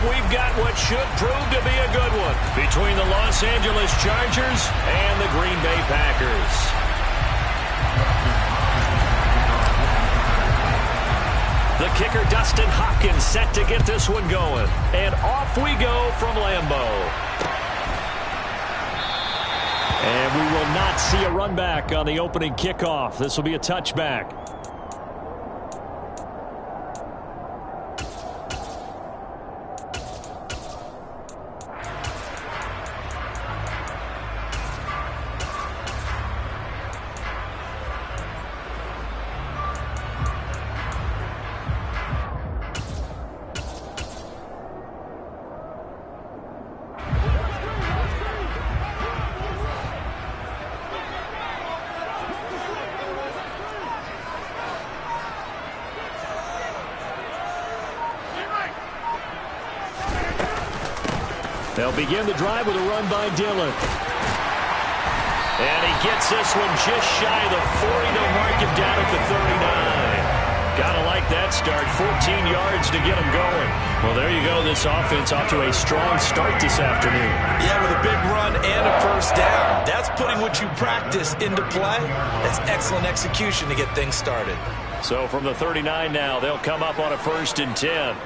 we've got what should prove to be a good one between the Los Angeles Chargers and the Green Bay Packers. The kicker, Dustin Hopkins, set to get this one going. And off we go from Lambeau. And we will not see a run back on the opening kickoff. This will be a touchback. They'll begin the drive with a run by Dillon. And he gets this one just shy of the 40. They'll mark him down at the 39. Gotta like that start. 14 yards to get him going. Well, there you go. This offense off to a strong start this afternoon. Yeah, with a big run and a first down. That's putting what you practice into play. That's excellent execution to get things started. So from the 39 now, they'll come up on a 1st and 10.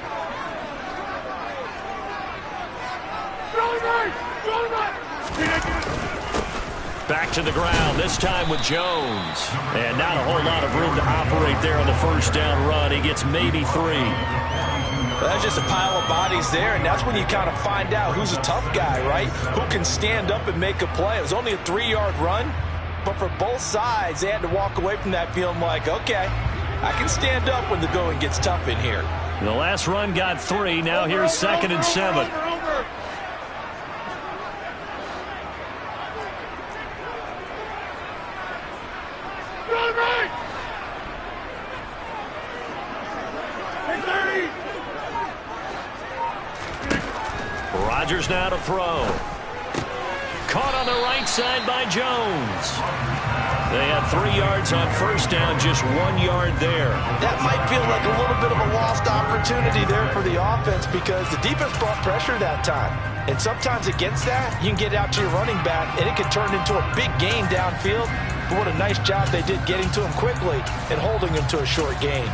Back to the ground, this time with Jones. And not a whole lot of room to operate there on the first down run. He gets maybe 3. Well, that's just a pile of bodies there, and that's when you kind of find out who's a tough guy, right? Who can stand up and make a play. It was only a 3-yard run, but for both sides, they had to walk away from that feeling like, okay, I can stand up when the going gets tough in here. The last run got 3. Now here's 2nd and 7. Rodgers now to throw. Caught on the right side by Jones. They had 3 yards on first down, just 1 yard there. That might feel like a little bit of a lost opportunity there for the offense because the defense brought pressure that time. And sometimes against that, you can get out to your running back, and it can turn into a big gain downfield. But what a nice job they did getting to him quickly and holding him to a short gain.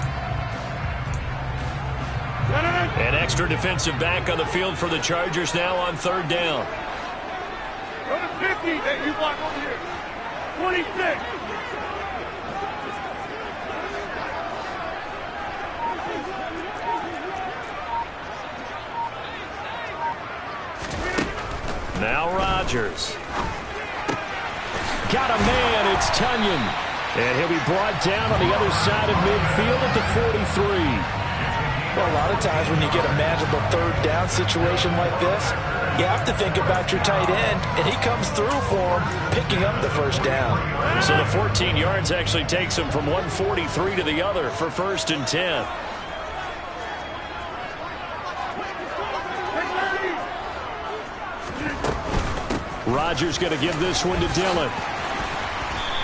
An extra defensive back on the field for the Chargers now on 3rd down. Go to 50 that you block over here. 26. Now Rodgers. Got a man, it's Tunyon. And he'll be brought down on the other side of midfield at the 43. Well, a lot of times when you get a manageable 3rd down situation like this, you have to think about your tight end, and he comes through for him, picking up the first down. So the 14 yards actually takes him from 143 to the other for 1st and 10. Rodgers going to give this one to Dillon.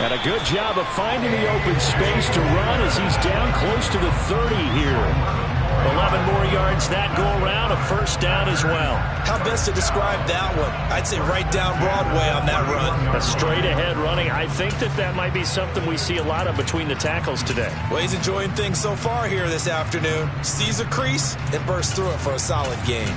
And a good job of finding the open space to run as he's down close to the 30 here. 11 more yards that go around, a 1st down as well. How best to describe that one? I'd say right down Broadway on that run. A straight-ahead running. I think that might be something we see a lot of between the tackles today. Well, he's enjoying things so far here this afternoon. Sees a crease and bursts through it for a solid gain.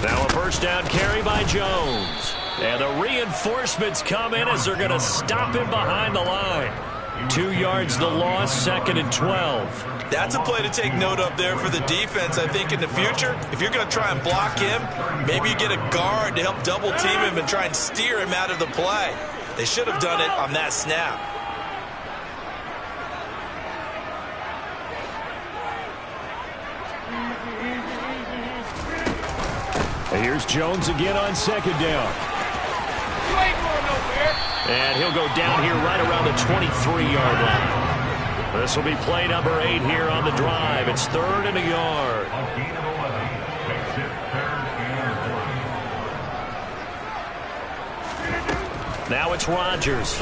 Now a 1st down carry by Jones. And the reinforcements come in as they're going to stop him behind the line. 2 yards the loss, 2nd and 12. That's a play to take note of there for the defense, I think, in the future. If you're going to try and block him, maybe you get a guard to help double team him and try and steer him out of the play. They should have done it on that snap. Here's Jones again on 2nd down. You ain't going nowhere. And he'll go down here right around the 23-yard line. This will be play number 8 here on the drive. It's 3rd and a yard. Now it's Rodgers.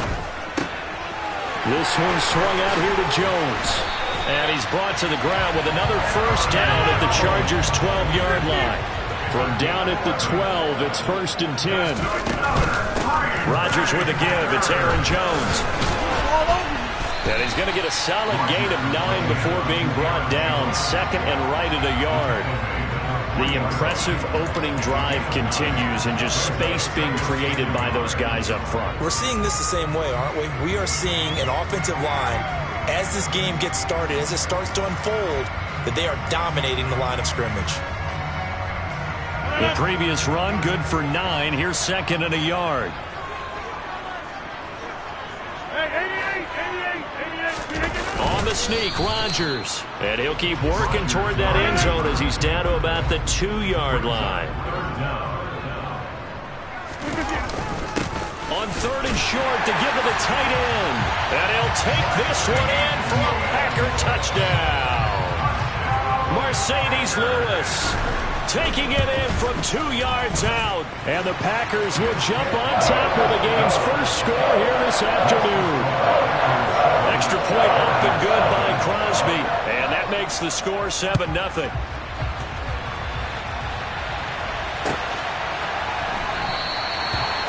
This one swung out here to Jones. And he's brought to the ground with another first down at the Chargers' 12-yard line. From down at the 12, it's 1st and 10. Rodgers with a give. It's Aaron Jones. And he's going to get a solid gain of 9 before being brought down. 2nd and right at a yard. The impressive opening drive continues and just space being created by those guys up front. We're seeing this the same way, aren't we? We are seeing an offensive line, as this game gets started, as it starts to unfold, that they are dominating the line of scrimmage. The previous run, good for 9. Here's 2nd and a yard. On the sneak, Rodgers. And he'll keep working toward that end zone as he's down to about the 2-yard line. On 3rd and short to give to the tight end. And he'll take this one in for a Packer touchdown. Mercedes Lewis taking it in from 2 yards out. And the Packers will jump on top of the game's first score here this afternoon. Extra point up and good by Crosby. And that makes the score 7-0.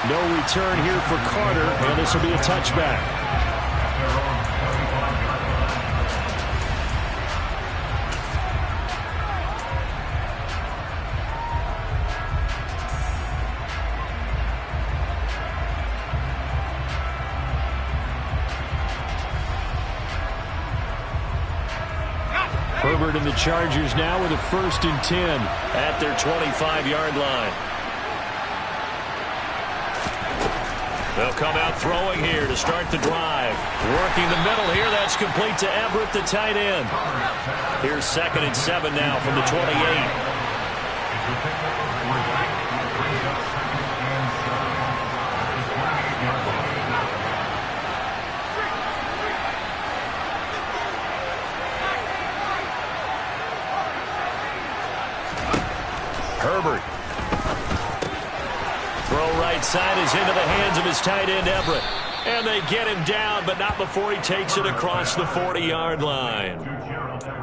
No return here for Carter, and this will be a touchback. Herbert and the Chargers now with a 1st and 10 at their 25-yard line. They'll come out throwing here to start the drive. Working the middle here. That's complete to Everett, the tight end. Here's 2nd and 7 now from the 28. Herbert. Throw right side is into the hands of his tight end, Everett. And they get him down, but not before he takes it across the 40-yard line.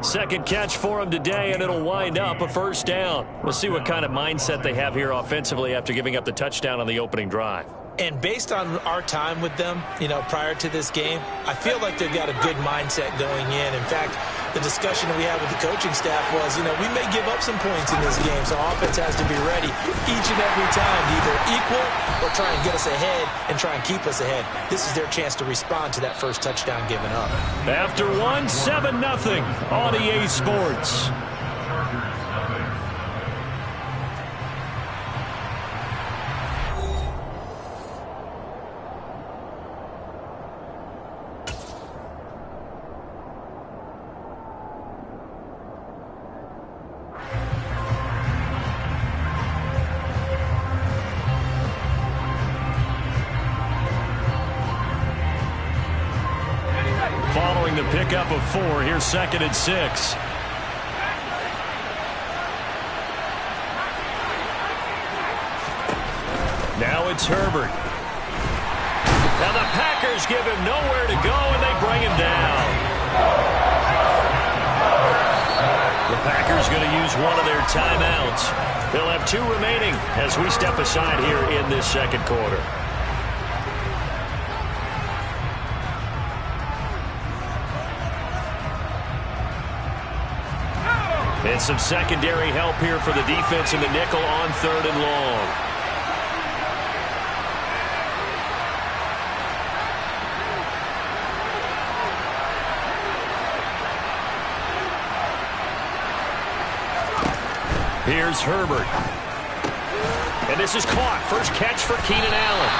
2nd catch for him today, and it'll wind up a 1st down. We'll see what kind of mindset they have here offensively after giving up the touchdown on the opening drive. And based on our time with them, prior to this game, I feel like they've got a good mindset going in. In fact, the discussion that we had with the coaching staff was, we may give up some points in this game, so offense has to be ready each and every time to either equal or try and get us ahead and try and keep us ahead. This is their chance to respond to that first touchdown given up. After 7-0 on EA Sports. Following the pickup of 4, here's 2nd and 6. Now it's Herbert. Now the Packers give him nowhere to go, and they bring him down. The Packers going to use one of their timeouts. They'll have 2 remaining as we step aside here in this 2nd quarter. And some secondary help here for the defense in the nickel on 3rd and long. Here's Herbert. And this is caught. First catch for Keenan Allen.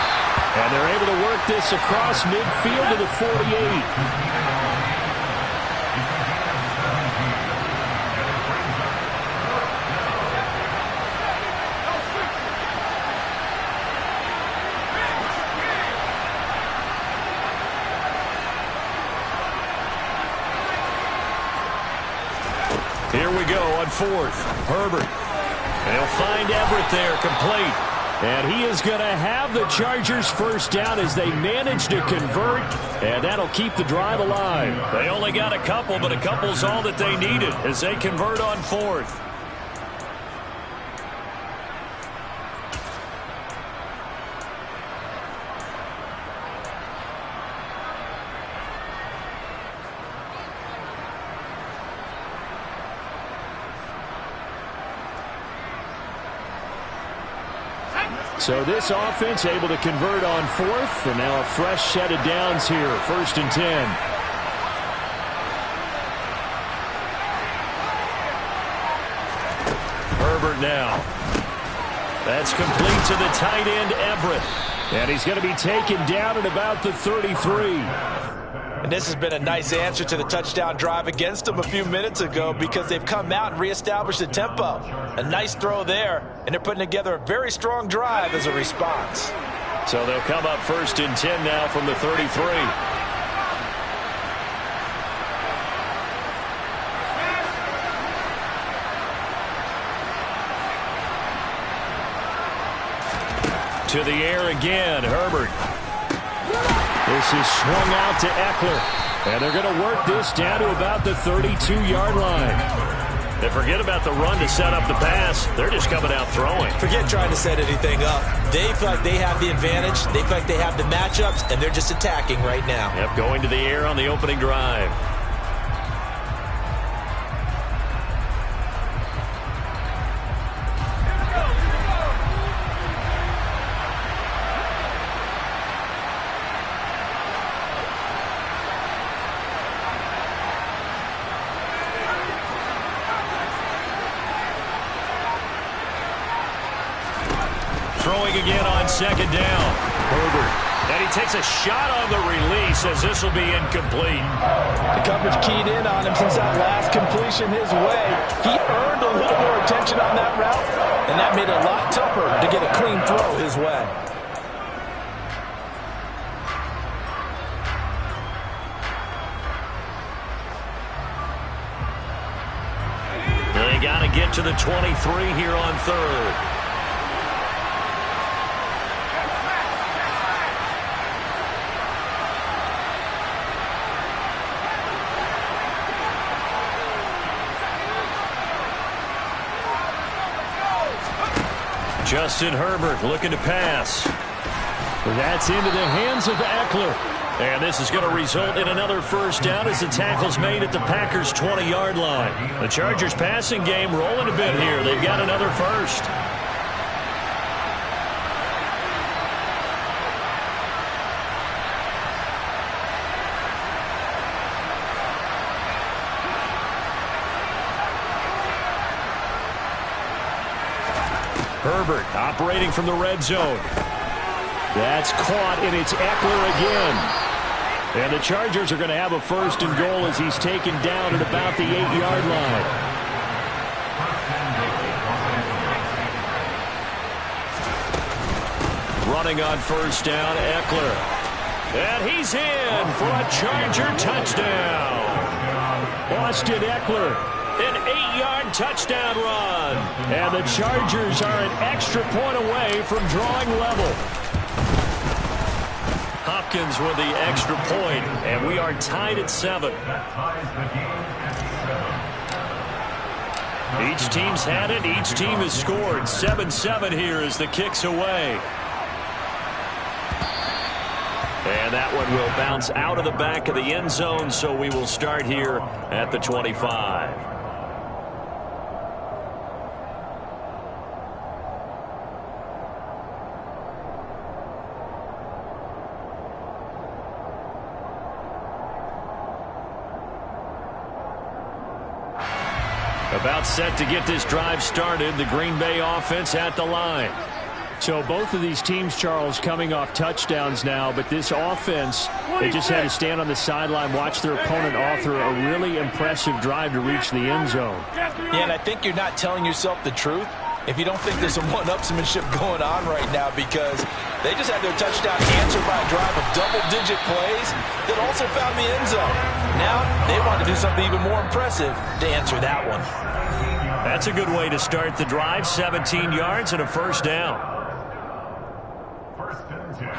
And they're able to work this across midfield to the 48. Here we go on fourth. Herbert. And he'll find Everett there, complete. And he is going to have the Chargers first down as they manage to convert, and that'll keep the drive alive. They only got a couple, but a couple's all that they needed as they convert on fourth. So this offense able to convert on fourth, and now a fresh set of downs here, 1st and 10. Herbert now. That's complete to the tight end, Everett. And he's going to be taken down at about the 33. And this has been a nice answer to the touchdown drive against them a few minutes ago because they've come out and reestablished the tempo. A nice throw there, and they're putting together a very strong drive as a response. So they'll come up 1st and 10 now from the 33. To the air again, Herbert. This is swung out to Eckler. And they're going to work this down to about the 32-yard line. They forget about the run to set up the pass. They're just coming out throwing. Forget trying to set anything up. They feel like they have the advantage. They feel like they have the matchups, and they're just attacking right now. Yep, going to the air on the opening drive. Throwing again on 2nd down. Herbert. And he takes a shot on the release as this will be incomplete. The coverage keyed in on him since that last completion his way. He earned a little more attention on that route, and that made it a lot tougher to get a clean throw his way. They got to get to the 23 here on 3rd. Justin Herbert looking to pass. That's into the hands of Eckler. And this is going to result in another first down as the tackle's made at the Packers' 20-yard line. The Chargers passing game rolling a bit here. They've got another first. Herbert operating from the red zone. That's caught, and it's Eckler again. And the Chargers are going to have a 1st and goal as he's taken down at about the 8-yard line. Running on 1st down, Eckler. And he's in for a Charger touchdown. Austin Eckler. An 8-yard touchdown run. And the Chargers are an extra point away from drawing level. Hopkins with the extra point, and we are tied at 7. Each team's had it. Each team has scored. 7-7 here as the kick's away. And that one will bounce out of the back of the end zone, so we will start here at the 25. About set to get this drive started. The Green Bay offense at the line. So both of these teams, Charles, coming off touchdowns now, but this offense, they just had to stand on the sideline, watch their opponent author a really impressive drive to reach the end zone. Yeah, and I think you're not telling yourself the truth if you don't think there's some one-upsmanship going on right now, because they just had their touchdown answered by a drive of double-digit plays that also found the end zone. now they want to do something even more impressive to answer that one. That's a good way to start the drive. 17 yards and a first down. First and 10.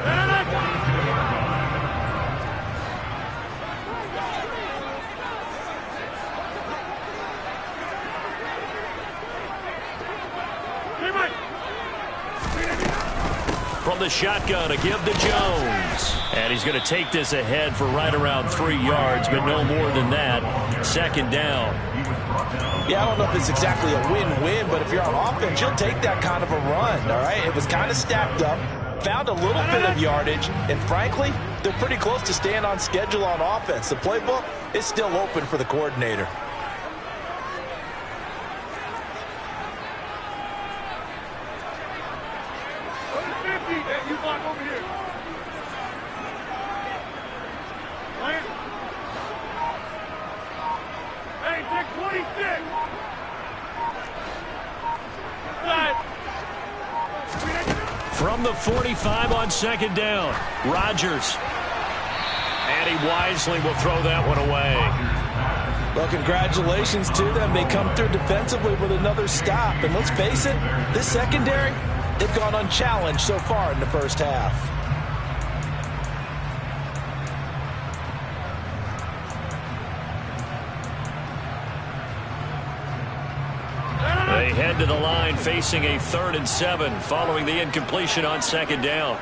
From the shotgun, a give to Jones. And he's going to take this ahead for right around 3 yards, but no more than that. Second down. Yeah, I don't know if it's exactly a win-win, but if you're on offense, you'll take that kind of a run, all right? It was kind of stacked up, found a little bit of yardage, and frankly, they're pretty close to staying on schedule on offense. The playbook is still open for the coordinator. You block over here. Lance. Hey, take 26. Inside. From the 45 on second down, Rodgers. And he wisely will throw that one away. Well, congratulations to them. They come through defensively with another stop. And let's face it, this secondary, they've gone unchallenged so far in the first half. They head to the line facing a 3rd and 7 following the incompletion on second down.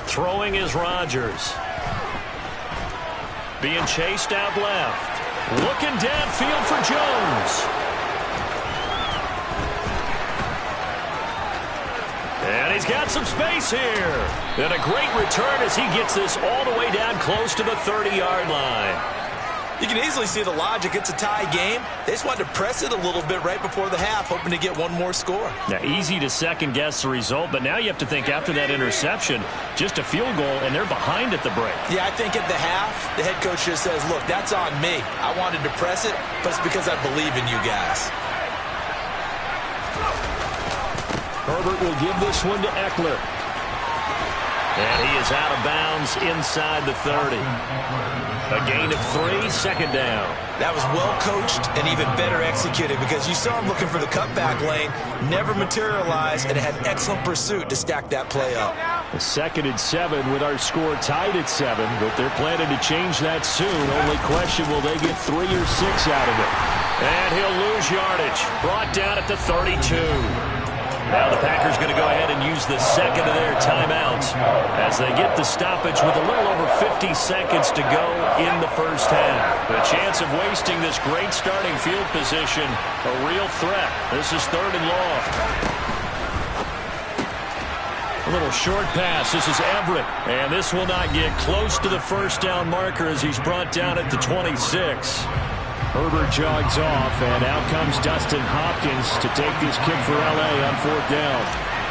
Throwing is Rodgers. Being chased out left. Looking downfield for Jones. And he's got some space here. And a great return as he gets this all the way down close to the 30-yard line. You can easily see the logic. It's a tie game. They just wanted to press it a little bit right before the half, hoping to get one more score. Now, easy to second-guess the result, but now you have to think after that interception, just a field goal, and they're behind at the break. Yeah, I think at the half, the head coach just says, look, that's on me. I wanted to press it, but it's because I believe in you guys. Herbert will give this one to Eckler. And he is out of bounds inside the 30. A gain of 3, second down. That was well coached and even better executed because you saw him looking for the cutback lane, never materialized, and had excellent pursuit to stack that play up. A 2nd and 7 with our score tied at 7, but they're planning to change that soon. Only question, will they get 3 or 6 out of it? And he'll lose yardage. Brought down at the 32. Now the Packers going to go ahead and use the second of their timeouts as they get the stoppage with a little over 50 seconds to go in the first half. The chance of wasting this great starting field position, a real threat. This is 3rd and long. A little short pass. This is Everett. And this will not get close to the first down marker as he's brought down at the 26. Herbert jogs off, and out comes Dustin Hopkins to take this kick for L.A. on 4th down.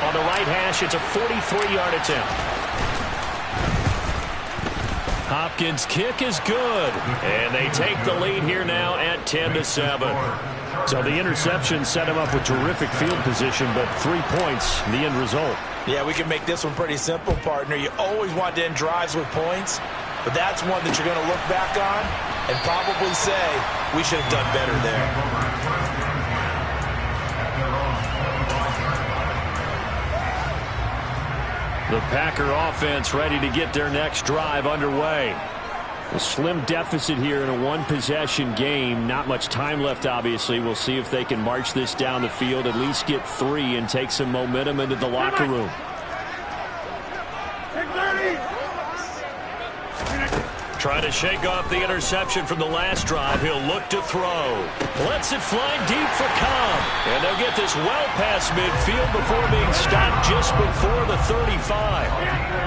On the right hash, it's a 43-yard attempt. Hopkins' kick is good, and they take the lead here now at 10-7. So the interception set him up with terrific field position, but 3 points, the end result. Yeah, we can make this one pretty simple, partner. You always want to end drives with points, but that's one that you're going to look back on and probably say, we should have done better there. The Packer offense ready to get their next drive underway. A slim deficit here in a one-possession game. Not much time left, obviously. We'll see if they can march this down the field, at least get 3 and take some momentum into the locker room. Trying to shake off the interception from the last drive. He'll look to throw. Lets it fly deep for Cobb. And they'll get this well past midfield before being stopped just before the 35.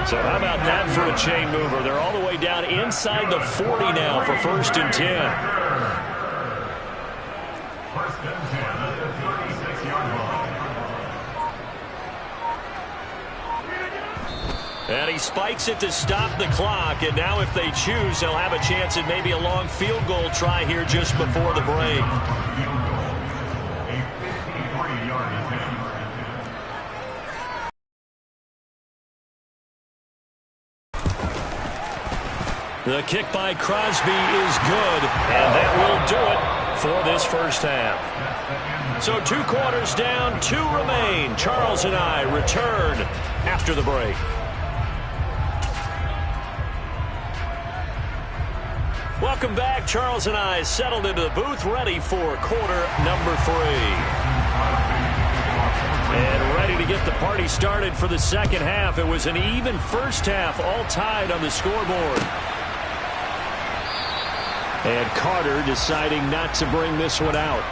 So how about that for a chain mover? They're all the way down inside the 40 now for 1st and 10. First and 10 at the 36-yard line. And he spikes it to stop the clock. And now if they choose, they'll have a chance at maybe a long field goal try here just before the break. A 53-yard attempt. The kick by Crosby is good, and that will do it for this first half. So 2 quarters down, 2 remain. Charles and I return after the break. Welcome back. Charles and I settled into the booth, ready for quarter number 3. And ready to get the party started for the second half. It was an even first half, all tied on the scoreboard. And Carter deciding not to bring this one out.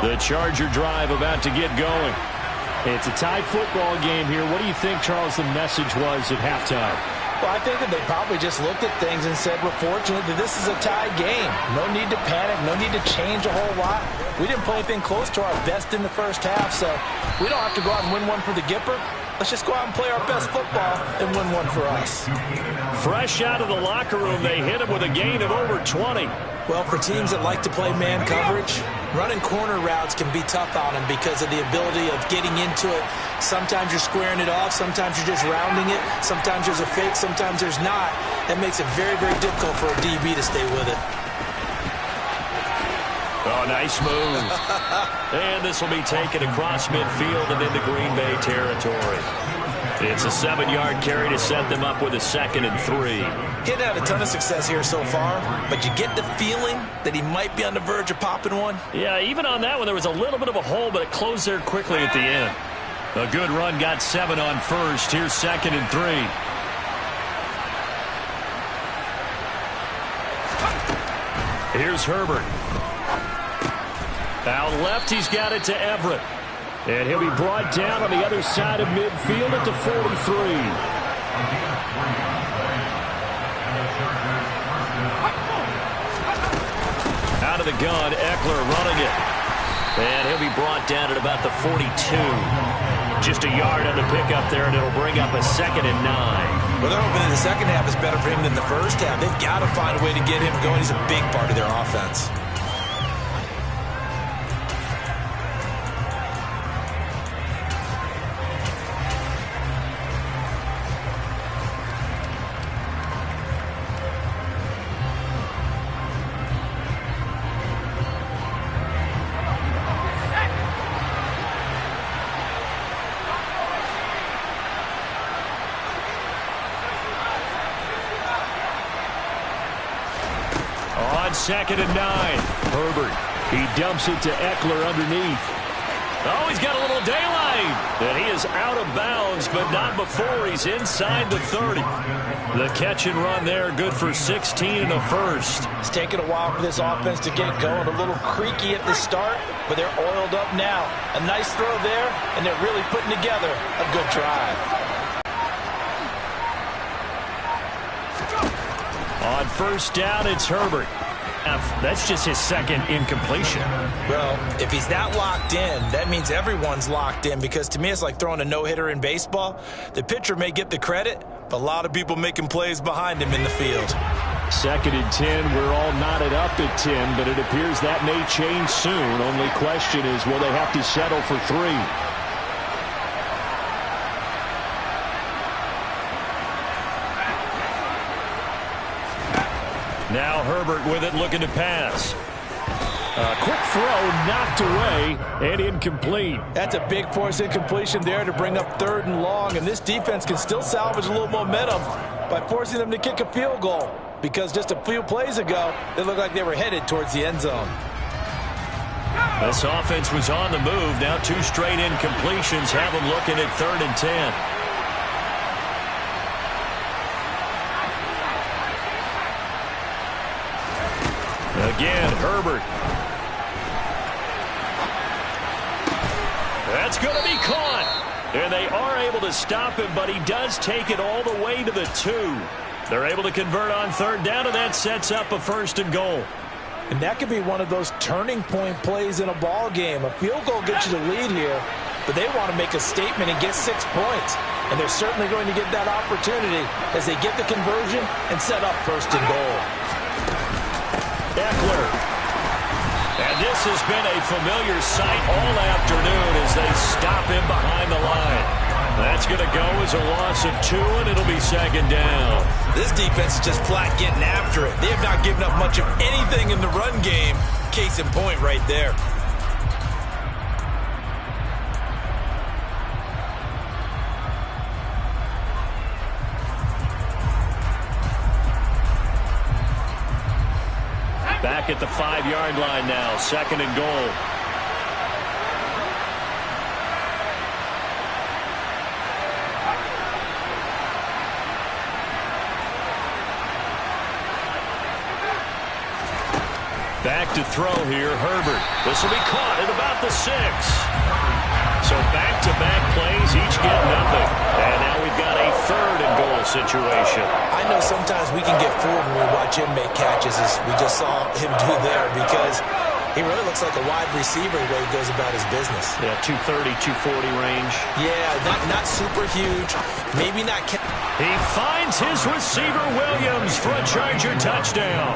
The Charger drive about to get going. It's a tied football game here. What do you think, Charles, the message was at halftime? Well, I think that they probably just looked at things and said, we're fortunate that this is a tied game. No need to panic. No need to change a whole lot. We didn't play anything close to our best in the first half, so we don't have to go out and win one for the Gipper. Let's just go out and play our best football and win one for us. Fresh out of the locker room, they hit him with a gain of over 20. Well, for teams that like to play man coverage, running corner routes can be tough on them because of the ability of getting into it. Sometimes you're squaring it off. Sometimes you're just rounding it. Sometimes there's a fake. Sometimes there's not. That makes it very, very difficult for a DB to stay with it. Oh, nice move. And this will be taken across midfield and into Green Bay territory. It's a 7-yard carry to set them up with a 2nd and 3. He hadn't had a ton of success here so far, but you get the feeling that he might be on the verge of popping one. Yeah, even on that one, there was a little bit of a hole, but it closed there quickly at the end. A good run, got 7 on first. Here's 2nd and 3. Here's Herbert. Out left, he's got it to Everett. And he'll be brought down on the other side of midfield at the 43. Out of the gun, Eckler running it. And he'll be brought down at about the 42. Just a yard on the pickup there, and it'll bring up a 2nd and 9. Well, they're hoping that the second half is better for him than the first half. They've got to find a way to get him going. He's a big part of their offense. On 2nd and 9, Herbert. He dumps it to Eckler underneath. Oh, he's got a little daylight. And he is out of bounds, but not before he's inside the 30. The catch and run there, good for 16 and a first. It's taken a while for this offense to get going. A little creaky at the start, but they're oiled up now. A nice throw there, and they're really putting together a good drive. On first down, it's Herbert. That's just his 2nd incompletion. Well, if he's that locked in, that means everyone's locked in, because to me it's like throwing a no-hitter in baseball. The pitcher may get the credit, but a lot of people making plays behind him in the field. 2nd and 10, we're all knotted up at 10, but it appears that may change soon. Only question is, will they have to settle for 3? Now Herbert with it, looking to pass. A quick throw, knocked away, and incomplete. That's a big force incompletion there to bring up 3rd and long, and this defense can still salvage a little momentum by forcing them to kick a field goal, because just a few plays ago, they looked like they were headed towards the end zone. This offense was on the move. Now 2 straight incompletions have them looking at 3rd and 10. again. Herbert. That's going to be caught. And they are able to stop him, but he does take it all the way to the 2. They're able to convert on third down, and that sets up a 1st and goal. And that could be one of those turning point plays in a ball game. A field goal gets you the lead here, but they want to make a statement and get 6 points. And they're certainly going to get that opportunity as they get the conversion and set up 1st and goal. Eckler. And this has been a familiar sight all afternoon as they stop him behind the line. That's going to go as a loss of 2, and it'll be 2nd down. This defense is just flat getting after it. They have not given up much of anything in the run game. Case in point right there. Back at the 5-yard line now, 2nd and goal. Back to throw here, Herbert. This will be caught at about the 6. So back-to-back plays, each get nothing. And now we've got a 3rd and goal situation. I know sometimes we can get fooled when we watch him make catches, as we just saw him do there, because he really looks like a wide receiver the way he goes about his business. Yeah, 230, 240 range. Yeah, not super huge. Maybe not. He finds his receiver, Williams, for a Charger touchdown.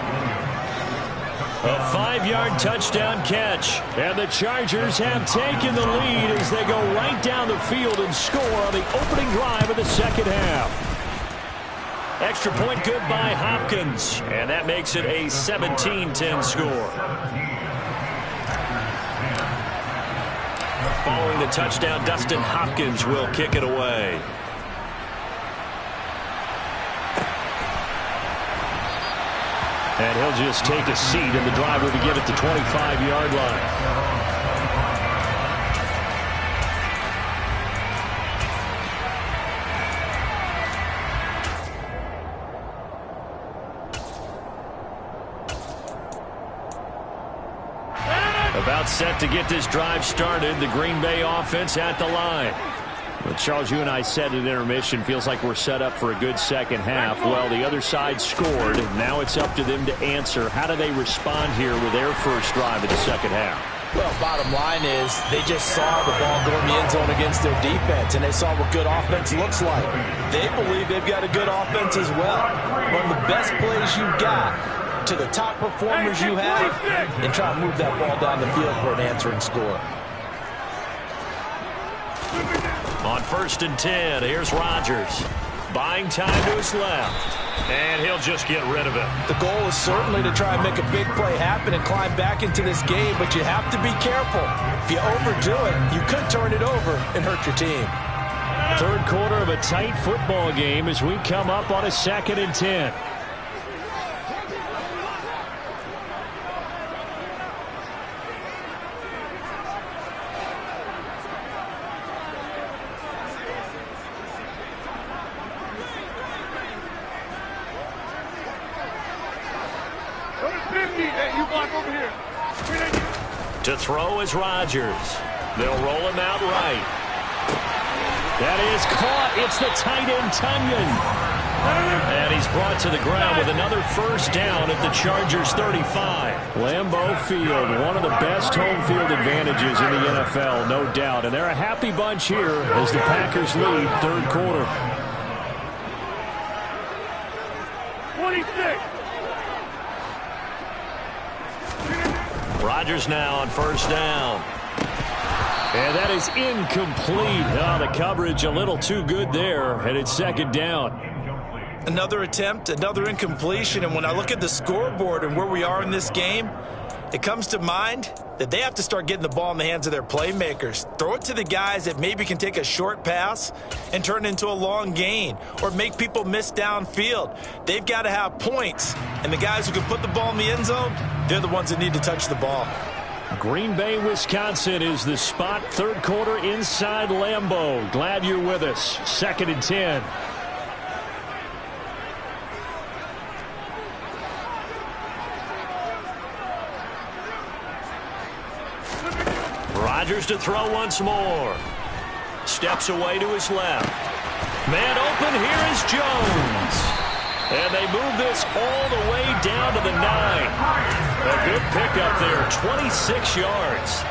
A 5-yard touchdown catch. And the Chargers have taken the lead as they go right down the field and score on the opening drive of the 2nd half. Extra point good by Hopkins. And that makes it a 17-10 score. Following the touchdown, Dustin Hopkins will kick it away. And he'll just take a seat, and the driver to get it to 25-yard line. About set to get this drive started. The Green Bay offense at the line. Well, Charles, you and I said at intermission, feels like we're set up for a good 2nd half. Well, the other side scored. Now it's up to them to answer. How do they respond here with their first drive of the 2nd half? Well, bottom line is they just saw the ball go in the end zone against their defense, and they saw what good offense looks like. They believe they've got a good offense as well. One of the best plays you've got to the top performers you have, and try to move that ball down the field for an answering score. On 1st and 10, here's Rodgers. Buying time to his left. And he'll just get rid of it. The goal is certainly to try and make a big play happen and climb back into this game, but you have to be careful. If you overdo it, you could turn it over and hurt your team. 3rd quarter of a tight football game as we come up on a 2nd and 10. To throw is Rodgers. They'll roll him out right. That is caught. It's the tight end, Tunyon. And he's brought to the ground with another 1st down at the Chargers 35. Lambeau Field, one of the best home field advantages in the NFL, no doubt. And they're a happy bunch here as the Packers lead 3rd quarter. 26. Rodgers now on 1st down. And that is incomplete. Oh, the coverage a little too good there, and it's 2nd down. Another attempt, another incompletion, and when I look at the scoreboard and where we are in this game, it comes to mind that they have to start getting the ball in the hands of their playmakers. Throw it to the guys that maybe can take a short pass and turn it into a long gain or make people miss downfield. They've got to have points, and the guys who can put the ball in the end zone, they're the ones that need to touch the ball. Green Bay, Wisconsin is the spot. 3rd quarter inside Lambeau. Glad you're with us. 2nd and 10. Rodgers to throw once more. Steps away to his left. Man open, here is Jones. And they move this all the way down to the 9. A good pickup there, 26 yards.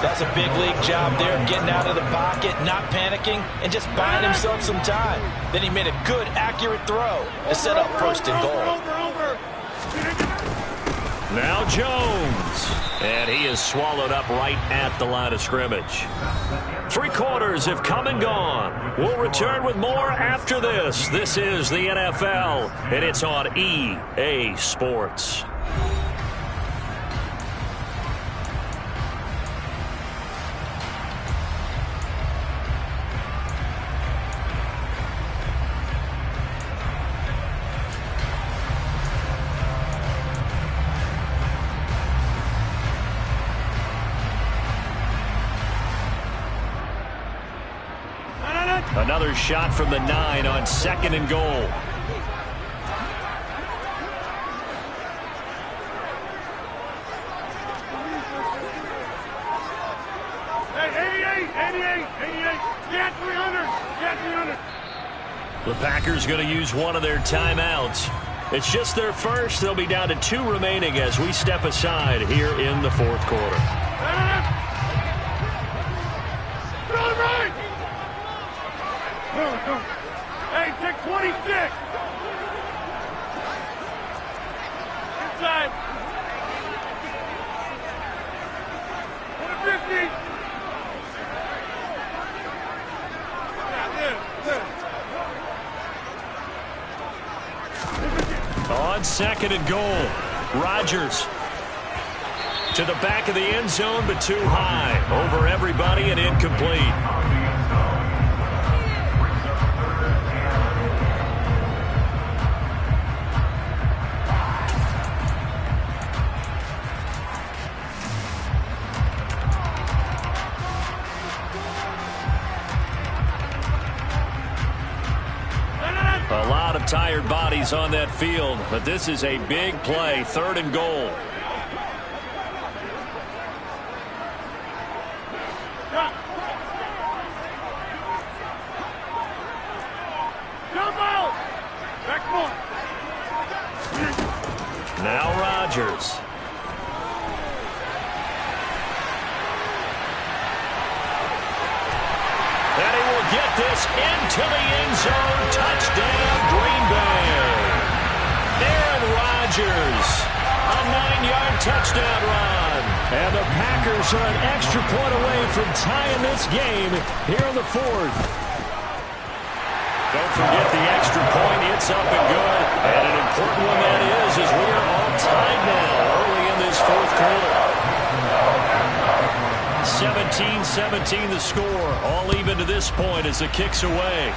That's a big league job there, getting out of the pocket, not panicking, and just buying himself some time. Then he made a good, accurate throw to set up first and goal. Now Jones. And he is swallowed up right at the line of scrimmage. 3 quarters have come and gone. We'll return with more after this. This is the NFL, and it's on EA Sports. Another shot from the 9 on 2nd and goal. Hey, 88. Get 300. Get 300. The Packers going to use one of their timeouts. It's just their first. They'll be down to 2 remaining as we step aside here in the 4th quarter. Hey, take 26. Inside. 50. On 2nd and goal, Rodgers to the back of the end zone, but too high. Over everybody and incomplete. A lot of tired bodies on that field, but this is a big play, 3rd and goal. Now Rodgers. And he will get this into the end zone. Touchdown, Green Bay. Aaron Rodgers, a 9-yard touchdown run. And the Packers are an extra point away from tying this game here in the 4th. Don't forget the extra point. It's up and good. And an important one that is as we are all tied now early in this 4th quarter. 17-17 the score. All even to this point as the kick's away.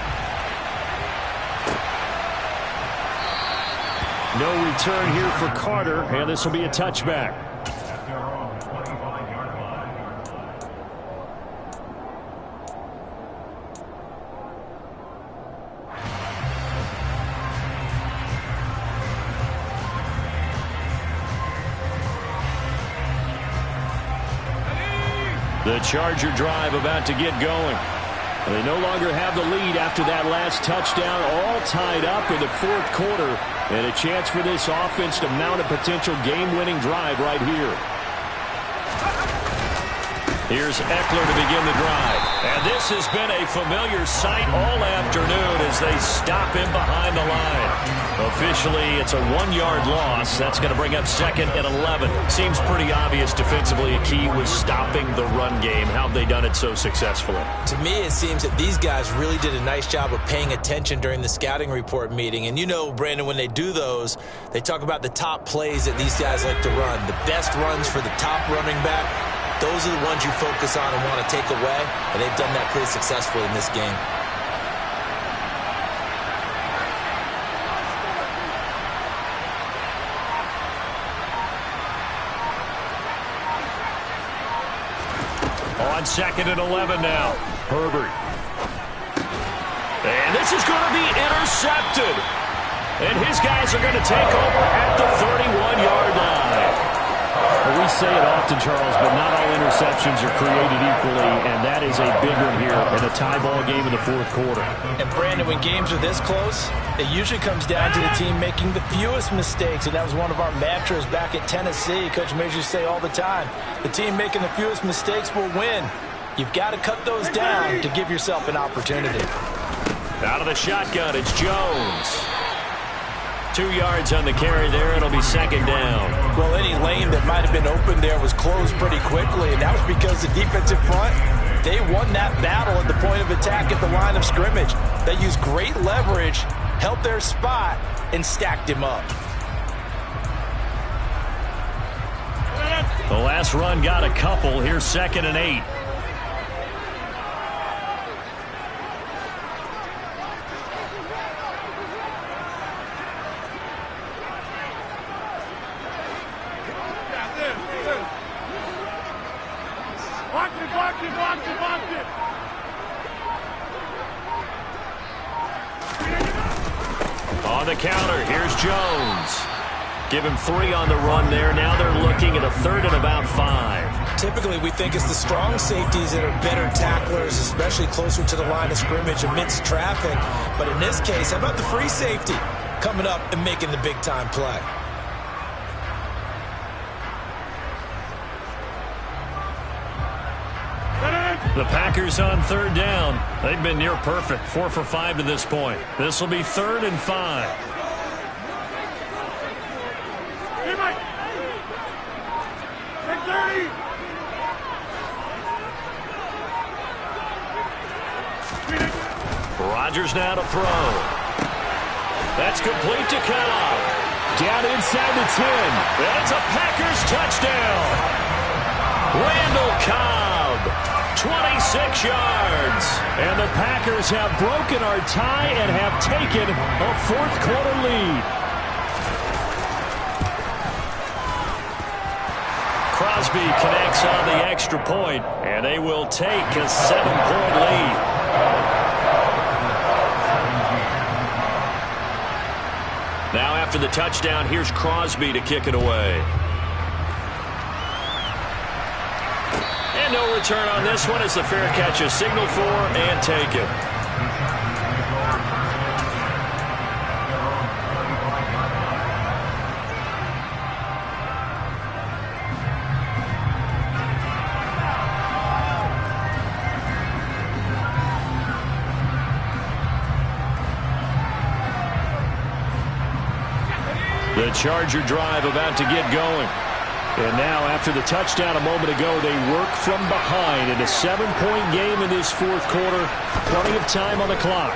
No return here for Carter, and this will be a touchback. The Charger drive about to get going. They no longer have the lead after that last touchdown, all tied up in the 4th quarter, and a chance for this offense to mount a potential game-winning drive right here. Here's Eckler to begin the drive. And this has been a familiar sight all afternoon as they stop him behind the line. Officially, it's a 1-yard loss. That's going to bring up 2nd and 11. Seems pretty obvious defensively a key was stopping the run game. How have they done it so successfully? To me, it seems that these guys really did a nice job of paying attention during the scouting report meeting. And you know, Brandon, when they do those, they talk about the top plays that these guys like to run. The best runs for the top running back. Those are the ones you focus on and want to take away, and they've done that pretty successfully in this game. On 2nd and 11 now, Herbert. And this is going to be intercepted. And his guys are going to take over at the 31-yard line. Well, we say it often, Charles, but not all interceptions are created equally, and that is a big one here in a tie ball game in the fourth quarter. And, Brandon, when games are this close, it usually comes down to the team making the fewest mistakes, and that was one of our mantras back at Tennessee. Coach Majors used to say all the time, the team making the fewest mistakes will win. You've got to cut those down to give yourself an opportunity. Out of the shotgun, it's Jones. 2 yards on the carry there. It'll be second down. Well, any lane that might have been open there was closed pretty quickly, and that was because the defensive front, they won that battle at the point of attack at the line of scrimmage. They used great leverage, held their spot, and stacked him up. The last run got a couple. Here's 2nd and 8. On the counter, here's Jones. Give him 3 on the run there. Now they're looking at a 3rd and about 5. Typically, we think it's the strong safeties that are better tacklers, especially closer to the line of scrimmage amidst traffic. But in this case, how about the free safety coming up and making the big-time play? The Packers on 3rd down. They've been near perfect. 4 for 5 to this point. This will be 3rd and 5. Rodgers now to throw. That's complete to Cobb. Down inside the 10. That's a Packers touchdown. Randall Cobb, 26 yards. And the Packers have broken our tie and have taken a fourth quarter lead. Crosby connects on the extra point, and they will take a 7-point lead. Now after the touchdown, here's Crosby to kick it away. And no return on this one as the fair catch is signaled for and taken. The Charger drive about to get going. And now, after the touchdown a moment ago, they work from behind in a 7-point game in this fourth quarter. Plenty of time on the clock.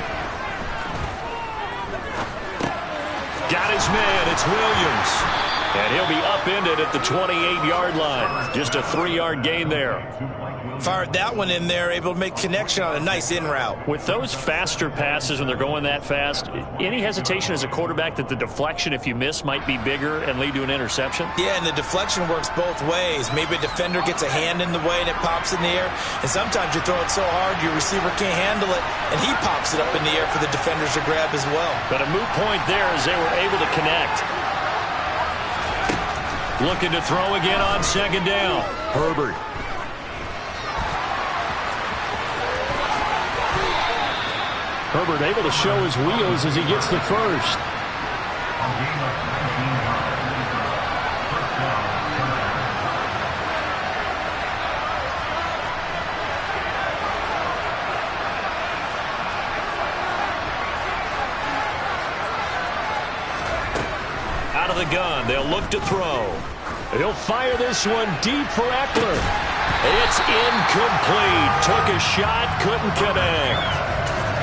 Got his man. It's Williams. And he'll be upended at the 28-yard line. Just a 3-yard gain there. Fired that one in there, able to make connection on a nice in route. With those faster passes when they're going that fast, any hesitation as a quarterback that the deflection, if you miss, might be bigger and lead to an interception? Yeah, and the deflection works both ways. Maybe a defender gets a hand in the way and it pops in the air. And sometimes you throw it so hard your receiver can't handle it, and he pops it up in the air for the defenders to grab as well. But a moot point there as they were able to connect. Looking to throw again on 2nd down. Herbert. Herbert able to show his wheels as he gets the first. Out of the gun, they'll look to throw. He'll fire this one deep for Eckler. It's incomplete. Took a shot, couldn't connect.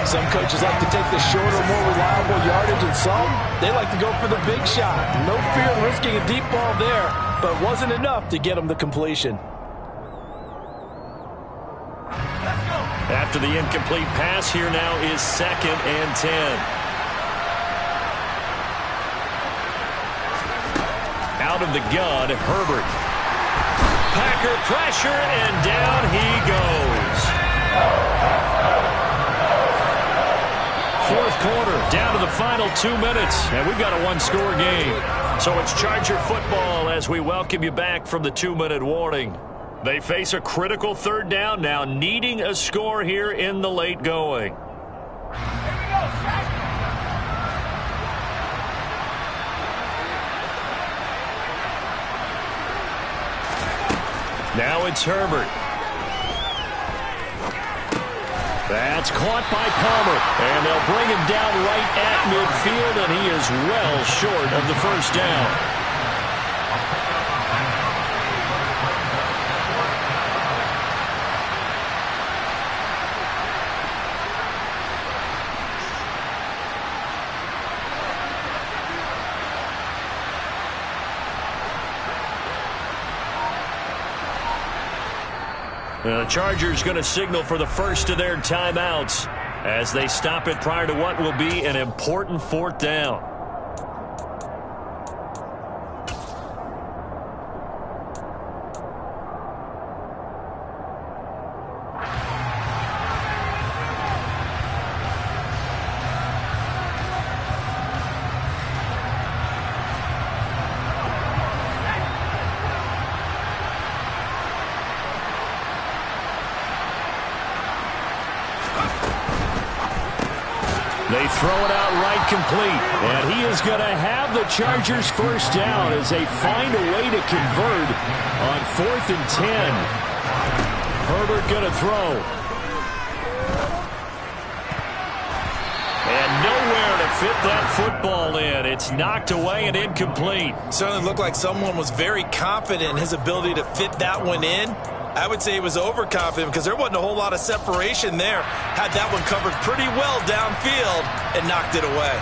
Some coaches like to take the shorter, more reliable yardage, and some, they like to go for the big shot. No fear of risking a deep ball there, but it wasn't enough to get them the completion. After the incomplete pass, here now is 2nd and 10. Out of the gun, Herbert. Packer pressure, and down he goes. 4th quarter, down to the final 2 minutes, and we've got a one-score game. So it's Charger football as we welcome you back from the 2-minute warning. They face a critical third down now, needing a score here in the late going. Now it's Herbert. That's caught by Palmer, and they'll bring him down right at midfield, and he is well short of the first down. The Chargers going to signal for the first of their timeouts as they stop it prior to what will be an important fourth down. They throw it out right complete, and he is going to have the Chargers first down as they find a way to convert on 4th and 10. Herbert going to throw. And nowhere to fit that football in. It's knocked away and incomplete. Certainly looked like someone was very confident in his ability to fit that one in. I would say he was overconfident because there wasn't a whole lot of separation there. Had that one covered pretty well downfield and knocked it away.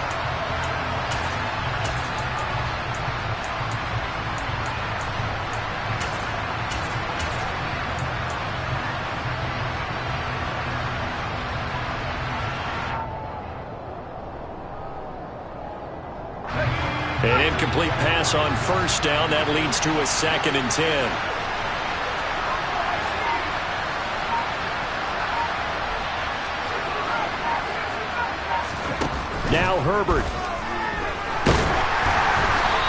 An incomplete pass on first down. That leads to a 2nd and 10. Now Herbert.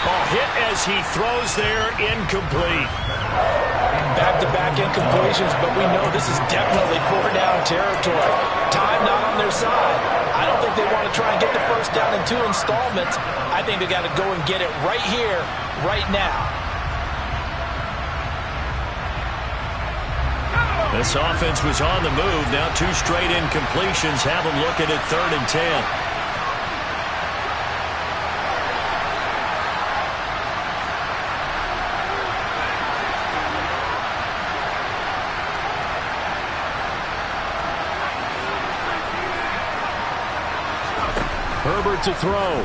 Oh, hit as he throws there, incomplete. Back-to-back incompletions, but we know this is definitely 4-down territory. Time not on their side. I don't think they want to try and get the first down in 2 installments. I think they got to go and get it right here, right now. This offense was on the move. Now 2 straight incompletions have them looking at 3rd and 10. Herbert to throw.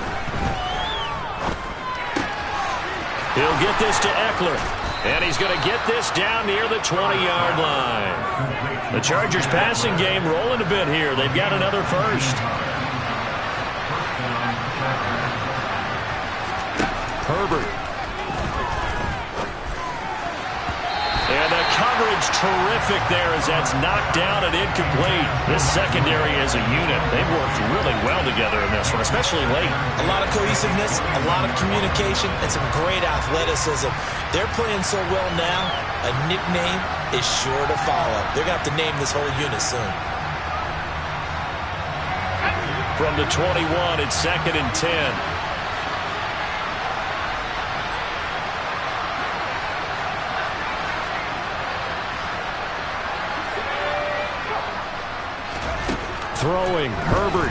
He'll get this to Eckler. And he's going to get this down near the 20-yard line. The Chargers passing game rolling a bit here. They've got another first. Herbert. And the coverage terrific there as that's knocked down and incomplete. This secondary as a unit, they've worked really well together in this one, especially late. A lot of cohesiveness, a lot of communication, and some great athleticism. They're playing so well now, a nickname is sure to follow. They're going to have to name this whole unit soon. From the 21, it's 2nd and 10. Throwing, Herbert.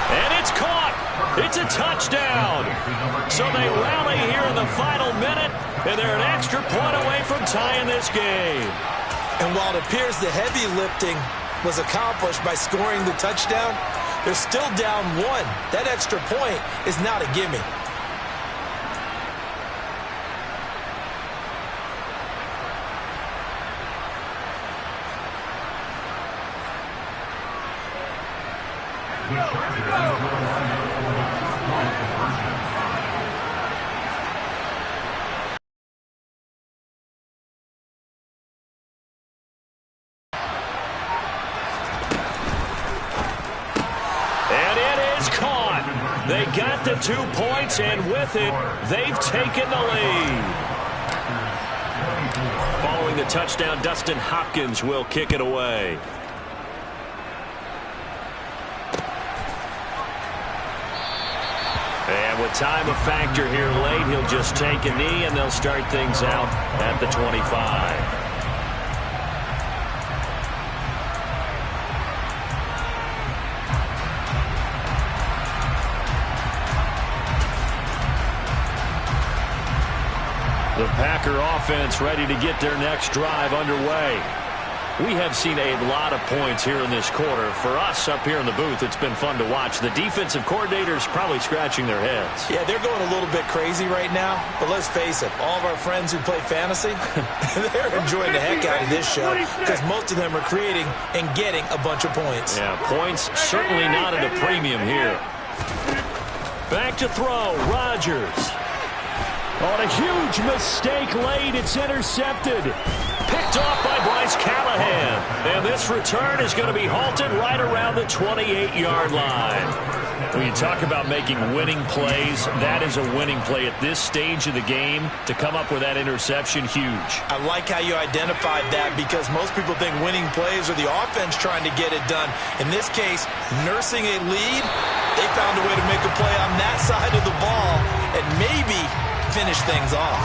And it's caught. It's a touchdown. So they rally here in the final minute, and they're an extra point away from tying this game. And while it appears the heavy lifting was accomplished by scoring the touchdown, they're still down 1. That extra point is not a gimme. They got the 2 points, and with it, they've taken the lead. Following the touchdown, Dustin Hopkins will kick it away. And with time a factor here late, he'll just take a knee, and they'll start things out at the 25. The Packer offense ready to get their next drive underway. We have seen a lot of points here in this quarter. For us up here in the booth, it's been fun to watch. The defensive coordinators probably scratching their heads. Yeah, they're going a little bit crazy right now. But let's face it, all of our friends who play fantasy, they're enjoying the heck out of this show because most of them are creating and getting a bunch of points. Yeah, points certainly not at a premium here. Back to throw, Rodgers. On a huge mistake late, it's intercepted. Picked off by Bryce Callahan. And this return is going to be halted right around the 28-yard line. When you talk about making winning plays, that is a winning play at this stage of the game. To come up with that interception, huge. I like how you identified that because most people think winning plays are the offense trying to get it done. In this case, nursing a lead, they found a way to make a play on that side of the ball and maybe finish things off.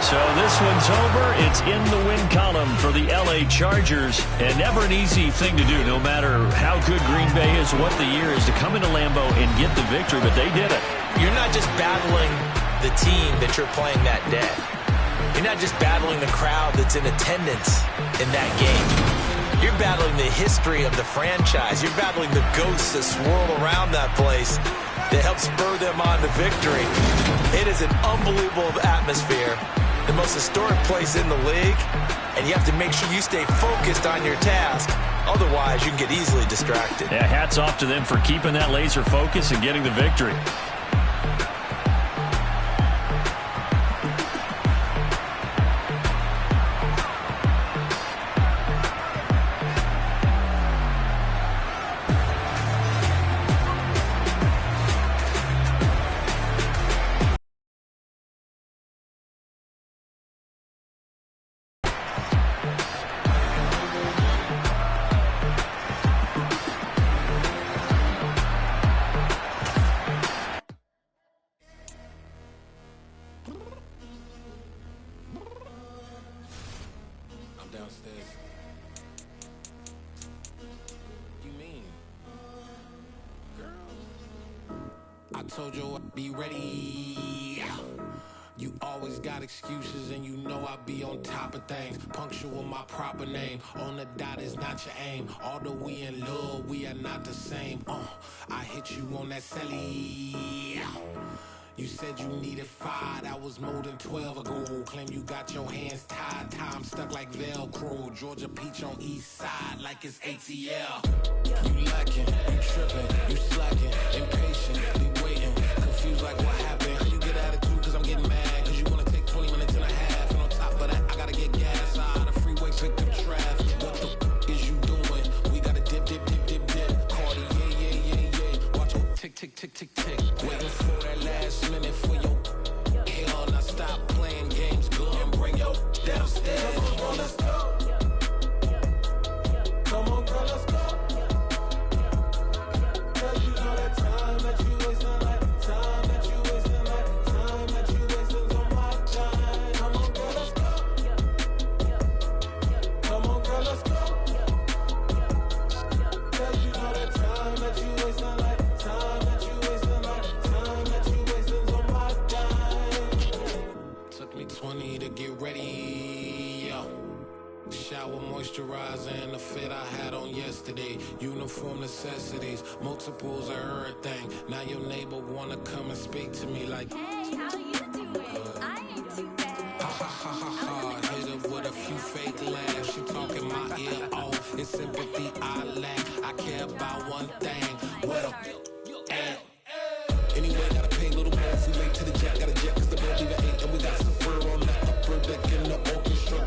So this one's over. It's in the win column for the LA Chargers. And never an easy thing to do, no matter how good Green Bay is, what the year is, to come into Lambeau and get the victory, but they did it. You're not just battling the team that you're playing that day. You're not just battling the crowd that's in attendance in that game. You're battling the history of the franchise. You're battling the ghosts that swirl around that place that help spur them on to victory. It is an unbelievable atmosphere, the most historic place in the league, and you have to make sure you stay focused on your task. Otherwise, you can get easily distracted. Yeah, hats off to them for keeping that laser focus and getting the victory. I told you I'd be ready. You always got excuses and you know I be on top of things. Punctual my proper name. On the dot is not your aim. Although we in love, we are not the same. I hit you on that celly. You said you needed 5, that was more than 12 ago. Claim you got your hands tied, time stuck like Velcro. Georgia Peach on east side like it's ATL. You lacking, you tripping, you slacking, impatient, be waiting, confused like what happened. You get attitude cause I'm getting mad, cause you wanna take 20 minutes and a half. And on top of that, I gotta get gas out of the freeway, pick up traffic. What the is you doing? We gotta dip, dip, dip, dip, dip. Cardi, yeah. Watch your tick, tick, tick, tick, tick. Waiting for that last minute for your hell. Now stop playing games, go and bring your downstairs. Come on, girl, let's go. Come on, girl, let's go. Cause you know that time that you wasting, like time that you wasting, like time that you wasting on my time. Come on, girl, let's go. Come on, girl, let's go. Cause you know that time that you wasting, like time that you wasting, like time that you wasting on my time. Took me 20 to get ready, yo. Shower moisturizer and the fit I had on yesterday. Uniform necessities, multiples of everything. Now your neighbor wanna come and speak to me like, hey, how you doing? I ain't too bad. ha ha ha ha ha. Hit her with a few fake laughs. She talking my ear off. It's sympathy I lack. I care about one thing. What up? Anyway, gotta pay a little more. If we late to the jet, gotta jet cause the bill leave at 8. And we got some fur on the upper deck in the orchestra.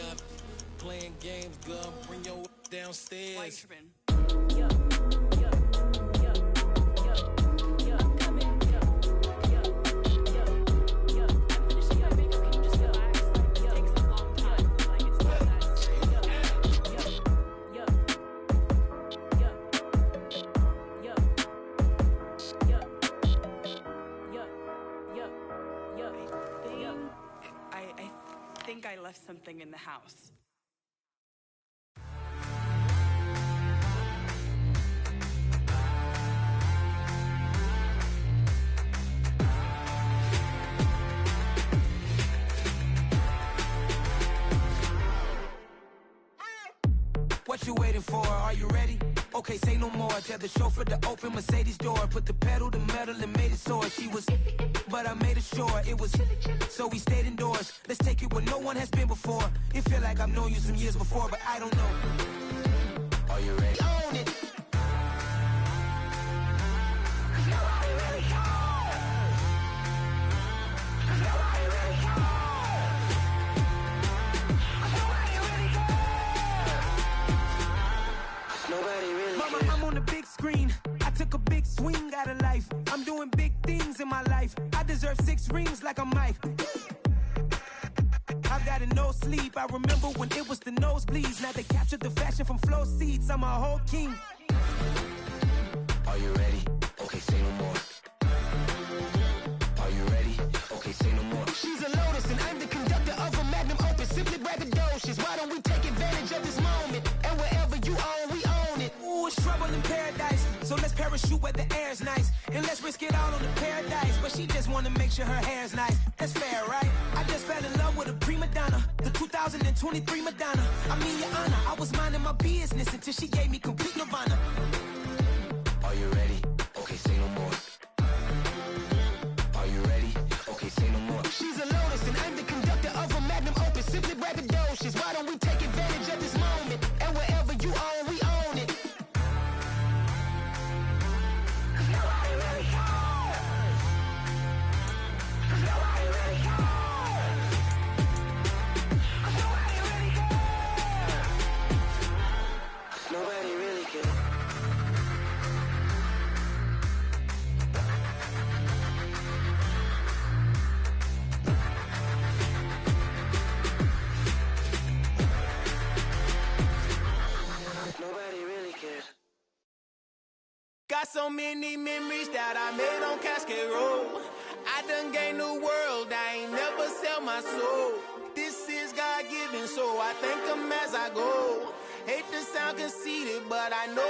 honest. Playing games, girl, bring your downstairs. Why you tripping? Yo, yo, yo, yo, yo, I'm coming. Yo, yo, yo, yo, I'm finishing my makeup. Can you just relax? Like, this takes a long time. Like, it's not that serious. Yo, yo, yo, yo, yo, yo, yo, yo, yo. I think I left something in the house. What you waiting for? Are you ready? Okay, say no more. Tell the chauffeur to open Mercedes door. Put the pedal to metal and made it soar. She was, but I made it sure it was. So we stayed indoors. Let's take it where no one has been before. It feel like I've known you some years before, but I don't know. Are you ready? Own it. Mama, I'm on the big screen. I took a big swing out of life. I'm doing big things in my life. I deserve 6 rings like I'm Mike. I've got no sleep. I remember when it was the nosebleeds. Now they captured the fashion from flow seats. I'm a whole king. Are you ready? Okay, say no more. Are you ready? Okay, say no more. She's a lotus and I'm the conductor of a magnum opus. Simply braggadocious. Why don't we take advantage of this moment? And wherever you own, we own it. Ooh, it's trouble in paradise. So let's parachute where the air's nice. And let's risk it all on the paradise. But she just wanna make sure her hair's nice. That's fair, right? I just fell in love with a prima donna. The 2023 Madonna. I mean, your honor, I was minding my business until she gave me complete nirvana. Are you ready? Okay, say no more. Are you ready? Okay, say no more. She's a lotus and I'm the conductor of a magnum opus. Simply braggadocious. Why don't we take advantage of this moment? And wherever you own, we own it. Nobody really cares. Nobody really cares. Nobody really cares. Nobody really cares. Nobody really cares. Got so many memories that I made on Cascade Road. I done gained the world, I ain't never sell my soul. This is God-given, so I thank him as I go. Hate to sound conceited, but I know.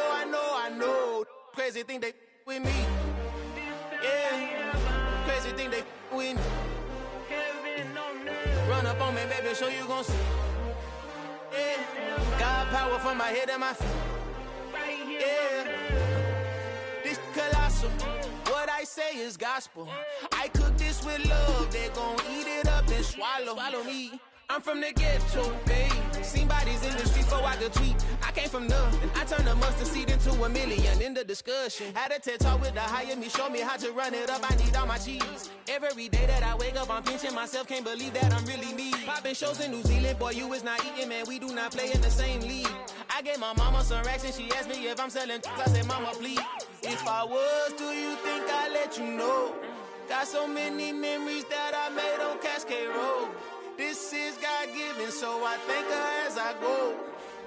Crazy thing they with me. Yeah, crazy thing they with me. Run up on me, baby, show you gon' see. Yeah, got power from my head and my feet. Yeah, this colossal. What I say is gospel. I cook this with love. They gon' eat it up and swallow me. I'm from the ghetto, babe. Seen bodies in the streets before I could tweet. I came from nothing. I turned a mustard seed into a million in the discussion. Had a TED talk with the higher me, show me how to run it up. I need all my cheese. Every day that I wake up, I'm pinching myself. Can't believe that I'm really me. Popping shows in New Zealand, boy, you is not eating, man. We do not play in the same league. I gave my mama some racks and she asked me if I'm selling. I said, mama, please. If I was, do you think I'd let you know? Got so many memories that I made on Cascade Road. This is God-given, so I thank her as I go.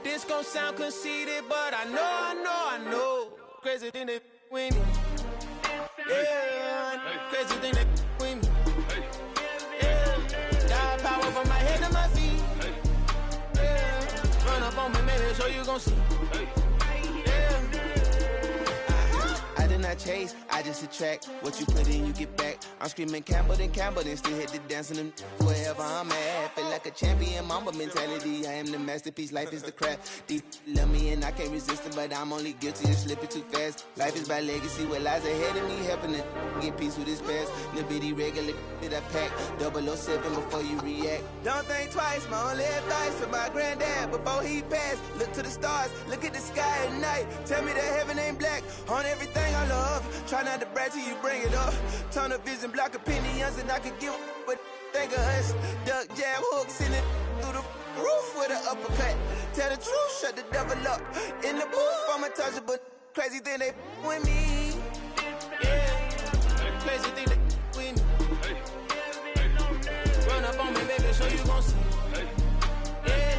This gon' sound conceited, but I know. Crazy thing they with me. Yeah, crazy thing they with me. Yeah, got power from my head to my feet. Yeah, run up on me, maybe so you gon' see. Yeah. I did not chase, I just attract. What you put in, you get back. I'm screaming Campbell, then still hit the dance and them wherever I'm at. Feel like a champion, mamba mentality. I am the masterpiece, life is the crap. These love me and I can't resist it, but I'm only guilty of slipping too fast. Life is by legacy, what lies ahead of me, helping it get peace with this past. Little bitty regular that I pack, 007 before you react. Don't think twice, my only advice to my granddad before he passed. Look to the stars, look at the sky at night. Tell me that heaven ain't black on everything I love. Try not to brag till you bring it up. Tunnel vision, block opinions, and I could give what think of us. Duck, jab, hooks in it through the roof with an uppercut. Tell the truth, shut the devil up. In the booth, I'm untouchable. Crazy thing they with me. Yeah, crazy thing they with me. Run up on me, baby, so you gon' see. Yeah,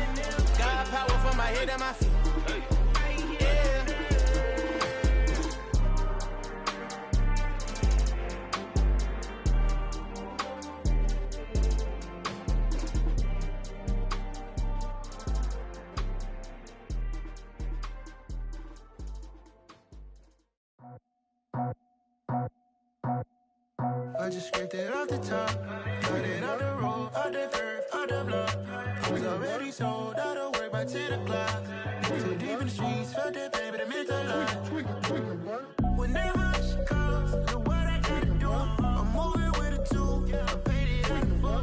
got power from my head and my feet. I just scraped it off the top, got it out the road, out the curve, out the block. I was already sold out of work by 10 o'clock. Too deep in the streets, felt that pain, but it meant a lot. Whenever she calls, do what I gotta do. I'm moving with a two, I paid it out the full.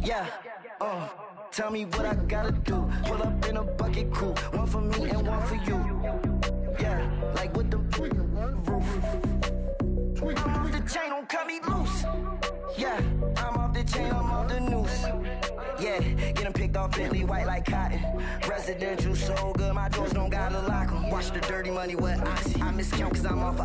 Yeah, tell me what I gotta do. Pull up in a bucket crew, one for me and one for you. Yeah, like with the roof. I'm off the chain, don't cut me loose. Yeah, I'm off the chain, I'm off the noose. Yeah, get them picked off Bentley, white like cotton. Residential so good, my doors don't gotta lock 'em. Watch the dirty money with oxy. I miscount cause I'm off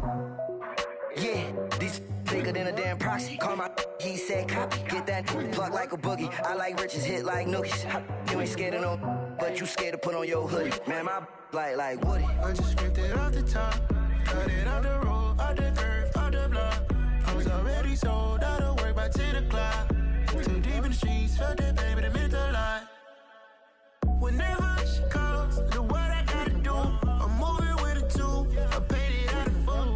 yeah, these bigger than a damn proxy. Call my he said copy. Get that plug like a boogie. I like riches, hit like nookies. You ain't scared of no, but you scared to put on your hoodie. Man, my like Woody. I just scraped it off the top, cut it out the road, out the curve, out the block. I was already sold out of work by 10 o'clock. Too deep in the streets, felt that pain, but it meant a lot. Whenever she calls, do what I gotta do. I'm moving with a two, I paid it out of full.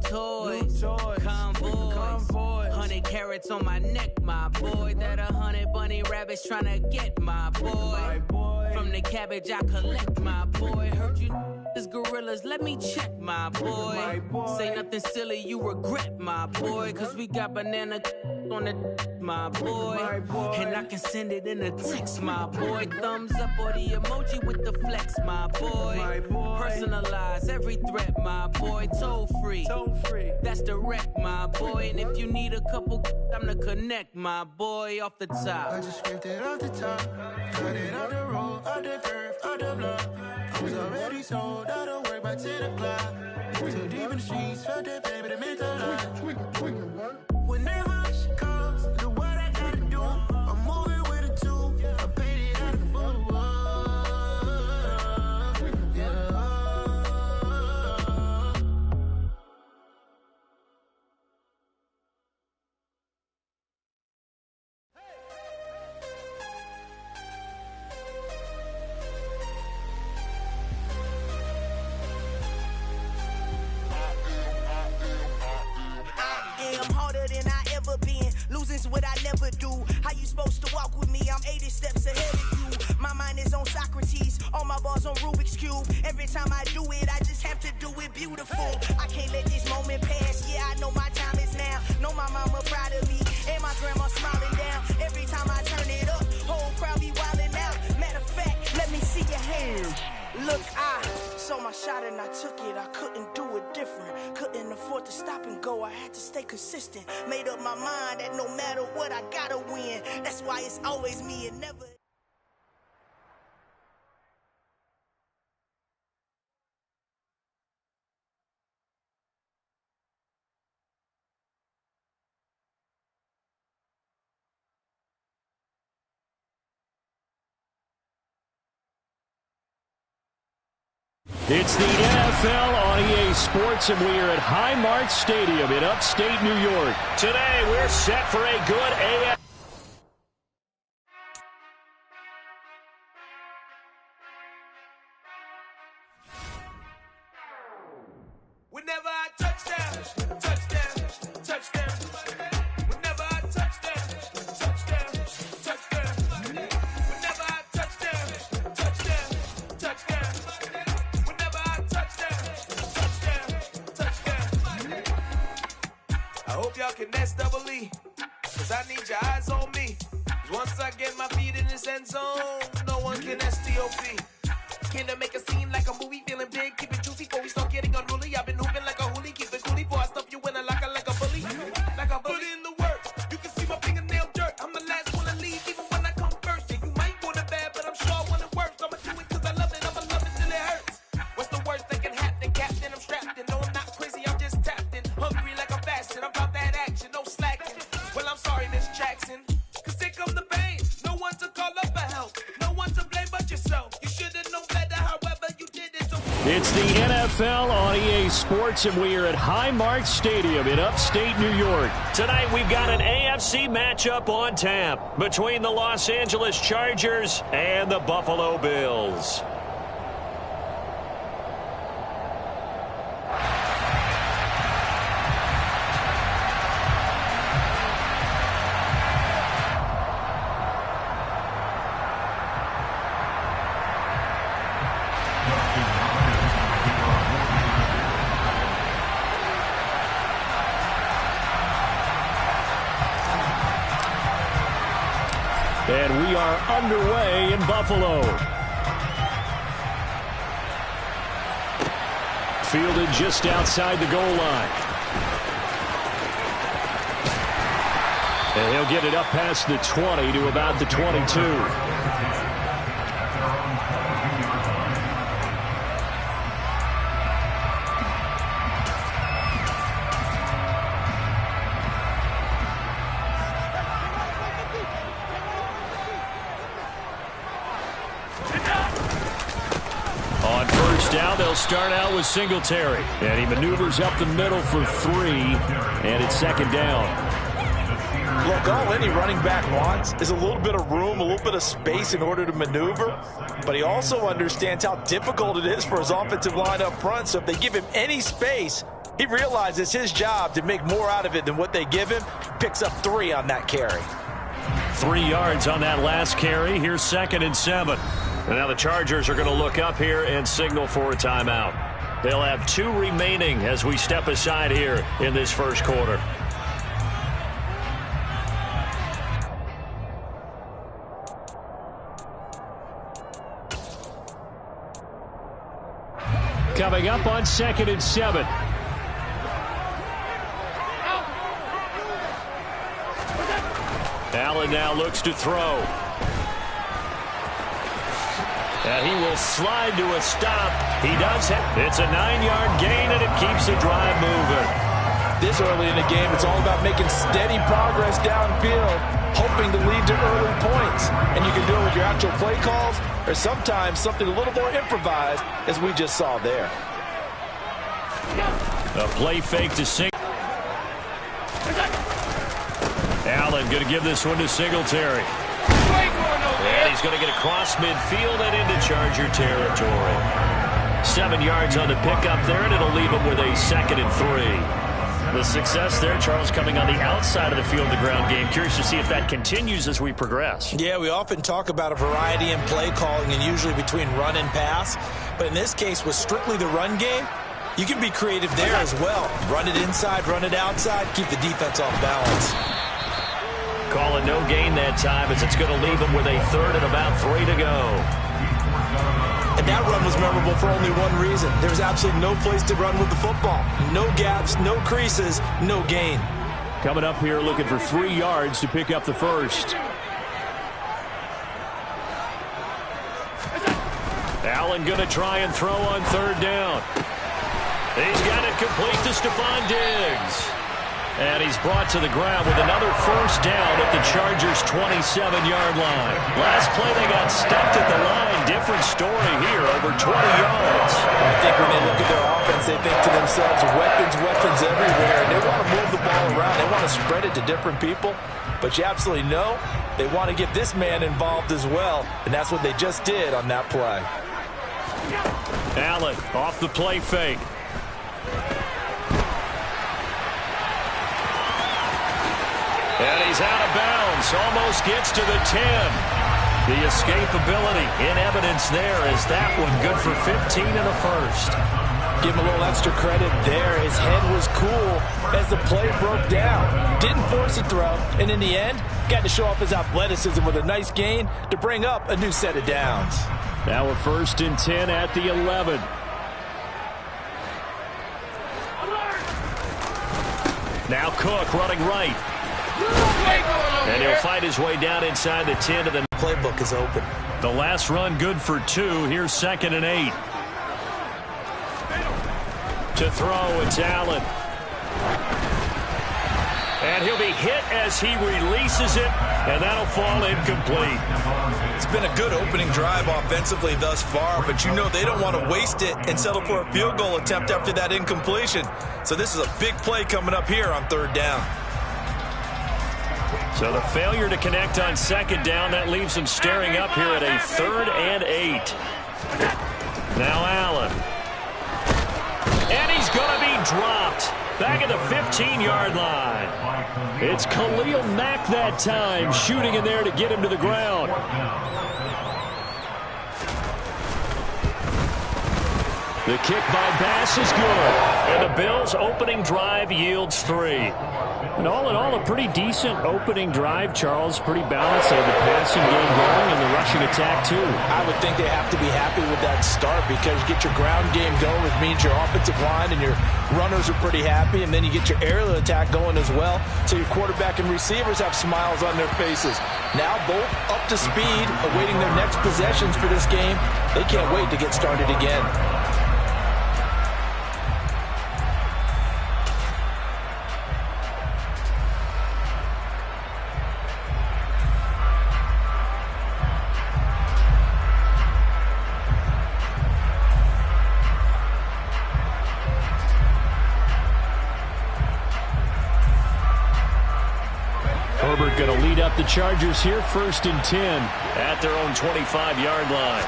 Toys, convoy, 100 carats on my neck, my boy. That 100 bunny rabbits tryna get my boy. From the cabbage I collect, my boy. Heard you is gorillas, let me check, my boy. Say nothing silly, you regret, my boy. Cause we got banana on the my boy. And I can send it in a text, my boy. Thumbs up or the emoji with the flex, my boy. Personalize every threat, my boy. Toll free. That's direct, my boy. And if you need a couple, I'm the connect, my boy. Off the top. I just scraped it off the top, cut it out the road, out the curve, out the block. I was already sold out of work by 10 o'clock. Too deep in the streets, felt that pain, but it meant a lot. Whenever she calls, do what I gotta do. I'm moving with a two, I paid it out of full. Losing's what I never do. How you supposed to walk with me? I'm 80 steps ahead of you. My mind is on Socrates, all my bars on Rubik's Cube. Every time I do it, I just have to do it beautiful. I can't let this moment pass. Yeah, I know my time is now. Know my mama proud of me, and my grandma smiling down. Every time I turn it up, whole crowd be wilding out. Matter of fact, let me see your hands. Look, I saw my shot and I took it. I couldn't do it different. Couldn't afford to stop and go. I had to stay consistent. Made up my mind that no matter what, I gotta win. That's why it's always me and never. It's the NFL on EA Sports, and we are at Highmark Stadium in upstate New York. Today, we're set for a good AFC. Whenever I touchdown, touchdown, touchdown. Whenever I touchdown, touchdown, touchdown. Whenever I touchdown, touchdown, touchdown. Whenever I touchdown, touchdown. I hope y'all can nest double E, cause I need your eyes on me. Cause once I get my feet in this end zone, no one can STOP. came to make a scene like a movie, feeling big, keep it juicy before we start getting unruly. I've been hooping like a hoolie, keep it coolie before I stuff you in a locker like a bully. Like a bully in the works. You can see my fingernail dirt. I'm the last one to leave, even when I come first. Yeah, you might want it bad, but I'm sure I want it worse. I'ma do it 'cause I love it. I'ma love it till it hurts. What's the worst that can happen, Captain? I'm strapped in. No, I'm not crazy. I'm just tapped in. Hungry like I'm fasting. I'm about that action. No slacking. Well, I'm sorry, Miss Jackson. 'Cause here come the pain. No one to call up for help. No one to blame but yourself. You should have known better, however you did it. So It's the NFL on EA Sports, and we are at Highmark Stadium in upstate New York. Tonight, we've got an AFC matchup on tap between the Los Angeles Chargers and the Buffalo Bills. And we are underway in Buffalo. Fielded just outside the goal line. And he'll get it up past the 20 to about the 22. On first down, they'll start out with Singletary. And he maneuvers up the middle for 3, and it's second down. Look, all any running back wants is a little bit of room, a little bit of space in order to maneuver. But he also understands how difficult it is for his offensive line up front. So if they give him any space, he realizes it's his job to make more out of it than what they give him. Picks up 3 on that carry. 3 yards on that last carry. Here's 2nd and 7. And now the Chargers are going to look up here and signal for a timeout. They'll have 2 remaining as we step aside here in this first quarter. Coming up on 2nd and 7. Allen now looks to throw. And he will slide to a stop. He does have. It's a 9-yard gain, and it keeps the drive moving. This early in the game, it's all about making steady progress downfield, hoping to lead to early points. And you can do it with your actual play calls, or sometimes something a little more improvised, as we just saw there. A play fake to Singletary. Allen going to give this one to Singletary. And he's going to get across midfield and into Charger territory. 7 yards on the pickup there, and it'll leave him with a 2nd and 3. The success there, Charles, coming on the outside of the field, the ground game. Curious to see if that continues as we progress. Yeah, we often talk about a variety in play calling and usually between run and pass. But in this case, with strictly the run game, you can be creative there as well. Run it inside, run it outside, keep the defense off balance. Call it no gain that time as it's going to leave him with a 3rd and about 3 to go. And that run was memorable for only one reason. There's absolutely no place to run with the football. No gaps, no creases, no gain. Coming up here looking for 3 yards to pick up the first. Allen going to try and throw on 3rd down. He's got it complete to Stephon Diggs. And he's brought to the ground with another first down at the Chargers' 27-yard line. Last play, they got stuffed at the line. Different story here, over 20 yards. I think when they look at their offense, they think to themselves, weapons everywhere. And they want to move the ball around. They want to spread it to different people. But you absolutely know they want to get this man involved as well. And that's what they just did on that play. Allen off the play fake. And he's out of bounds. Almost gets to the 10. The escapability in evidence there as that one good for 15 in the first. Give him a little extra credit there. His head was cool as the play broke down. Didn't force a throw, and in the end, got to show off his athleticism with a nice gain to bring up a new set of downs. Now a 1st and 10 at the 11. Now Cook running right. And he'll fight his way down inside the 10 to the playbook is open. The last run good for 2. Here's 2nd and 8. To throw, it's Allen. And he'll be hit as he releases it, and that'll fall incomplete. It's been a good opening drive offensively thus far, but you know they don't want to waste it and settle for a field goal attempt after that incompletion. So this is a big play coming up here on 3rd down. So the failure to connect on 2nd down, that leaves them staring up here at a 3rd and 8. Now Allen. And he's going to be dropped back at the 15-yard line. It's Khalil Mack that time, shooting in there to get him to the ground. The kick by Bass is good, and the Bills' opening drive yields 3. And all in all, a pretty decent opening drive, Charles. Pretty balanced. They have the passing game going and the rushing attack, too. I would think they have to be happy with that start because you get your ground game going, which means your offensive line and your runners are pretty happy, and then you get your aerial attack going as well, so your quarterback and receivers have smiles on their faces. Now both up to speed, awaiting their next possessions for this game. They can't wait to get started again. Herbert going to lead up the Chargers here, 1st and 10 at their own 25-yard line.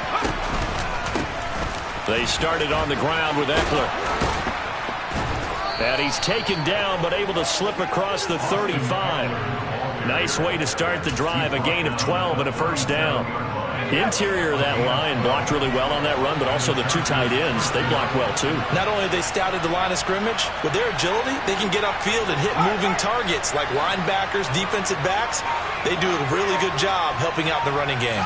They started on the ground with Eckler. And he's taken down but able to slip across the 35. Nice way to start the drive, a gain of 12 and a 1st down. Interior of that line blocked really well on that run, but also the 2 tight ends, they blocked well too. Not only have they scouted the line of scrimmage, with their agility, they can get upfield and hit moving targets like linebackers, defensive backs. They do a really good job helping out the running game.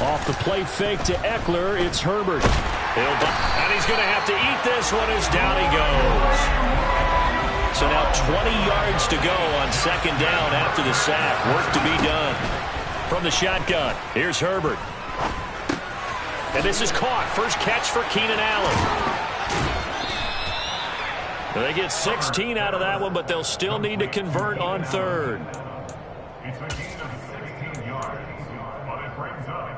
Off the play fake to Eckler, it's Herbert. And he's going to have to eat this one as down he goes. So now 20 yards to go on 2nd down after the sack. Work to be done. From the shotgun, here's Herbert. And this is caught. First catch for Keenan Allen. They get 16 out of that one, but they'll still need to convert on 3rd. It's a gain of 16 yards, but it brings up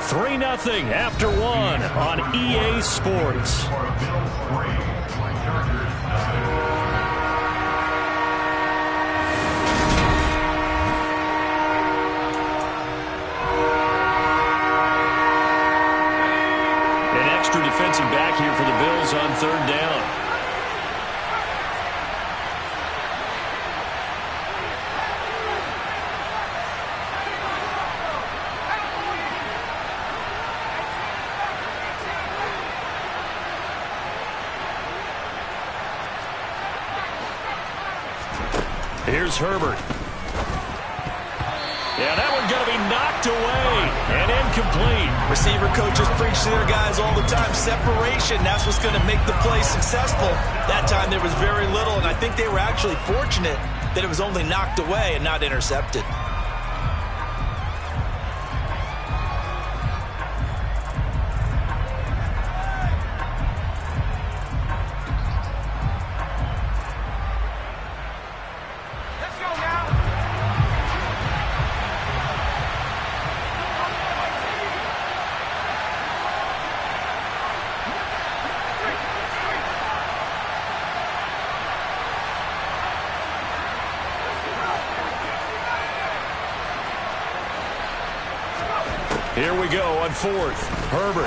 3-0 after 1 on EA Sports. Defensive back here for the Bills on 3rd down. Here's Herbert. Yeah, that one's going to be knocked away and incomplete. Receiver coaches preach to their guys all the time. Separation, that's what's going to make the play successful. That time there was very little, and I think they were actually fortunate that it was only knocked away and not intercepted. Here we go on 4th. Herbert.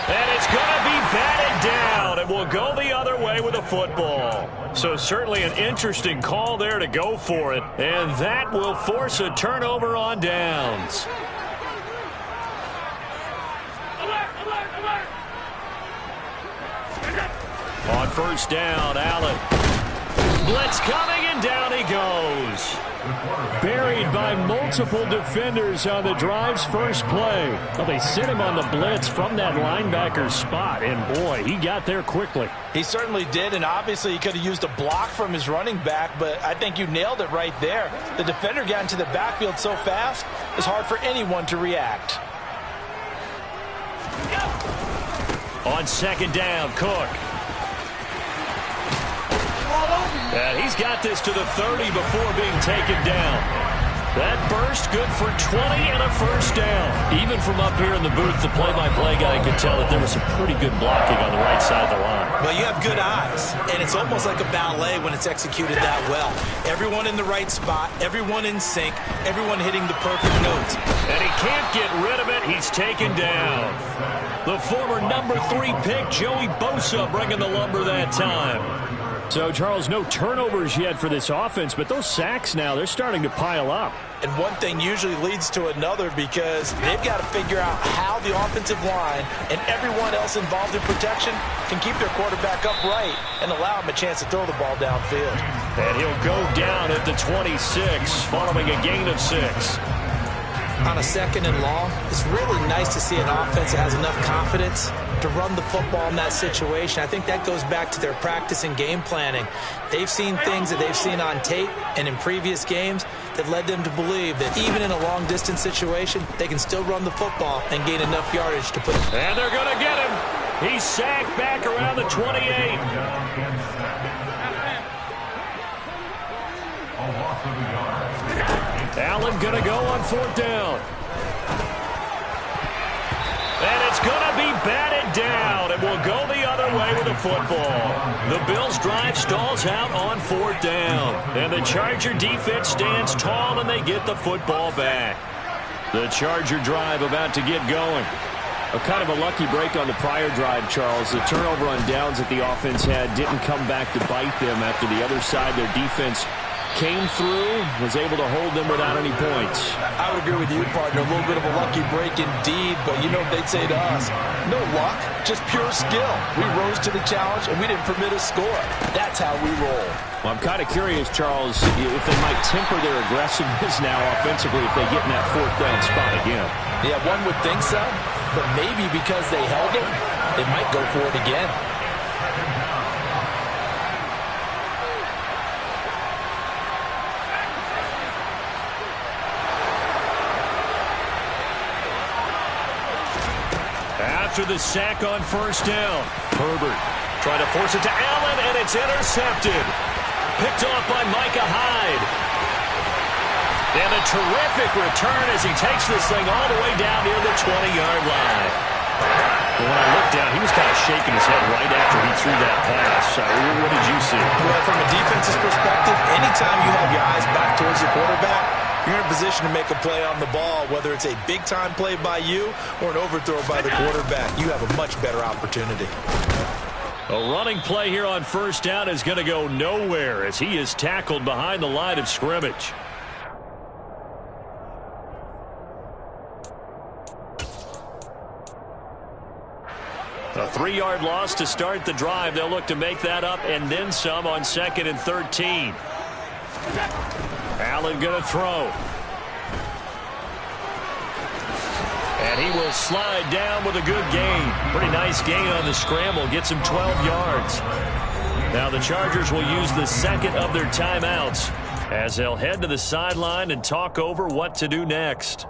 And it's going to be batted down, and will go the other way with a football. So certainly an interesting call there to go for it, and that will force a turnover on downs. On first down, Allen. Blitz coming, and down he goes. Buried by multiple defenders on the drive's first play. Well, they sent him on the blitz from that linebacker spot, and boy, he got there quickly. He certainly did, and obviously he could have used a block from his running back, but I think you nailed it right there. The defender got into the backfield so fast, it's hard for anyone to react. On second down, Cook. And he's got this to the 30 before being taken down. That burst good for 20 and a first down. Even from up here in the booth, the play-by-play guy could tell that there was some pretty good blocking on the right side of the line. Well, you have good eyes, and it's almost like a ballet when it's executed that well. Everyone in the right spot, everyone in sync, everyone hitting the perfect notes. And he can't get rid of it. He's taken down. The former number 3 pick, Joey Bosa, bringing the lumber that time. So, Charles, no turnovers yet for this offense, but those sacks now, they're starting to pile up. And one thing usually leads to another because they've got to figure out how the offensive line and everyone else involved in protection can keep their quarterback upright and allow him a chance to throw the ball downfield. And he'll go down at the 26 following a gain of 6. On a second and long, it's really nice to see an offense that has enough confidence to run the football in that situation. I think that goes back to their practice and game planning. They've seen things that they've seen on tape and in previous games that led them to believe that even in a long-distance situation, they can still run the football and gain enough yardage to put it. And they're going to get him. He's sacked back around the 28. Allen going to go on fourth down. And it's going to be batted down, and we'll go the other way with the football. The Bills' drive stalls out on fourth down, and the Charger defense stands tall, and they get the football back. The Charger drive about to get going. A kind of a lucky break on the prior drive, Charles. The turnover on downs that the offense had didn't come back to bite them after the other side. Their defense came through, was able to hold them without any points. I would agree with you, partner. A little bit of a lucky break indeed, but you know what they'd say to us? No luck, just pure skill. We rose to the challenge, and we didn't permit a score. That's how we roll. Well, I'm kind of curious, Charles, if they might temper their aggressiveness now offensively if they get in that fourth down spot again. Yeah, one would think so, but maybe because they held it, they might go for it again. After the sack on first down, Herbert trying to force it to Allen, and it's intercepted. Picked off by Micah Hyde. And a terrific return as he takes this thing all the way down near the 20-yard line. When I looked down, he was kind of shaking his head right after he threw that pass. What did you see? Well, from a defense's perspective, anytime you have your eyes back towards the quarterback, you're in a position to make a play on the ball, whether it's a big-time play by you or an overthrow by the quarterback. You have a much better opportunity. A running play here on first down is going to go nowhere as he is tackled behind the line of scrimmage. A 3-yard loss to start the drive. They'll look to make that up and then some on 2nd and 13. Allen going to throw. And he will slide down with a good gain. Pretty nice gain on the scramble. Gets him 12 yards. Now the Chargers will use the second of their timeouts as they'll head to the sideline and talk over what to do next.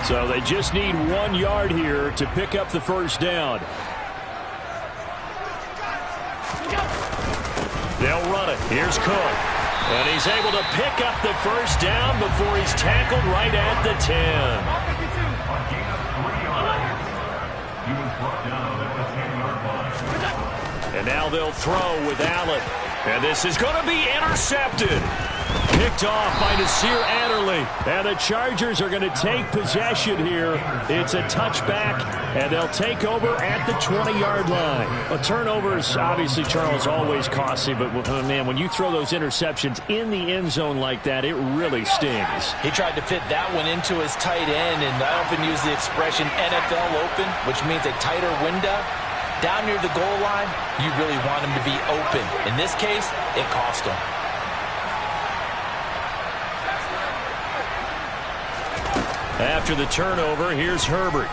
So they just need 1 yard here to pick up the first down. They'll run it. Here's Cook. And he's able to pick up the first down before he's tackled right at the 10. And now they'll throw with Allen. And this is going to be intercepted. Picked off by Nasir Adderley. And the Chargers are going to take possession here. It's a touchback, and they'll take over at the 20-yard line. A turnover is obviously, Charles, always costly, but, man, when you throw those interceptions in the end zone like that, it really stings. He tried to fit that one into his tight end, and I often use the expression NFL open, which means a tighter window. Down near the goal line, you really want him to be open. In this case, it cost him. After the turnover, here's Herbert.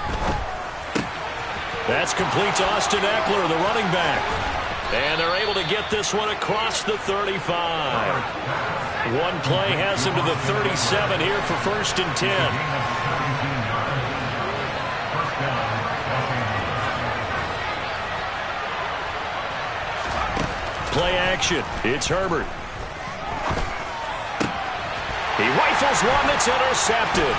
That's complete to Austin Eckler, the running back. And they're able to get this one across the 35. One play has him to the 37 here for 1st and 10. Play action. It's Herbert. He rifles one that's intercepted.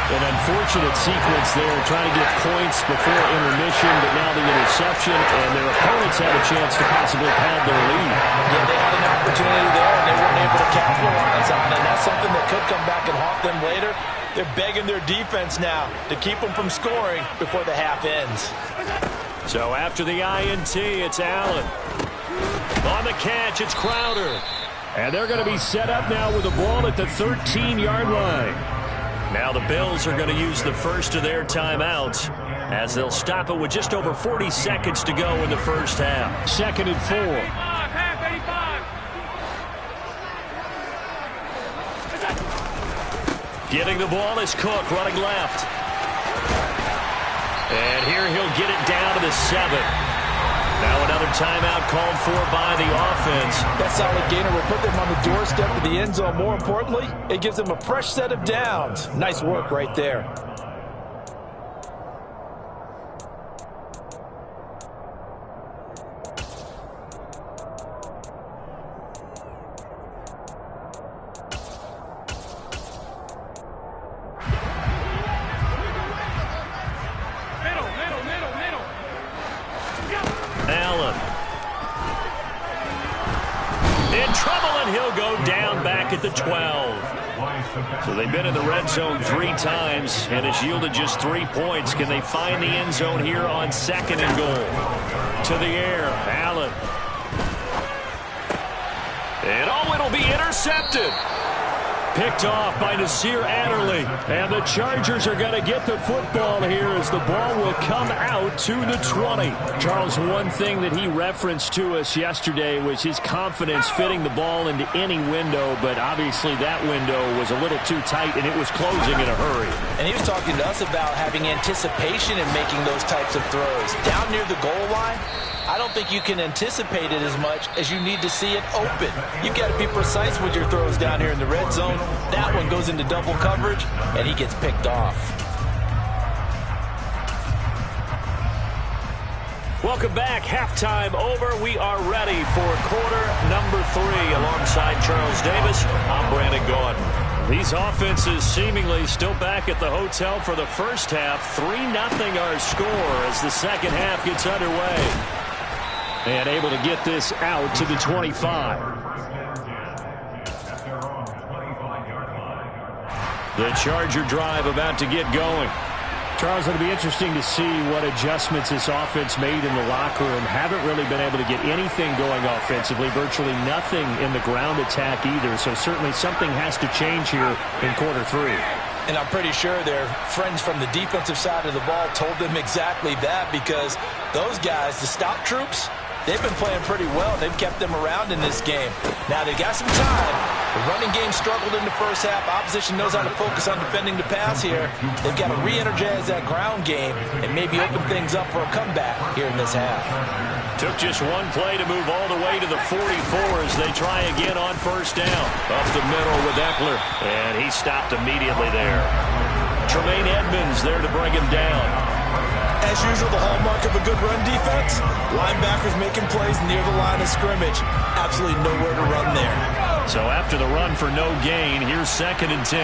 An unfortunate sequence there, trying to get points before intermission, but now the interception, and their opponents have a chance to possibly pad their lead. Yeah, they had an opportunity there, and they weren't able to capitalize on it, and that's something that could come back and haunt them later. They're begging their defense now to keep them from scoring before the half ends. So after the INT, it's Allen. On the catch, it's Crowder. And they're going to be set up now with the ball at the 13-yard line. Now the Bills are going to use the first of their timeouts as they'll stop it with just over 40 seconds to go in the first half. 2nd and 4. Getting the ball is Cook running left. And here he'll get it down to the 7. Now another timeout called for by the offense. That solid gainer will put them on the doorstep of the end zone. More importantly, it gives them a fresh set of downs. Nice work right there. At the 12. So they've been in the red zone 3 times, and it's yielded just 3 points. Can they find the end zone here on 2nd and goal? To the air, Allen. And it'll be intercepted. Picked off by Nasir Adderley. And the Chargers are going to get the football here as the ball will come out to the 20. Charles, one thing that he referenced to us yesterday was his confidence fitting the ball into any window, but obviously that window was a little too tight and it was closing in a hurry. And he was talking to us about having anticipation in making those types of throws. Down near the goal line, I don't think you can anticipate it as much as you need to see it open. You've got to be precise with your throws down here in the red zone. That one goes into double coverage, and he gets picked off. Welcome back. Halftime over. We are ready for quarter number 3. Alongside Charles Davis, I'm Brandon Gaudin. These offenses seemingly still back at the hotel for the first half. 3-0 our score as the second half gets underway. And able to get this out to the 25. The Charger drive about to get going. Charles, it'll be interesting to see what adjustments this offense made in the locker room. Haven't really been able to get anything going offensively. Virtually nothing in the ground attack either. So certainly something has to change here in quarter 3. And I'm pretty sure their friends from the defensive side of the ball told them exactly that, because those guys, the stop troops, they've been playing pretty well. They've kept them around in this game. Now, they got some time. The running game struggled in the first half. Opposition knows how to focus on defending the pass here. They've got to re-energize that ground game and maybe open things up for a comeback here in this half. Took just one play to move all the way to the 44 as they try again on first down. Up the middle with Eckler, and he stopped immediately there. Tremaine Edmonds there to bring him down. As usual, the hallmark of a good run defense, linebackers making plays near the line of scrimmage. Absolutely nowhere to run there. So after the run for no gain, here's 2nd and 10.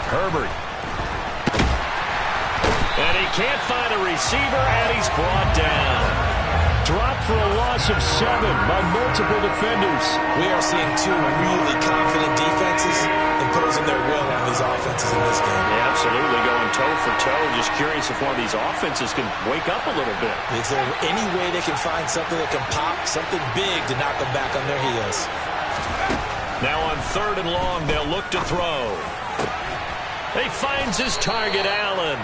Herbert. And he can't find a receiver, and he's brought down. Dropped for a loss of 7 by multiple defenders. We are seeing two really confident defenses imposing their will on these offenses in this game. Yeah, absolutely, going toe for toe. Just curious if one of these offenses can wake up a little bit. Is there any way they can find something that can pop, something big to knock them back on their heels? Now on 3rd and long, they'll look to throw. He finds his target, Allen.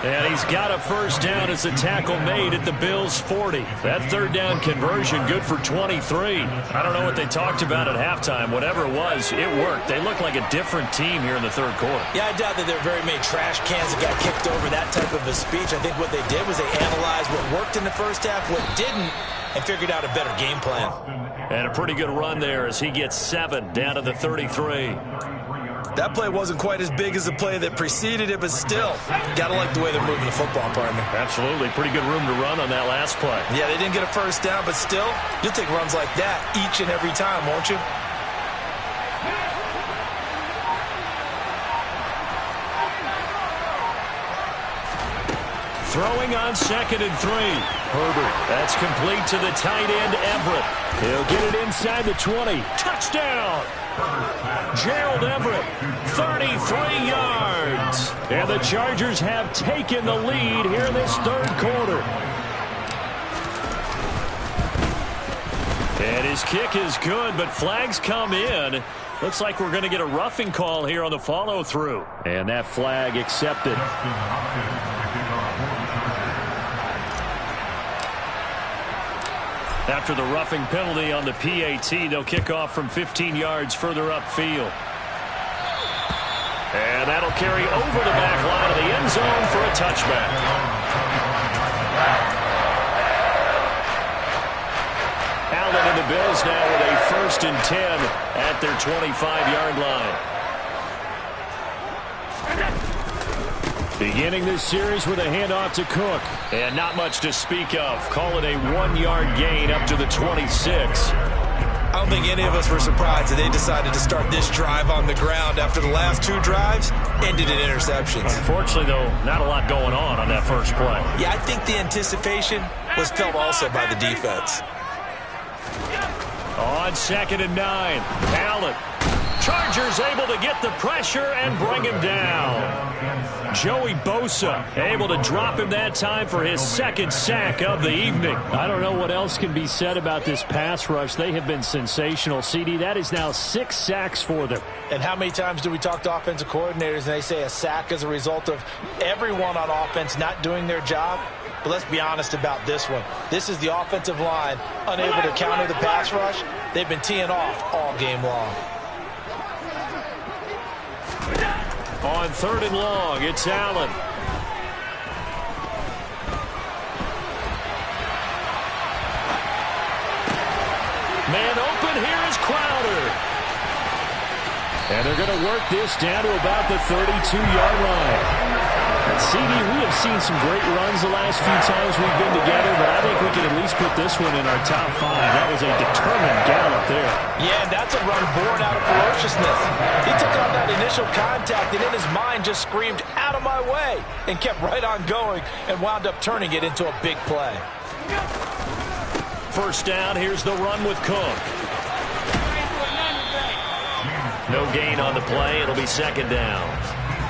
And he's got a first down as the tackle made at the Bills' 40. That 3rd down conversion good for 23. I don't know what they talked about at halftime. Whatever it was, it worked. They look like a different team here in the 3rd quarter. Yeah, I doubt that there are very many trash cans that got kicked over that type of a speech. I think what they did was they analyzed what worked in the first half, what didn't, and figured out a better game plan. And a pretty good run there as he gets 7 down to the 33. That play wasn't quite as big as the play that preceded it, but still, gotta like the way they're moving the football, partner. Absolutely. Pretty good room to run on that last play. Yeah, they didn't get a first down, but still, you'll take runs like that each and every time, won't you? Throwing on 2nd and 3. Herbert. That's complete to the tight end, Everett. He'll get it inside the 20. Touchdown! Gerald Everett, 33 yards. And the Chargers have taken the lead here in this 3rd quarter. And his kick is good, but flags come in. Looks like we're going to get a roughing call here on the follow-through. And that flag accepted. After the roughing penalty on the PAT, they'll kick off from 15 yards further upfield. And that'll carry over the back line of the end zone for a touchback. Allen and the Bills now with a 1st and 10 at their 25-yard line. Beginning this series with a handoff to Cook. And not much to speak of. Call it a 1-yard gain up to the 26. I don't think any of us were surprised that they decided to start this drive on the ground after the last 2 drives ended in interceptions. Unfortunately, though, not a lot going on that first play. Yeah, I think the anticipation was felt also by the defense. On 2nd and 9, Allen. Chargers able to get the pressure and bring him down. Joey Bosa able to drop him that time for his 2nd sack of the evening. I don't know what else can be said about this pass rush. They have been sensational, CD. That is now 6 sacks for them. And how many times do we talk to offensive coordinators and they say a sack is a result of everyone on offense not doing their job? But let's be honest about this one. This is the offensive line unable to counter the pass rush. They've been teeing off all game long. On 3rd and long, it's Allen. Man open, here is Crowder. And they're going to work this down to about the 32-yard line. CD, we have seen some great runs the last few times we've been together, but I think we can at least put this one in our top 5. That was a determined gallop there. Yeah, that's a run born out of ferociousness. He took on that initial contact, and in his mind just screamed, "Out of my way," and kept right on going and wound up turning it into a big play. First down, here's the run with Cook. No gain on the play. It'll be 2nd down.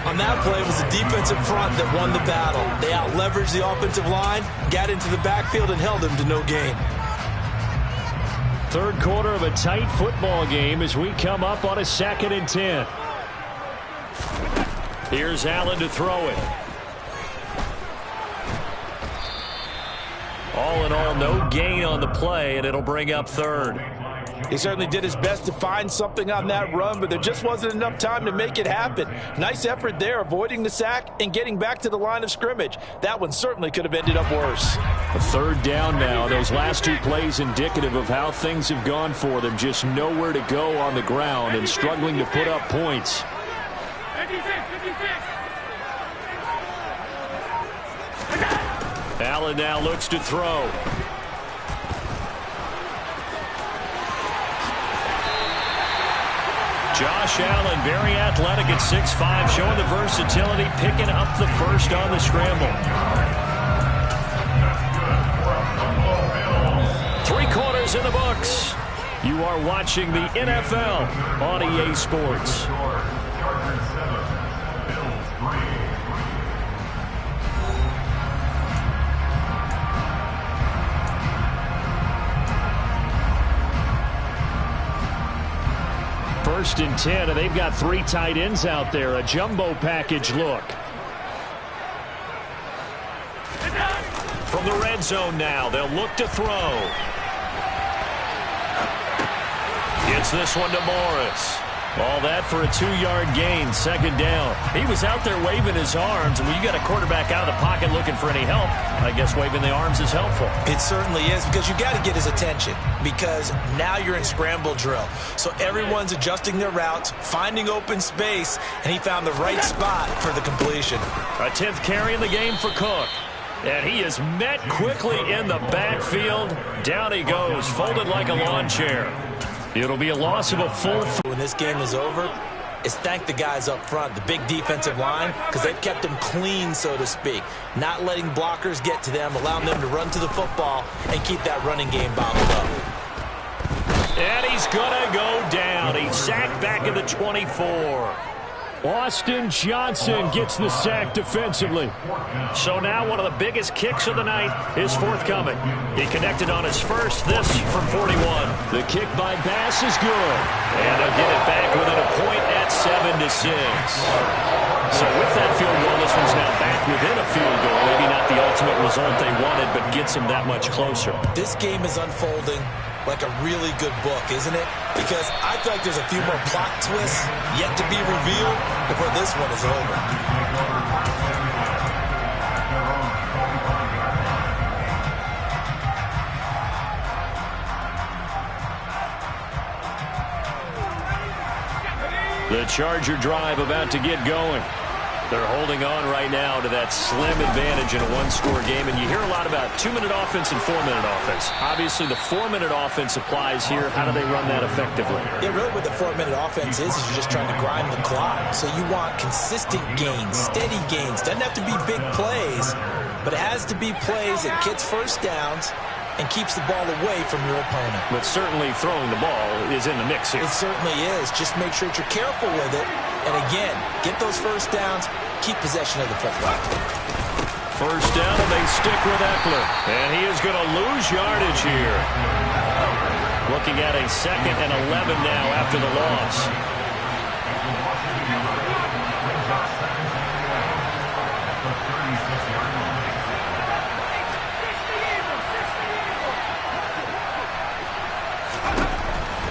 On that play, it was the defensive front that won the battle. They out-leveraged the offensive line, got into the backfield, and held him to no gain. 3rd quarter of a tight football game as we come up on a 2nd and 10. Here's Allen to throw it. All in all, no gain on the play, and it'll bring up 3rd. He certainly did his best to find something on that run, but there just wasn't enough time to make it happen. Nice effort there, avoiding the sack and getting back to the line of scrimmage. That one certainly could have ended up worse. A 3rd down now. Those last 2 plays indicative of how things have gone for them. Just nowhere to go on the ground and struggling to put up points. 56. Allen now looks to throw. Josh Allen, very athletic at 6'5", showing the versatility, picking up the first on the scramble. 3 quarters in the books. You are watching the NFL on EA Sports. First and 10, and they've got 3 tight ends out there. A jumbo package look. From the red zone now, they'll look to throw. Gets this one to Morris. All that for a 2-yard gain, 2nd down. He was out there waving his arms, and when you got a quarterback out of the pocket looking for any help, I guess waving the arms is helpful. It certainly is, because you got to get his attention, because now you're in scramble drill. So everyone's adjusting their routes, finding open space, and he found the right spot for the completion. A 10th carry in the game for Cook. And he is met quickly in the backfield. Down he goes, folded like a lawn chair. It'll be a loss of a full. When this game is over, is thank the guys up front, the big defensive line, because they've kept them clean, so to speak. Not letting blockers get to them, allowing them to run to the football and keep that running game bottled up. And he's going to go down. He's sacked back at the 24. Austin Johnson gets the sack defensively. So now one of the biggest kicks of the night is forthcoming. He connected on his first, this from 41. The kick by Bass is good. And they'll get it back within a point at 7-6. So with that field goal, this one's now back within a field goal. Maybe not the ultimate result they wanted, but gets them that much closer. This game is unfolding like a really good book, isn't it? Because I feel like there's a few more plot twists yet to be revealed before this one is over. The Charger drive about to get going. They're holding on right now to that slim advantage in a one-score game. And you hear a lot about 2-minute offense and 4-minute offense. Obviously, the 4-minute offense applies here. How do they run that effectively? Yeah, really what the 4-minute offense is you're just trying to grind the clock. So you want consistent gains, steady gains. Doesn't have to be big plays, but it has to be plays that gets first downs and keeps the ball away from your opponent. But certainly throwing the ball is in the mix here. It certainly is. Just make sure that you're careful with it. And again, get those first downs, keep possession of the football. First down, and they stick with Eckler. And he is going to lose yardage here. Looking at a 2nd and 11 now after the loss.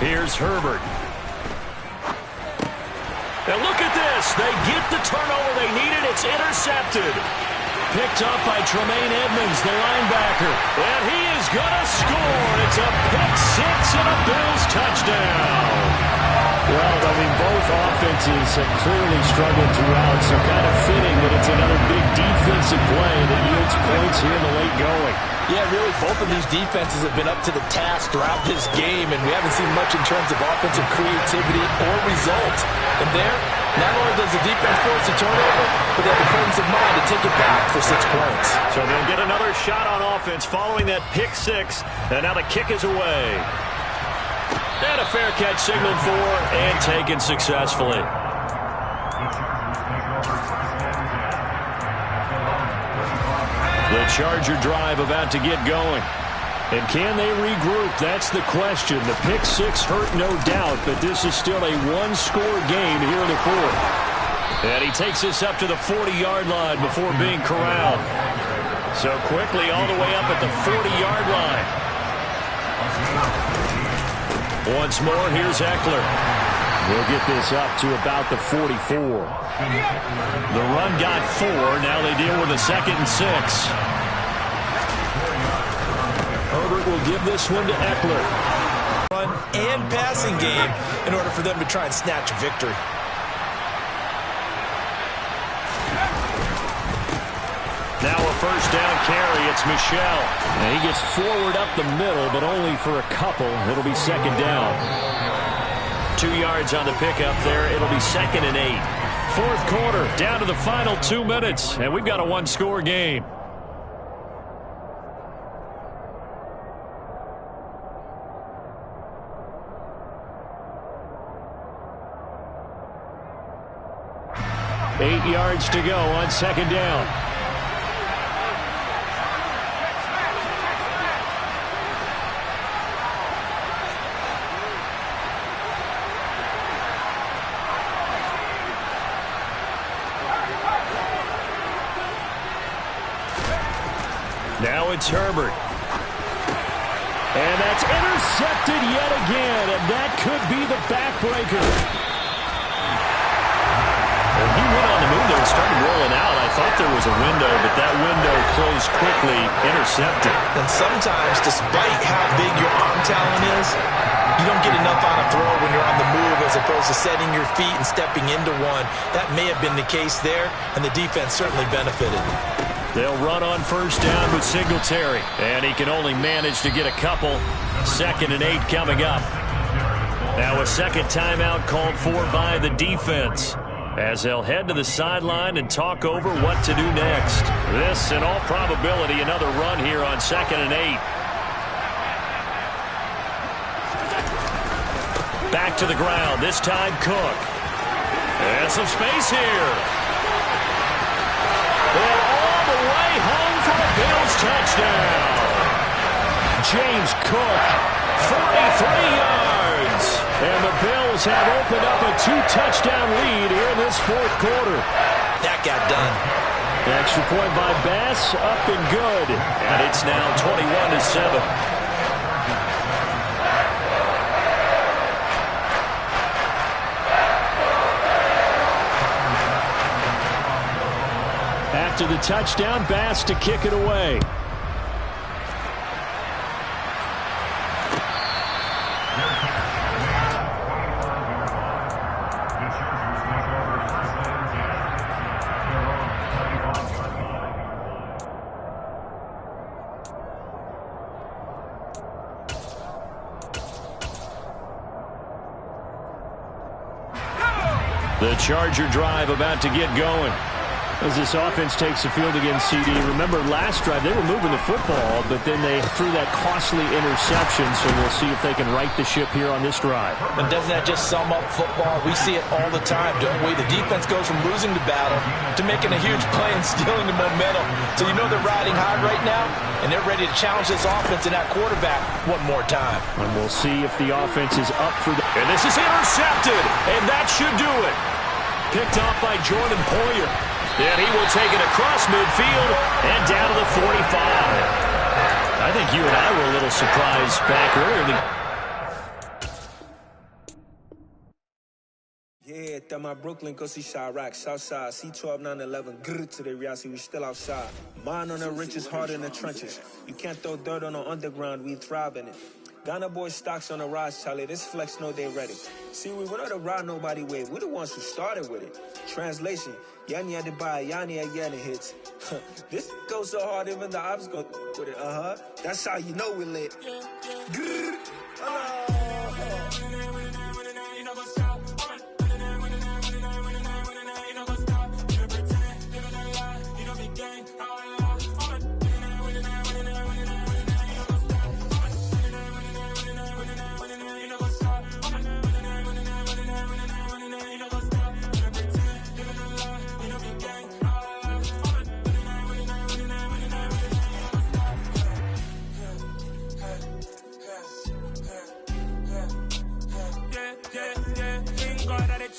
Here's Herbert. And look at this. They get the turnover they needed. It's intercepted. Picked up by Tremaine Edmonds, the linebacker. And he is going to score. It's a pick 6 and a Bills touchdown. Well, I mean, both offenses have clearly struggled throughout, so kind of fitting that it's another big defensive play that yields points here in the late going. Yeah, really, both of these defenses have been up to the task throughout this game, and we haven't seen much in terms of offensive creativity or results. And there, not only does the defense force a turnover, but they have the presence of mind to take it back for 6 points. So they'll get another shot on offense following that pick 6, and now the kick is away. And a fair catch signaled for and taken successfully. The Charger drive about to get going. And can they regroup? That's the question. The pick 6 hurt, no doubt, but this is still a one-score game here in the 4th. And he takes this up to the 40-yard line before being corralled. So quickly all the way up at the 40-yard line. Once more, here's Eckler. We'll get this up to about the 44. The run got 4. Now they deal with a 2nd and 6. Herbert will give this one to Eckler. Run and passing game in order for them to try and snatch a victory. Now a first down carry. It's Michel. And he gets forward up the middle, but only for a couple. It'll be 2nd down. 2 yards on the pickup there. It'll be 2nd and 8. Fourth quarter, down to the final 2 minutes, and we've got a one-score game. Eight yards to go on second down. Now it's Herbert. And that's intercepted yet again, and that could be the backbreaker. Well, he went on the move there and started rolling out. I thought there was a window, but that window closed quickly, intercepted. And sometimes, despite how big your arm talent is, you don't get enough on a throw when you're on the move as opposed to setting your feet and stepping into one. That may have been the case there, and the defense certainly benefited. They'll run on first down with Singletary, and he can only manage to get a couple. 2nd and 8 coming up. Now a second timeout called for by the defense, as they'll head to the sideline and talk over what to do next. This, in all probability, another run here on 2nd and 8. Back to the ground, this time Cook. And some space here. And all the way home for a Bills touchdown. James Cook, 43 yards. And the Bills have opened up a 2-touchdown lead here in this fourth quarter. That got done. Extra point by Bass, up and good. And it's now 21-7. After the touchdown, Bass to kick it away. The Charger drive about to get going. As this offense takes the field against CD. Remember, last drive, they were moving the football, but then they threw that costly interception, so we'll see if they can right the ship here on this drive. And doesn't that just sum up football? We see it all the time, don't we? The defense goes from losing the battle to making a huge play and stealing the momentum. So you know they're riding high right now, and they're ready to challenge this offense and that quarterback one more time. And we'll see if the offense is up for that. And this is intercepted, and that should do it. Picked off by Jordan Poyer. And he will take it across midfield and down to the 45. I think you and I were a little surprised back earlier. Yeah, that my Brooklyn, go see Chirac, Southside, C12, 911, grrr to the reality, we still outside. Mine on the riches, hard in the trenches. You can't throw dirt on the underground, we thrive in it. Ghana boys stocks on the rise, Charlie. This flex know they ready. See, we went on the ride nobody wave. We're the ones who started with it. Translation, Yanni had to buy, Yanni had Yanni hits. This goes so hard, even the ops go with it. That's how you know we lit.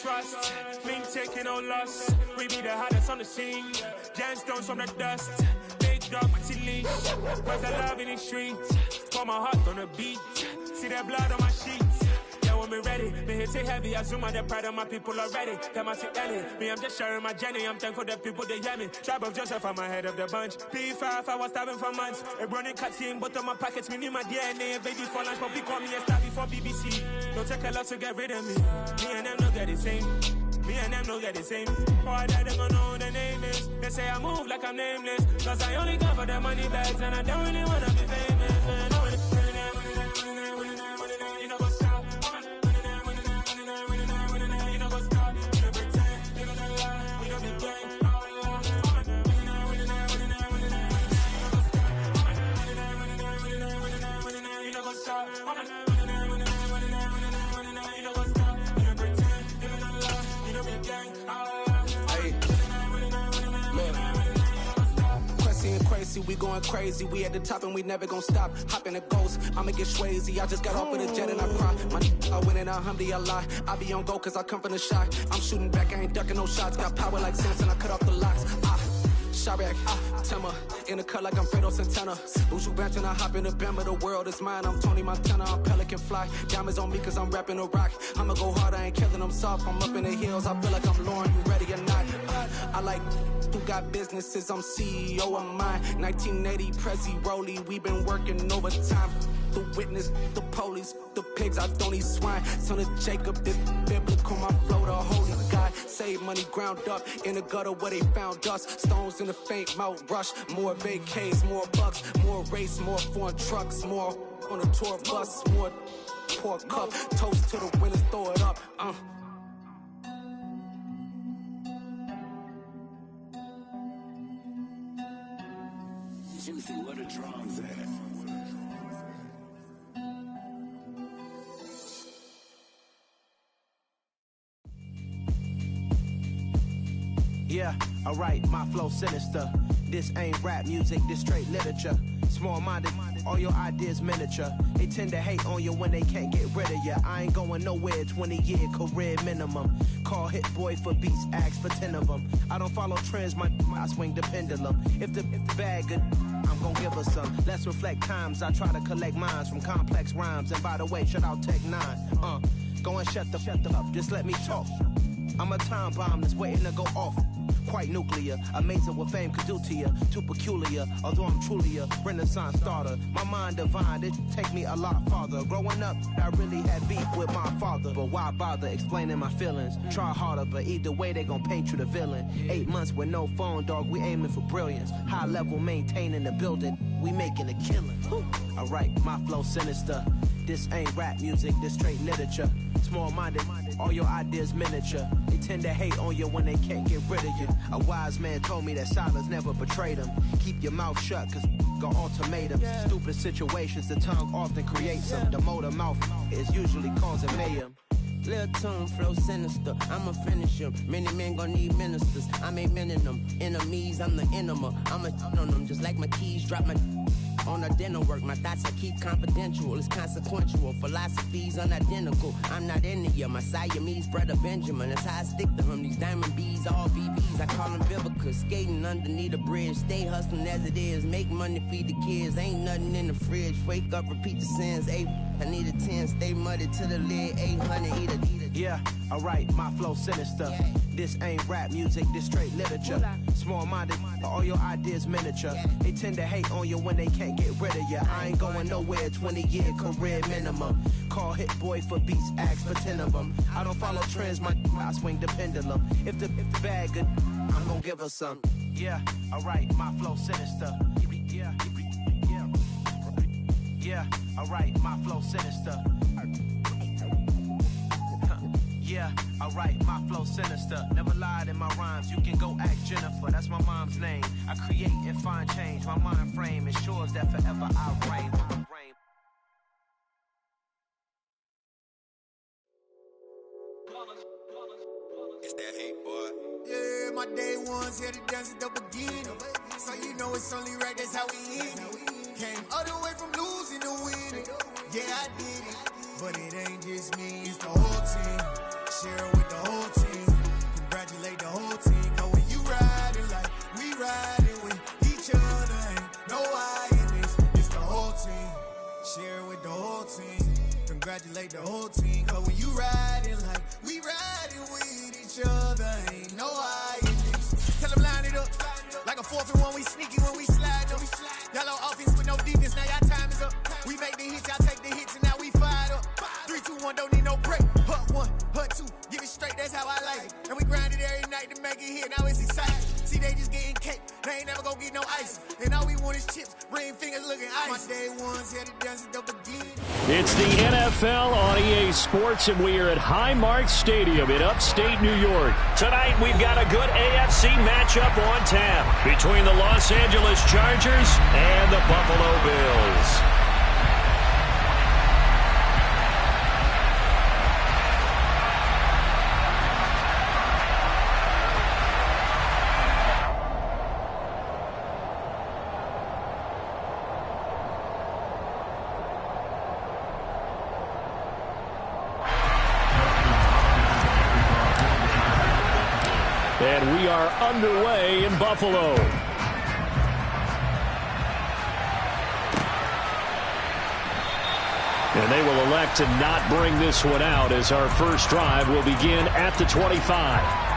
Trust, we ain't taking no loss. We be the hottest on the scene. Gemstones from the dust. Big dog, pretty leash. Where's the love in the streets? Pour my heart on the beat. See that blood on my sheets. Yeah, when we ready, me hit it heavy. I zoom out the pride of my people already. Them I see Ellie. Me, I'm just sharing my journey. I'm thankful that people they hear me. Tribe of Joseph, I'm ahead of the bunch. P5, I was starving for months. A running cut team, but on my pockets, me need my DNA. Baby for lunch, but we call me a star before BBC. Don't take a lot to get rid of me. Me and them look at the same. Me and them know that the same. Boy, that they gonna know the name is. They say I move like I'm nameless. Cause I only come for the money bags. And I don't really wanna be famous. lazy, we going crazy. We at the top and we never gon' stop. Hop in the ghost, I'ma get Swayze. I just got off with a jet and I cry. I win in a Humvee, I lie. I be on go cause I come from the shot. I'm shooting back, I ain't ducking no shots. Got power like Samson, I cut off the locks. Chirac, Timmer, in the cut like I'm Fredo Santana. Buju Banton, I hop in the Bama, the world is mine. I'm Tony Montana, I'm Pelican Fly. Diamonds on me cause I'm rapping a rock. I'ma go hard, I ain't killing them soft. I'm up in the hills, I feel like I'm Lauren, you ready or not? I like who got businesses, I'm CEO of mine. 1980, Prezi Rolly, we been working overtime. The witness, the police, the pigs, I don't eat swine. Son of Jacob, this biblical, my flow, the holy God. Save money ground up in the gutter where they found us. Stones in the faint mouth rush. More vacays, more bucks, more race, more foreign trucks, more on a tour bus, more pork cup. Toast to the winners, throw it up. Juicy, where the drums at? Yeah, alright, my flow sinister. This ain't rap music, this straight literature. Small-minded, all your ideas miniature. They tend to hate on you when they can't get rid of you. I ain't going nowhere, 20-year career minimum. Call Hit Boy for beats, ask for 10 of them. I don't follow trends, I swing the pendulum. If the bag good, I'm gon' give her some. Let's reflect times, I try to collect minds from complex rhymes. And by the way, shout out Tech 9. Go and shut the up, just let me talk. I'm a time bomb that's waiting to go off. Quite nuclear, amazing what fame could do to you. Too peculiar, although I'm truly a renaissance starter. My mind divine, it take me a lot farther. Growing up, I really had beef with my father. But why bother explaining my feelings? Try harder, but either way they gon' paint you the villain. 8 months with no phone, dog, we aiming for brilliance. High level maintaining the building, we making a killing. Alright, my flow sinister. This ain't rap music, this straight literature. Small-minded, all your ideas miniature. They tend to hate on you when they can't get rid of you. A wise man told me that silence never betrayed him. Keep your mouth shut, cause got ultimatums. Stupid situations, the tongue often creates them. The motor mouth is usually causing mayhem. Lil' tune, flow sinister, I'ma finish him. Many men gon' need ministers, I'm a men in them. Enemies, I'm the enema. I'ma on them, just like my keys, drop my on the dinner work. My thoughts I keep confidential, it's consequential. Philosophies unidentical, I'm not into you. My Siamese brother Benjamin, that's how I stick to him. These diamond bees, all BBs, I call them Vivica. Skating underneath a bridge, stay hustling as it is. Make money, feed the kids, ain't nothing in the fridge. Wake up, repeat the sins, I need a 10, stay muddy to the lid, 800, eat it. Yeah, alright, my flow sinister. This ain't rap music, this straight literature. Small-minded, all your ideas miniature. They tend to hate on you when they can't get rid of you. I ain't going nowhere, 20-year career minimum. Call Hit Boy for beats, ask for 10 of them. I don't follow trends, I swing the pendulum. If the bag good, I'm gon' give her some. Yeah, alright, my flow sinister. Yeah, alright, my flow sinister. Yeah, alright, my flow sinister. Never lied in my rhymes, you can go ask Jennifer, that's my mom's name. I create and find change, my mind frame ensures that forever I reign. It's that hate, boy. Yeah, my day ones here to dance at the beginning. So you know it's only right, that's how we end it. Came all the way from losing to winning. Yeah, I did it. But it ain't just me, it's the whole team. Share it with the whole team. Congratulate the whole team. Cause when you riding like we riding with each other, ain't no I in this. It's the whole team. Share it with the whole team. Congratulate the whole team. Cause when you riding like we riding with each other, ain't no I in this. Tell them line it up. Like a 4th and 1, we sneaky when we slide them. Yellow offense with no defense, now y'all time is up. We make the hits, y'all take the hits, and now we fired up. 3, 2, 1, don't need no break. Hut 1, hut 2, give it straight, that's how I like it. And we grind it every night to make it here, now it's exciting. See, they just getting cake, they ain't never gonna get no ice. And all we want is chips, ring fingers looking ice. My day ones here to dance it up again. It's the NFL on EA Sports, and we are at Highmark Stadium in upstate New York. Tonight, we've got a good AFC matchup on tap between the Los Angeles Chargers and the Buffalo Bills. And we are underway in Buffalo. And they will elect to not bring this one out as our first drive will begin at the 25.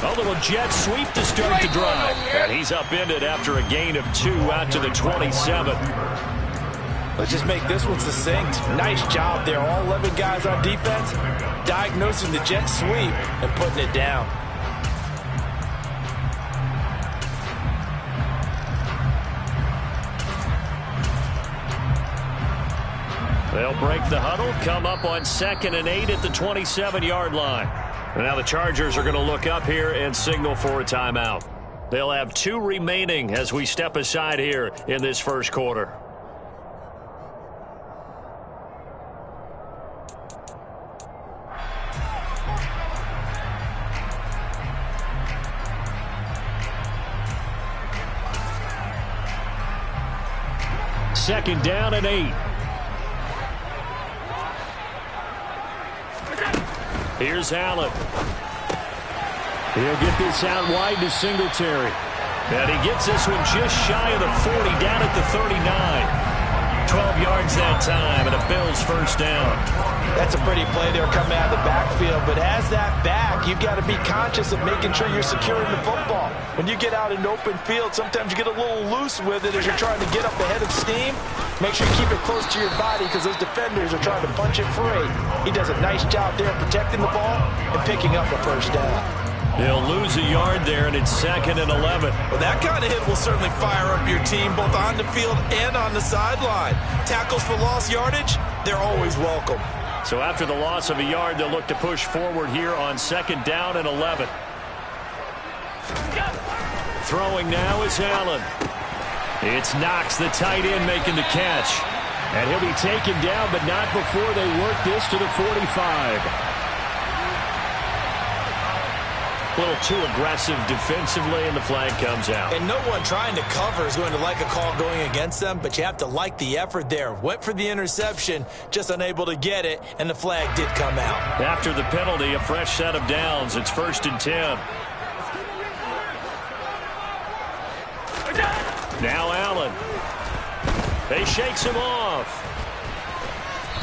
A little jet sweep to start the drive. And he's upended after a gain of 2 out to the 27. Let's just make this one succinct. Nice job there. All 11 guys on defense diagnosing the jet sweep and putting it down. They'll break the huddle, come up on 2nd and 8 at the 27-yard line. And now the Chargers are going to look up here and signal for a timeout. They'll have 2 remaining as we step aside here in this first quarter. Second down and 8. Here's Allen. He'll get this out wide to Singletary. And he gets this one just shy of the 40, down at the 39. 12 yards that time, and a Bills first down. That's a pretty play there coming out of the backfield, but as that back, you've got to be conscious of making sure you're securing the football. When you get out in open field, sometimes you get a little loose with it as you're trying to get up ahead of steam. Make sure you keep it close to your body because those defenders are trying to punch it free. He does a nice job there protecting the ball and picking up a first down. They'll lose a yard there, and it's 2nd and 11. Well, that kind of hit will certainly fire up your team both on the field and on the sideline. Tackles for lost yardage, they're always welcome. So after the loss of a yard, they'll look to push forward here on 2nd down and 11. Throwing now is Allen. It's Knox, the tight end, making the catch. And he'll be taken down, but not before they work this to the 45. A little too aggressive defensively, and the flag comes out. And no one trying to cover is going to like a call going against them, but you have to like the effort there. Went for the interception, just unable to get it, and the flag did come out. After the penalty, a fresh set of downs. It's 1st and 10. Now Allen. He shakes him off.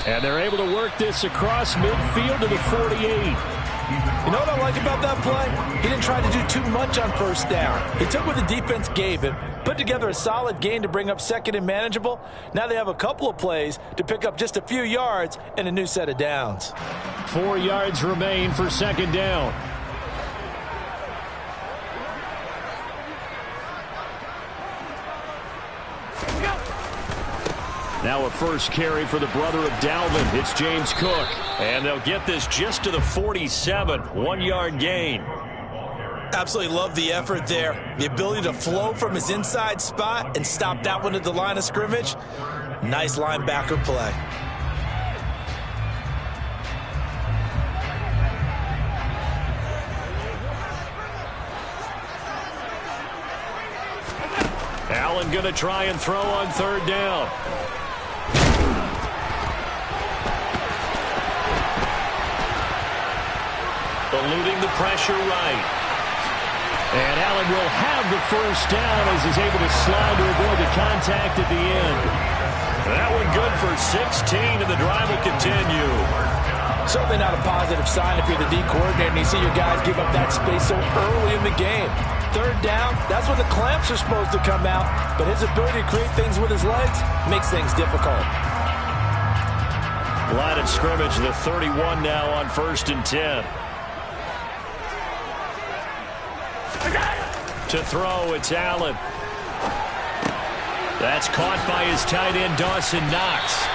And they're able to work this across midfield to the 48. You know what I like about that play? He didn't try to do too much on first down. He took what the defense gave him, put together a solid gain to bring up 2nd and manageable. Now they have a couple of plays to pick up just a few yards and a new set of downs. 4 yards remain for 2nd down. Now a first carry for the brother of Dalvin. It's James Cook. And they'll get this just to the 47. 1-yard gain. Absolutely love the effort there. The ability to flow from his inside spot and stop that one at the line of scrimmage. Nice linebacker play. Allen going to try and throw on 3rd down. Eluding the pressure right. And Allen will have the first down as he's able to slide to avoid the contact at the end. That one good for 16, and the drive will continue. Certainly not a positive sign if you're the D coordinator and you see your guys give up that space so early in the game. 3rd down, that's when the clamps are supposed to come out, but his ability to create things with his legs makes things difficult. Line of scrimmage, the 31 now on 1st and 10. To throw, it's Allen. That's caught by his tight end, Dawson Knox.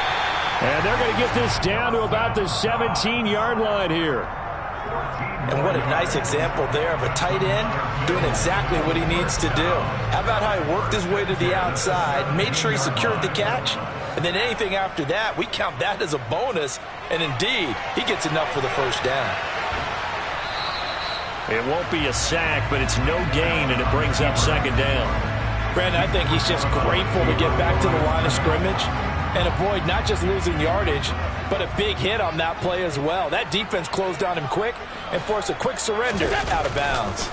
And they're going to get this down to about the 17-yard line here. And what a nice example there of a tight end doing exactly what he needs to do. How about how he worked his way to the outside, made sure he secured the catch, and then anything after that, we count that as a bonus. And indeed, he gets enough for the first down. It won't be a sack, but it's no gain, and it brings up second down. Brandon, I think he's just grateful to get back to the line of scrimmage and avoid not just losing yardage, but a big hit on that play as well. That defense closed on him quick and forced a quick surrender out of bounds.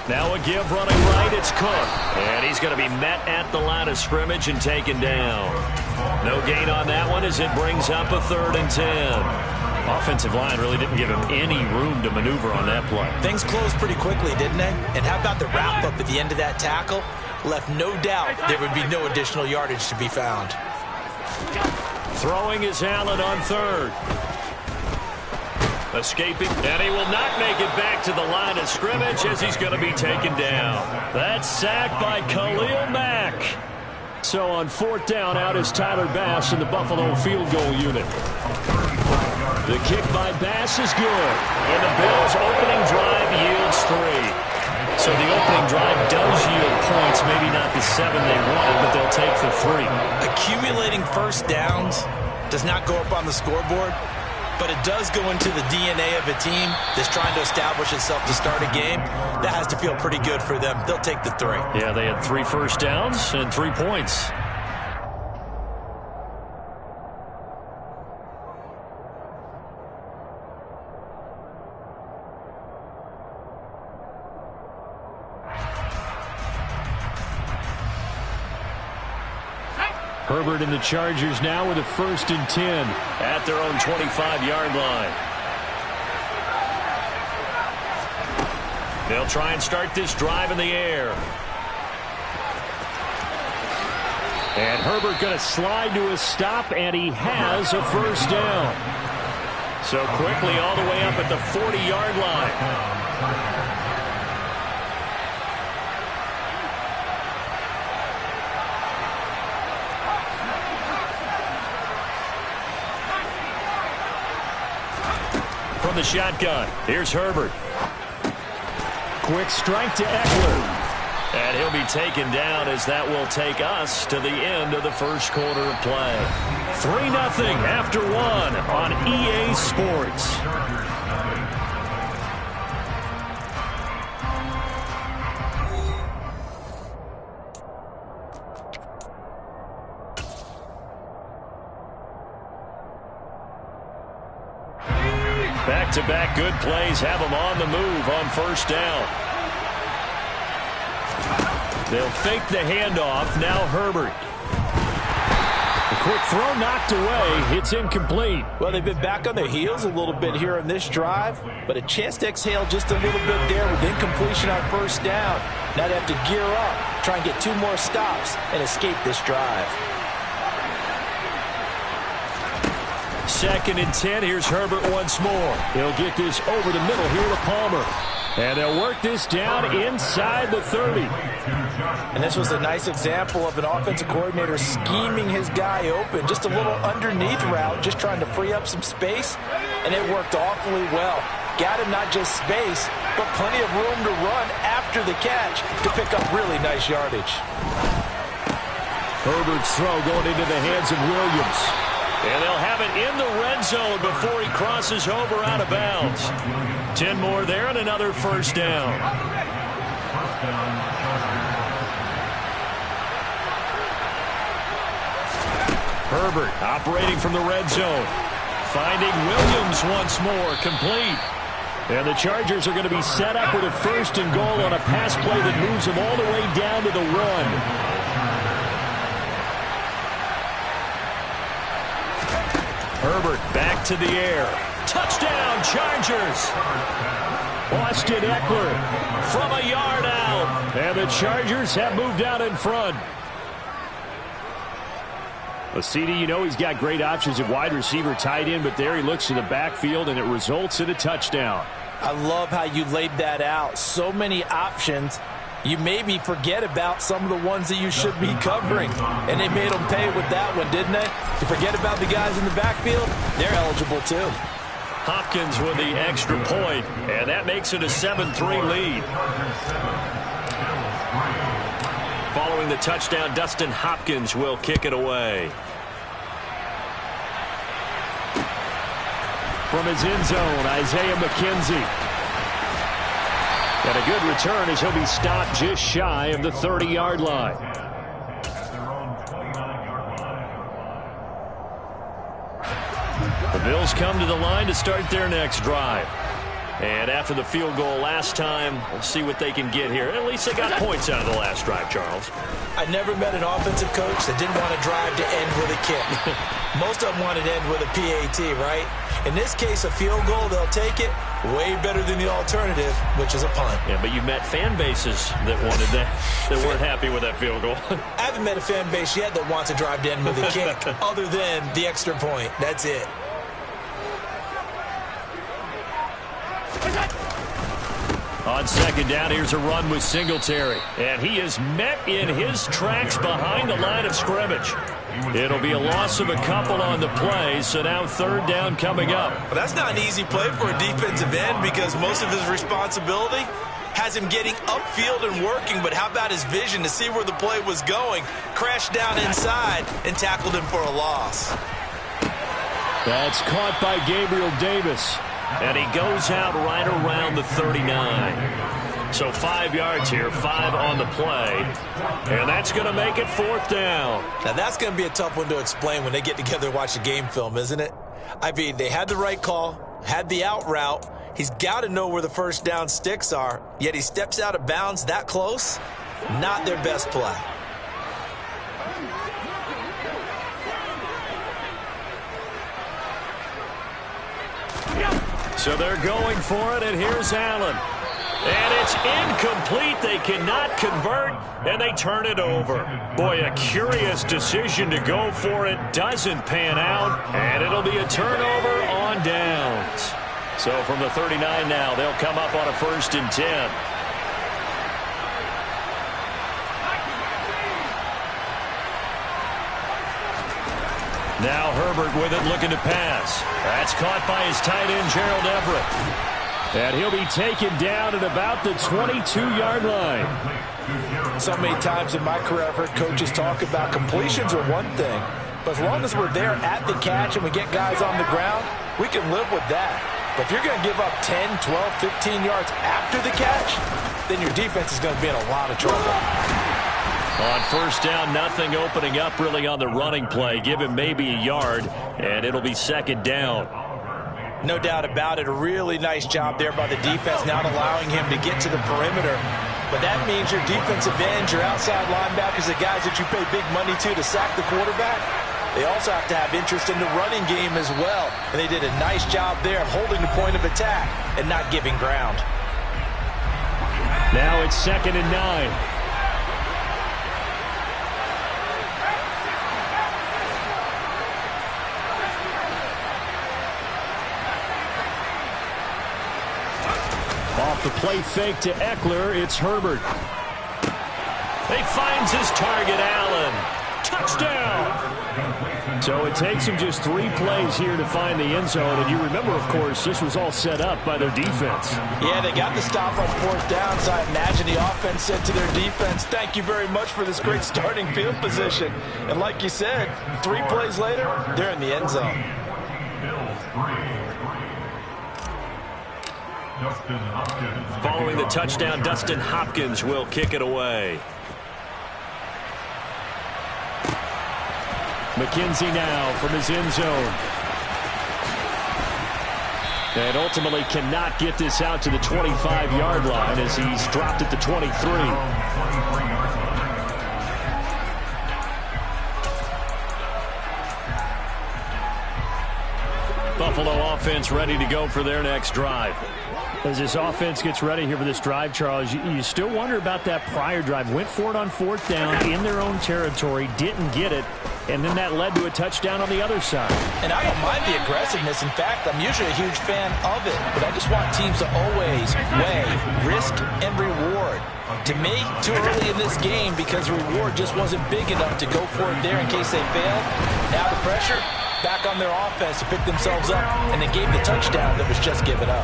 Now a give running right, it's Cook. And he's going to be met at the line of scrimmage and taken down. No gain on that one as it brings up a 3rd and 10. Offensive line really didn't give him any room to maneuver on that play. Things closed pretty quickly, didn't they? And how about the wrap-up at the end of that tackle? Left no doubt there would be no additional yardage to be found. Throwing is Allen on 3rd. Escaping, and he will not make it back to the line of scrimmage as he's going to be taken down. That's sacked by Khalil Mack. So on 4th down, out is Tyler Bass in the Buffalo field goal unit. The kick by Bass is good, and the Bills' opening drive yields 3. So the opening drive does yield points, maybe not the 7 they wanted, but they'll take the 3. Accumulating first downs does not go up on the scoreboard, but it does go into the DNA of a team that's trying to establish itself to start a game. That has to feel pretty good for them. They'll take the 3. Yeah, they had 3 first downs and 3 points. Herbert and the Chargers now with a 1st and 10 at their own 25-yard line. They'll try and start this drive in the air. And Herbert going to slide to a stop, and he has a 1st down. So quickly all the way up at the 40-yard line. From the shotgun, here's Herbert. Quick strike to Eckler. And he'll be taken down as that will take us to the end of the first quarter of play. 3-0 after 1 on EA Sports. Back-to-back good plays have them on the move on 1st down. They'll fake the handoff. Now Herbert. A quick throw knocked away. It's incomplete. Well, they've been back on their heels a little bit here on this drive, but a chance to exhale just a little bit there with incompletion on 1st down. Now they have to gear up, try and get 2 more stops, and escape this drive. 2nd and 10. Here's Herbert once more. He'll get this over the middle here to Palmer. And they'll work this down inside the 30. And this was a nice example of an offensive coordinator scheming his guy open. Just a little underneath route, just trying to free up some space. And it worked awfully well. Got him not just space, but plenty of room to run after the catch to pick up really nice yardage. Herbert's throw going into the hands of Williams. And they'll have it in the red zone before he crosses over out of bounds. 10 more there and another 1st down. Herbert operating from the red zone. Finding Williams once more, complete. And the Chargers are going to be set up with a 1st and goal on a pass play that moves them all the way down to the 1. Herbert back to the air. Touchdown, Chargers. Austin Eckler from a yard out. And the Chargers have moved out in front. Well, CD, you know he's got great options at wide receiver, tight end, but there he looks to the backfield, and it results in a touchdown. I love how you laid that out. So many options. You maybe forget about some of the ones that you should be covering. And they made them pay with that one, didn't they? You forget about the guys in the backfield, they're eligible too. Hopkins with the extra point, and that makes it a 7-3 lead. Following the touchdown, Dustin Hopkins will kick it away. From his end zone, Isaiah McKenzie. And a good return as he'll be stopped just shy of the 30-yard line. The Bills come to the line to start their next drive. And after the field goal last time, we'll see what they can get here. At least they got points out of the last drive, Charles. I never met an offensive coach that didn't want to drive to end with a kick. Most of them wanted to end with a PAT, right? In this case, a field goal, they'll take it. Way better than the alternative, which is a punt. Yeah, but you met fan bases that wanted that, that weren't happy with that field goal. I haven't met a fan base yet that wants to drive to end with a kick other than the extra point. That's it. On second down, here's a run with Singletary. And he is met in his tracks behind the line of scrimmage. It'll be a loss of a couple on the play, so now third down coming up. Well, that's not an easy play for a defensive end because most of his responsibility has him getting upfield and working, but how about his vision to see where the play was going? Crashed down inside and tackled him for a loss. That's caught by Gabriel Davis. And he goes out right around the 39. So 5 yards here, 5 on the play. And that's going to make it fourth down. Now that's going to be a tough one to explain when they get together and watch the game film, isn't it? I mean, they had the right call, had the out route. He's got to know where the first down sticks are, yet he steps out of bounds that close. Not their best play. So they're going for it, and here's Allen. And it's incomplete. They cannot convert, and they turn it over. Boy, a curious decision to go for it. Doesn't pan out, and it'll be a turnover on downs. So from the 39 now, they'll come up on a 1st and 10. Now Herbert with it, looking to pass. That's caught by his tight end, Gerald Everett. And he'll be taken down at about the 22-yard line. So many times in my career, I've heard coaches talk about completions are one thing. But as long as we're there at the catch and we get guys on the ground, we can live with that. But if you're going to give up 10, 12, 15 yards after the catch, then your defense is going to be in a lot of trouble. On first down, nothing opening up really on the running play. Give him maybe a yard, and it'll be second down. No doubt about it. A really nice job there by the defense, not allowing him to get to the perimeter. But that means your defensive ends, your outside linebackers, the guys that you pay big money to sack the quarterback, they also have to have interest in the running game as well. And they did a nice job there of holding the point of attack and not giving ground. Now it's 2nd and 9. Off the play fake to Eckler, it's Herbert. He finds his target, Allen. Touchdown! So it takes him just 3 plays here to find the end zone. And you remember, of course, this was all set up by their defense. Yeah, they got the stop on 4th down, so I imagine the offense said to their defense, thank you very much for this great starting field position. And like you said, 3 plays later, they're in the end zone. Following the touchdown, Dustin Hopkins will kick it away. McKenzie now from his end zone. And ultimately cannot get this out to the 25-yard line as he's dropped at the 23. Buffalo offense ready to go for their next drive. As this offense gets ready here for this drive, Charles, you still wonder about that prior drive. Went for it on 4th down in their own territory, didn't get it, and then that led to a touchdown on the other side. And I don't mind the aggressiveness. In fact, I'm usually a huge fan of it, but I just want teams to always weigh risk and reward. To me, too early in this game because the reward just wasn't big enough to go for it there in case they failed. Now the pressure back on their offense to pick themselves up, and they gave the touchdown that was just given up.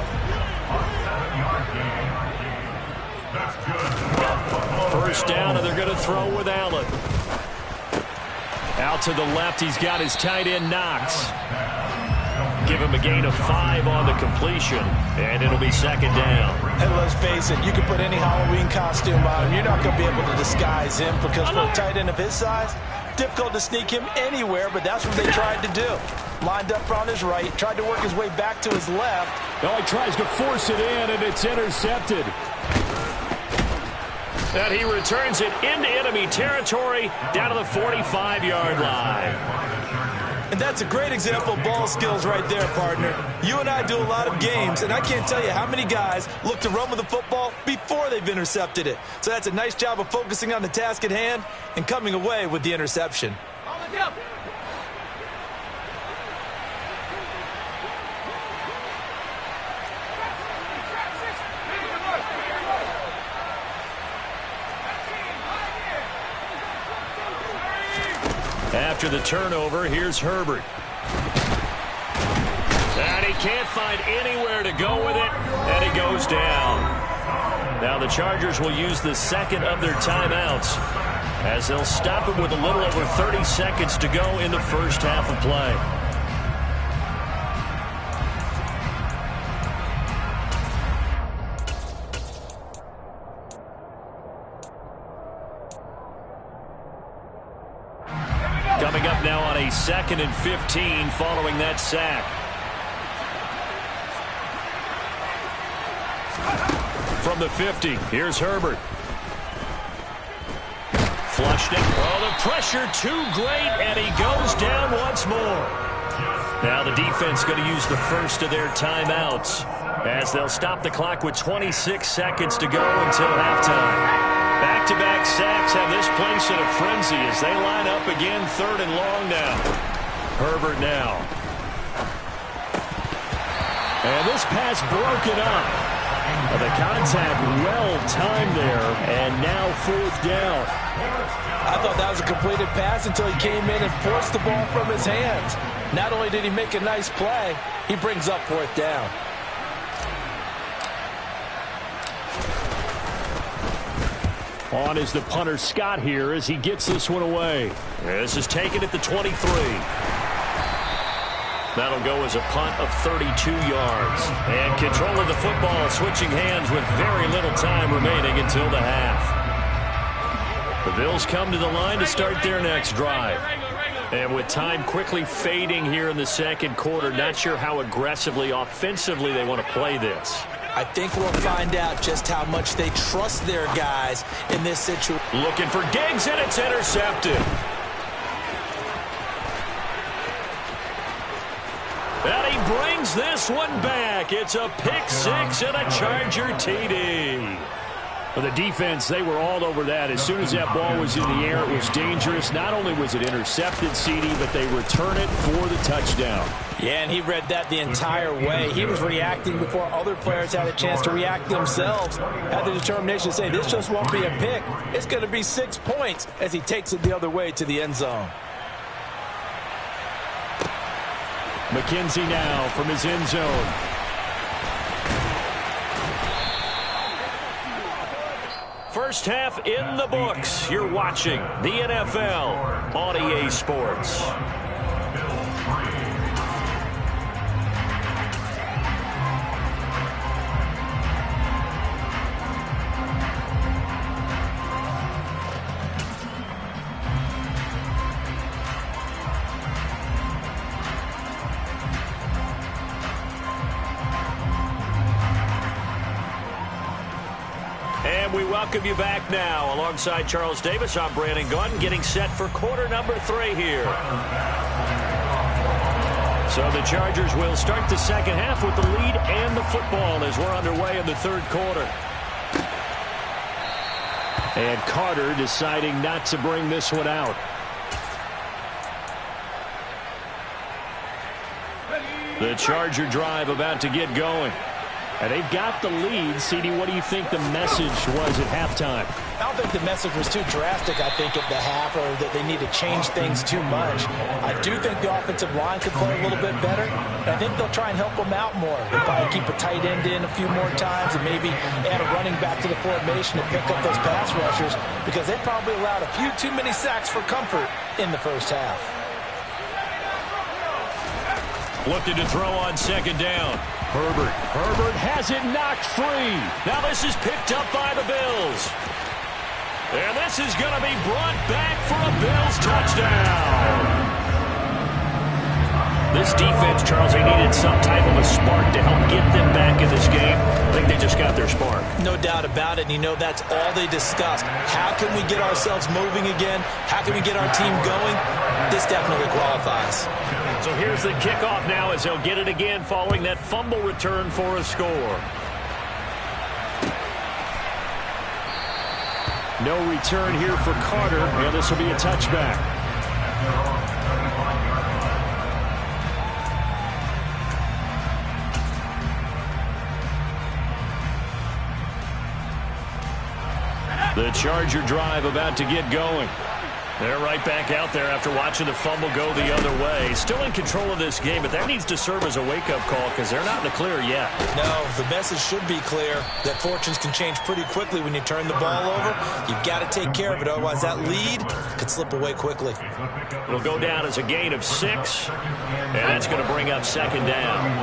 First down, and they're going to throw with Allen. Out to the left, he's got his tight end Knox. give him a gain of 5 on the completion, and it'll be second down. And let's face it, you can put any Halloween costume on him. You're not going to be able to disguise him because for a tight end of his size, difficult to sneak him anywhere, but that's what they tried to do. Lined up on his right, tried to work his way back to his left. Oh, he tries to force it in, and it's intercepted. And he returns it into enemy territory down to the 45-yard line. And that's a great example of ball skills right there, partner. You and I do a lot of games, and I can't tell you how many guys look to run with the football before they've intercepted it. So that's a nice job of focusing on the task at hand and coming away with the interception. After the turnover, here's Herbert. And he can't find anywhere to go with it, and he goes down. Now the Chargers will use the second of their timeouts as they'll stop it with a little over 30 seconds to go in the first half of play. Coming up now on a 2nd and 15 following that sack. From the 50, here's Herbert. Flushed it. Oh, the pressure too great, and he goes down once more. Now the defense going to use the first of their timeouts as they'll stop the clock with 26 seconds to go until halftime. Back-to-back sacks have this place in a frenzy as they line up again, 3rd and long now. Herbert now. And this pass broken up. The contact well-timed there, and now 4th down. I thought that was a completed pass until he came in and forced the ball from his hands. Not only did he make a nice play, he brings up 4th down. On is the punter Scott here as he gets this one away. This is taken at the 23. That'll go as a punt of 32 yards. And control of the football switching hands with very little time remaining until the half. The Bills come to the line to start their next drive. And with time quickly fading here in the second quarter, not sure how aggressively, offensively they want to play this. I think we'll find out just how much they trust their guys in this situation. Looking for Diggs, and it's intercepted. And he brings this one back. It's a pick six and a Charger TD. Well, the defense, they were all over that. As soon as that ball was in the air, it was dangerous. Not only was it intercepted, CD, but they return it for the touchdown. Yeah, and he read that the entire way. He was reacting before other players had a chance to react themselves. Had the determination to say, this just won't be a pick. It's going to be 6 points as he takes it the other way to the end zone. McKenzie now from his end zone. First half in the books. You're watching the NFL on EA Sports. And we welcome you back now. Alongside Charles Davis, I'm Brandon Gaudin, getting set for quarter number 3 here. So the Chargers will start the second half with the lead and the football as we're underway in the third quarter. And Carter deciding not to bring this one out. The Charger drive about to get going. And they've got the lead. CD, what do you think the message was at halftime? I don't think the message was too drastic, I think, at the half, or that they need to change things too much. I do think the offensive line could play a little bit better. And I think they'll try and help them out more. They'll probably keep a tight end in a few more times and maybe add a running back to the formation to pick up those pass rushers, because they probably allowed a few too many sacks for comfort in the first half. Looking to throw on second down. Herbert has it knocked free. Now this is picked up by the Bills. And this is going to be brought back for a Bills touchdown. This defense, Charles, they needed some type of a spark to help get them back in this game. I think they just got their spark. No doubt about it. And you know that's all they discussed. How can we get ourselves moving again? How can we get our team going? This definitely qualifies. So here's the kickoff now as they'll get it again following that fumble return for a score. No return here for Carter, and this will be a touchback. The Charger drive about to get going. They're right back out there after watching the fumble go the other way. Still in control of this game, but that needs to serve as a wake-up call because they're not in the clear yet. No, the message should be clear that fortunes can change pretty quickly when you turn the ball over. You've got to take care of it, otherwise that lead could slip away quickly. It'll go down as a gain of 6, and that's going to bring up second down.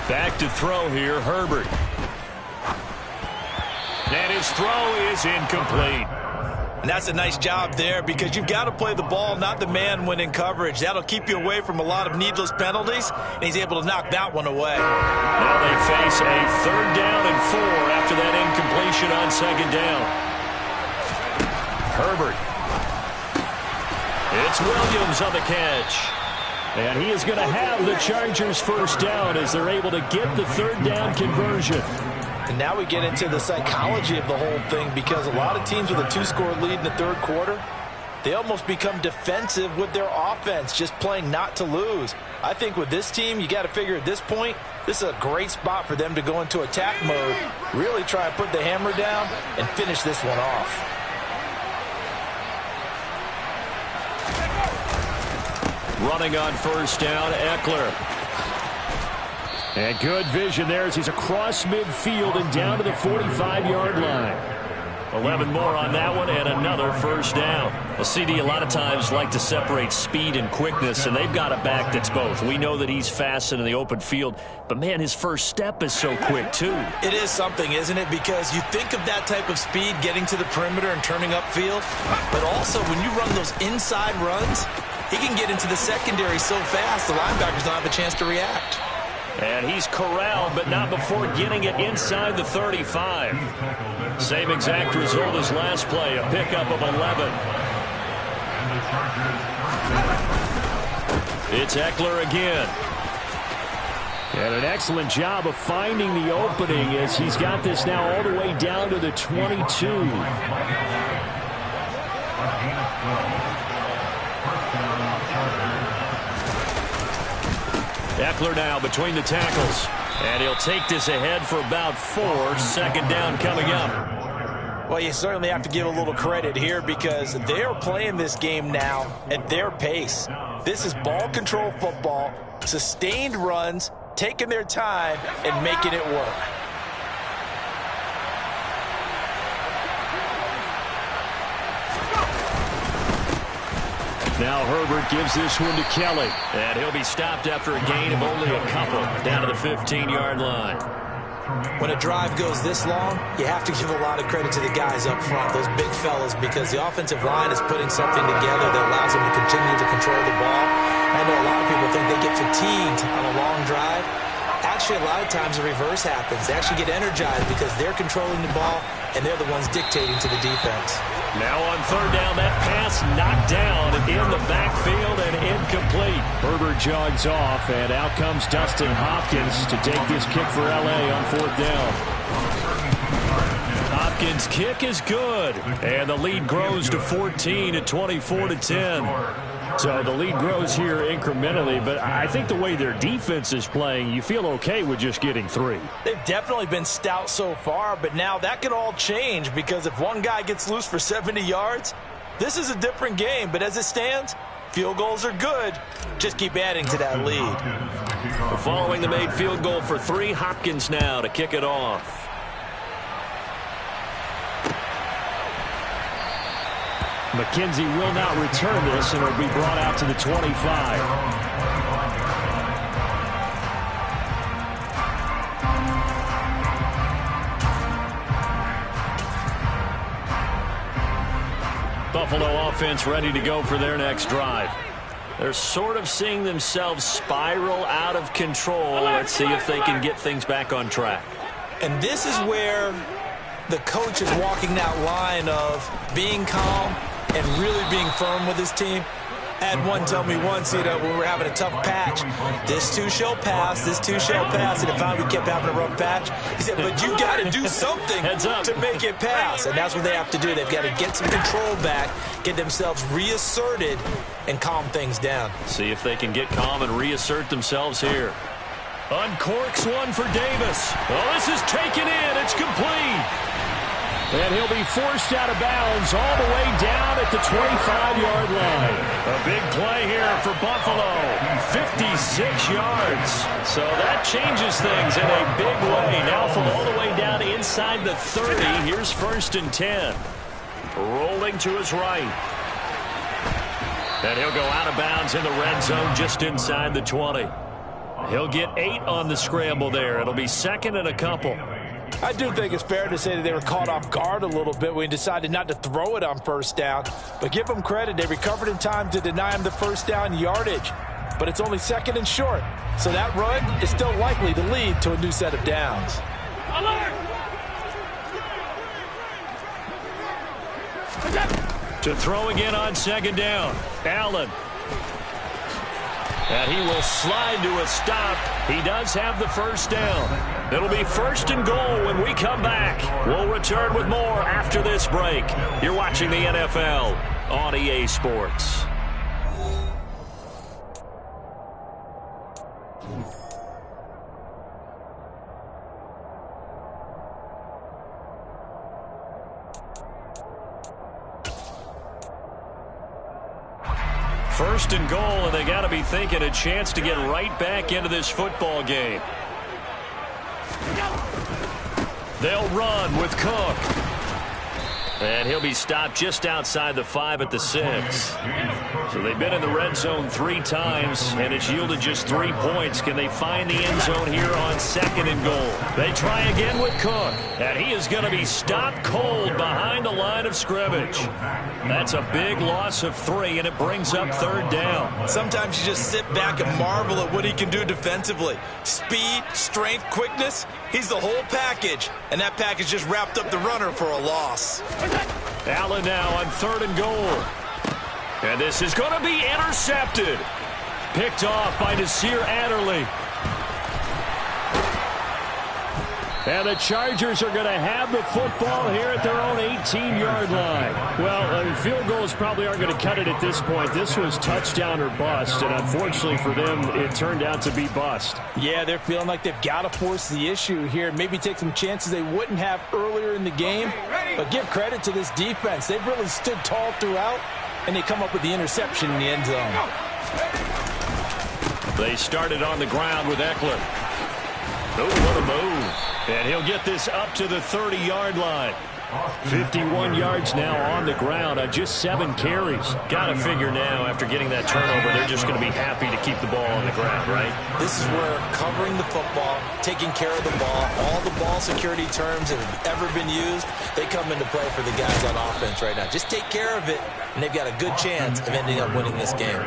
Back to throw here, Herbert. And his throw is incomplete. And that's a nice job there because you've got to play the ball, not the man when in coverage. That'll keep you away from a lot of needless penalties, and he's able to knock that one away. Now they face a 3rd down and 4 after that incompletion on second down. Herbert. It's Williams on the catch. And he is going to have the Chargers first down as they're able to get the 3rd down conversion. And now we get into the psychology of the whole thing because a lot of teams with a 2-score lead in the 3rd quarter, they almost become defensive with their offense, just playing not to lose. I think with this team, you got to figure at this point, this is a great spot for them to go into attack mode, really try and put the hammer down and finish this one off. Running on first down, Eckler. And good vision there as he's across midfield and down to the 45-yard line. 11 more on that one and another first down. Well, CD a lot of times like to separate speed and quickness, and they've got a back that's both. We know that he's fast in the open field, but, man, his first step is so quick, too. It is something, isn't it? Because you think of that type of speed getting to the perimeter and turning upfield, but also when you run those inside runs, he can get into the secondary so fast the linebackers don't have a chance to react. And he's corralled, but not before getting it inside the 35. Same exact result as last play, a pickup of 11. It's Eckler again. And an excellent job of finding the opening as he's got this now all the way down to the 22. Eckler now between the tackles. And he'll take this ahead for about 4. Second down coming up. Well, you certainly have to give a little credit here because they're playing this game now at their pace. This is ball control football, sustained runs, taking their time, and making it work. Now Herbert gives this one to Kelly. And he'll be stopped after a gain of only a couple down to the 15-yard line. When a drive goes this long, you have to give a lot of credit to the guys up front, those big fellas, because the offensive line is putting something together that allows them to continue to control the ball. I know a lot of people think they get fatigued on a long drive. Actually, a lot of times the reverse happens. They actually get energized because they're controlling the ball, and they're the ones dictating to the defense. Now on third down, that pass knocked down in the backfield and incomplete. Herbert jogs off, and out comes Dustin Hopkins to take this kick for L.A. on fourth down. Hopkins' kick is good, and the lead grows to 14 at 24-10. So the lead grows here incrementally, but I think the way their defense is playing, you feel okay with just getting 3. They've definitely been stout so far, but now that could all change because if one guy gets loose for 70 yards, this is a different game. But as it stands, field goals are good. Just keep adding to that lead. Following the made field goal for 3, Hopkins now to kick it off. McKenzie will not return this, and it'll be brought out to the 25. Buffalo offense ready to go for their next drive. They're sort of seeing themselves spiral out of control. Let's see if they can get things back on track. And this is where the coach is walking that line of being calm and really being firm with his team. I had one tell me once, when we were having a tough patch, this too shall pass, this too shall pass. And if we kept having a rough patch, he said, but you got to do something to make it pass. And that's what they have to do. They've got to get some control back, get themselves reasserted, and calm things down. See if they can get calm and reassert themselves here. Uncorks one for Davis. Oh, this is taken in. It's complete. And he'll be forced out of bounds all the way down at the 25-yard line. A big play here for Buffalo. 56 yards. So that changes things in a big way. Now from all the way down inside the 30, here's 1st and 10. Rolling to his right. And he'll go out of bounds in the red zone just inside the 20. He'll get 8 on the scramble there. It'll be 2nd and a couple. I do think it's fair to say that they were caught off guard a little bit when he decided not to throw it on 1st down. But give them credit. They recovered in time to deny him the 1st down yardage. But it's only 2nd and short. So that run is still likely to lead to a new set of downs. To throw again on 2nd down. Allen. And he will slide to a stop. He does have the 1st down. It'll be 1st and goal when we come back. We'll return with more after this break. You're watching the NFL on EA Sports. First and goal, and they got to be thinking a chance to get right back into this football game. They'll run with Cook. And he'll be stopped just outside the 5 at the 6. So they've been in the red zone 3 times, and it's yielded just 3 points. Can they find the end zone here on 2nd and goal? They try again with Cook, and he is going to be stopped cold behind the line of scrimmage. That's a big loss of 3, and it brings up 3rd down. Sometimes you just sit back and marvel at what he can do defensively. Speed, strength, quickness, he's the whole package, and that package just wrapped up the runner for a loss. Allen now on 3rd and goal. And this is going to be intercepted. Picked off by Nasir Adderley. And the Chargers are going to have the football here at their own 18-yard line. Well, field goals probably aren't going to cut it at this point. This was touchdown or bust, and unfortunately for them, it turned out to be bust. Yeah, they're feeling like they've got to force the issue here. Maybe take some chances they wouldn't have earlier in the game. But give credit to this defense. They've really stood tall throughout, and they come up with the interception in the end zone. They started on the ground with Eckler. Oh, what a move. And he'll get this up to the 30-yard line. 51 yards now on the ground on just 7 carries. Got to figure now, after getting that turnover, they're just going to be happy to keep the ball on the ground, right? This is where covering the football, taking care of the ball, all the ball security terms that have ever been used, they come into play for the guys on offense right now. Just take care of it, and they've got a good chance of ending up winning this game.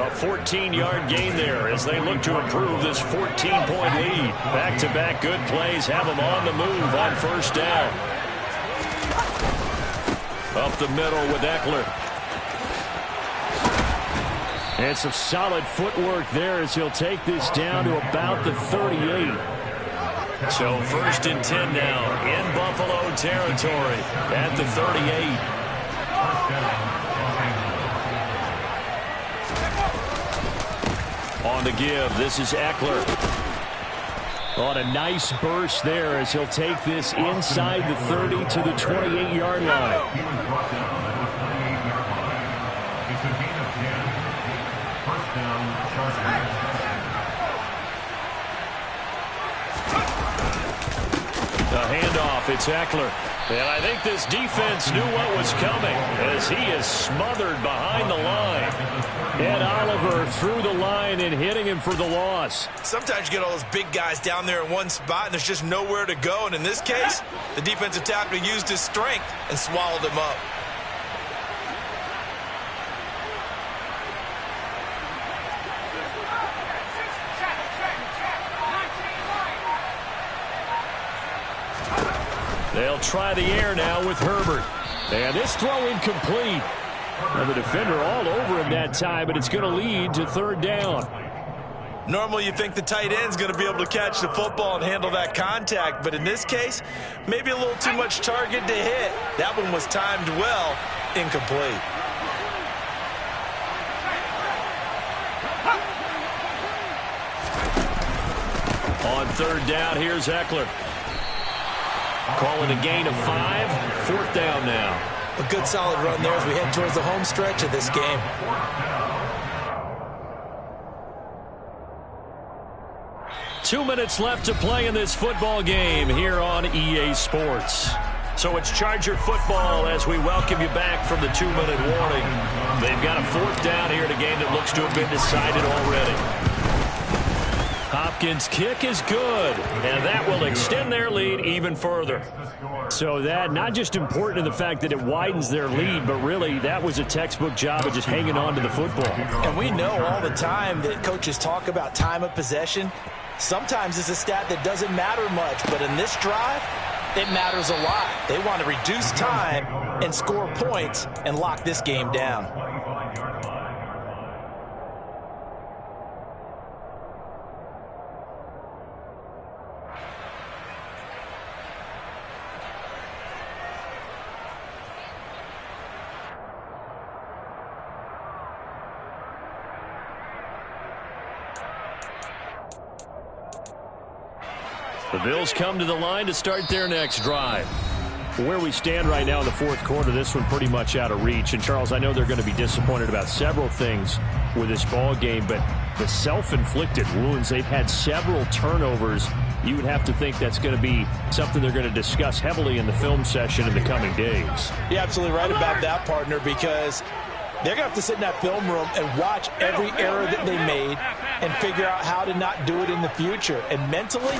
A 14-yard gain there as they look to improve this 14-point lead. Back-to-back good plays have them on the move on 1st down. Up the middle with Eckler. And some solid footwork there as he'll take this down to about the 38. So 1st and 10 now in Buffalo territory at the 38. On the give, this is Eckler. On a nice burst there as he'll take this inside the 30 to the 28-yard line. handoff. It's Eckler. And I think this defense knew what was coming as he is smothered behind the line. And Oliver through the line and hitting him for the loss. Sometimes you get all those big guys down there in one spot and there's just nowhere to go. And in this case, the defensive tackle used his strength and swallowed him up. They'll try the air now with Herbert. And this throw incomplete. And the defender all over him that time, but it's going to lead to third down. Normally you think the tight end's going to be able to catch the football and handle that contact, but in this case, maybe a little too much target to hit. That one was timed well, incomplete. On third down, here's Eckler. Calling a gain of 5, fourth down now. A good solid run there as we head towards the home stretch of this game. Two minutes left to play in this football game here on EA Sports. So it's Charger football as we welcome you back from the 2-minute warning. They've got a fourth down here in a game that looks to have been decided already. Hopkins' kick is good, and that will extend their lead even further. So that not just important in the fact that it widens their lead, but really that was a textbook job of just hanging on to the football. And we know all the time that coaches talk about time of possession. Sometimes it's a stat that doesn't matter much, but in this drive, it matters a lot. They want to reduce time and score points and lock this game down. The Bills come to the line to start their next drive. Where we stand right now in the fourth quarter, this one pretty much out of reach. And, Charles, I know they're going to be disappointed about several things with this ball game, but the self-inflicted wounds, they've had several turnovers. You would have to think that's going to be something they're going to discuss heavily in the film session in the coming days. You're absolutely right about that, partner, because they're going to have to sit in that film room and watch every error that they made and figure out how to not do it in the future. And mentally,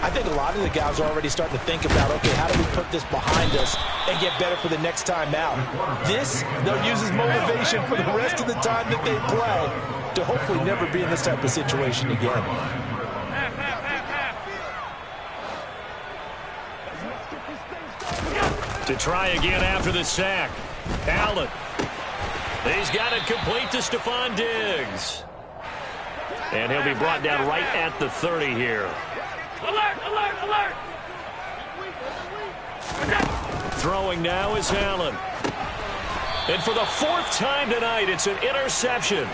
I think a lot of the guys are already starting to think about, okay, how do we put this behind us and get better for the next time out? This, they'll use as motivation for the rest of the time that they play to hopefully never be in this type of situation again. To try again after the sack. Allen. He's got it complete to Stephon Diggs. And he'll be brought down right at the 30 here. Alert, alert, alert! Throwing now is Allen. And for the fourth time tonight, it's an interception.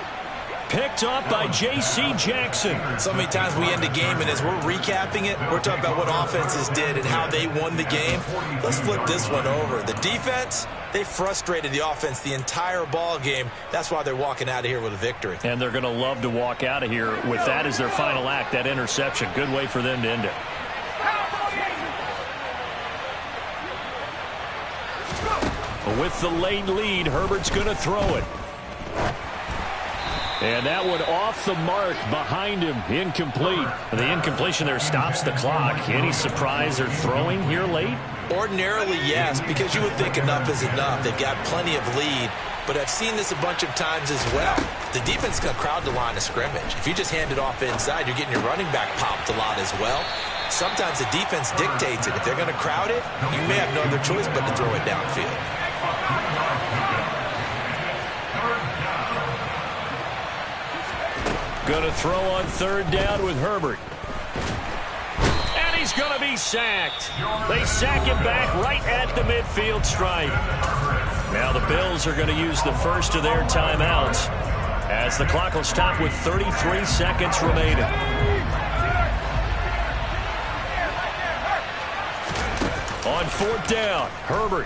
Picked up by J.C. Jackson. So many times we end a game, and as we're recapping it, we're talking about what offenses did and how they won the game. Let's flip this one over. The defense, they frustrated the offense the entire ball game. That's why they're walking out of here with a victory. And they're going to love to walk out of here with that as their final act, that interception. Good way for them to end it. With the late lead, Herbert's going to throw it. And that one off the mark behind him, incomplete. The incompletion there stops the clock. Any surprise they're throwing here late? Ordinarily, yes, because you would think enough is enough. They've got plenty of lead, but I've seen this a bunch of times as well. The defense is going to crowd the line of scrimmage. If you just hand it off inside, you're getting your running back popped a lot as well. Sometimes the defense dictates it. If they're going to crowd it, you may have no other choice but to throw it downfield. Going to throw on third down with Herbert. And he's going to be sacked. They sack him back right at the midfield stripe. Now the Bills are going to use the first of their timeouts as the clock will stop with 33 seconds remaining. On fourth down, Herbert.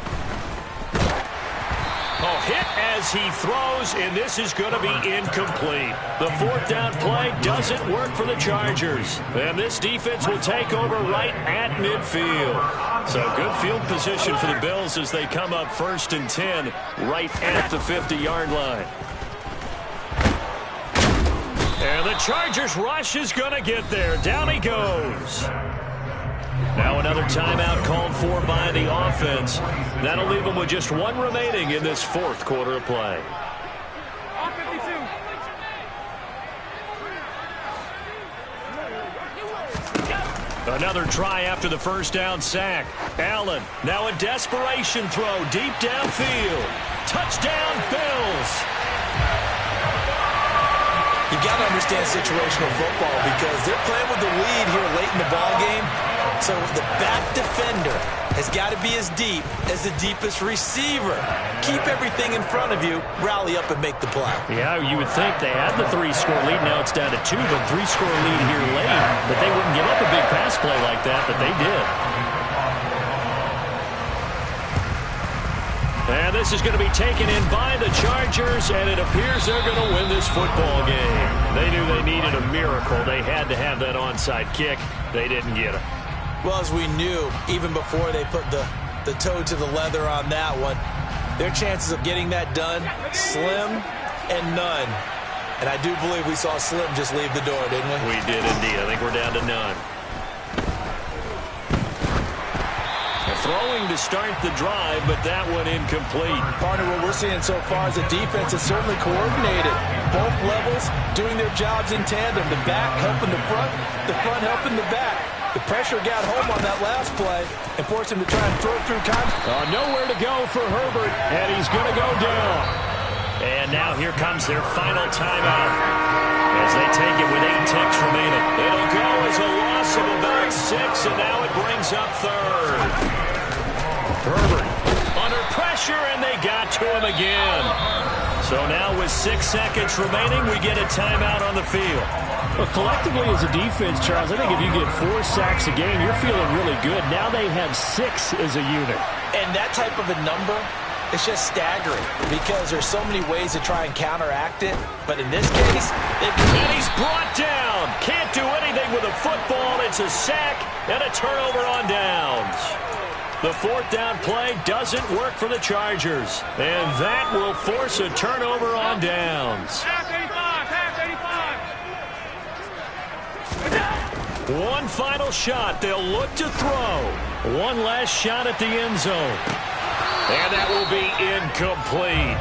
Oh, hit as as he throws, and this is going to be incomplete. The fourth down play doesn't work for the Chargers. And this defense will take over right at midfield. So good field position for the Bills as they come up 1st and 10 right at the 50-yard line. And the Chargers rush is going to get there. Down he goes. Now another timeout called for by the offense. That'll leave them with just one remaining in this fourth quarter of play. Another try after the first down sack. Allen, now a desperation throw deep downfield. Touchdown, Bills. You got to understand situational football because they're playing with the lead here late in the ball game. So the back defender has got to be as deep as the deepest receiver. Keep everything in front of you, rally up and make the play. Yeah, you would think they had the 3-score lead. Now it's down to 2, but 3-score lead here late. But they wouldn't give up a big pass play like that, but they did. And this is going to be taken in by the Chargers, and it appears they're going to win this football game. They knew they needed a miracle. They had to have that onside kick. They didn't get it. Well, as we knew, even before they put the toe to the leather on that one, their chances of getting that done, slim and none. And I do believe we saw Slim just leave the door, didn't we? We did indeed. I think we're down to none. Throwing to start the drive, but that one incomplete. Partner, what we're seeing so far is the defense is certainly coordinated. Both levels doing their jobs in tandem. The back helping the front helping the back. The pressure got home on that last play and forced him to try and throw through contact. Nowhere to go for Herbert, and he's going to go down. And now here comes their final timeout as they take it with 8 ticks remaining. It'll go as a loss of about 6, and now it brings up 3rd. Herbert under pressure, and they got to him again. So now with 6 seconds remaining, we get a timeout on the field. Well, collectively as a defense, Charles, I think if you get 4 sacks a game, you're feeling really good. Now they have 6 as a unit. And that type of a number, it's just staggering because there's so many ways to try and counteract it. But in this case, and he's brought down. Can't do anything with a football. It's a sack and a turnover on downs. The 4th down play doesn't work for the Chargers. And that will force a turnover on downs. One final shot. They'll look to throw. One last shot at the end zone. And that will be incomplete.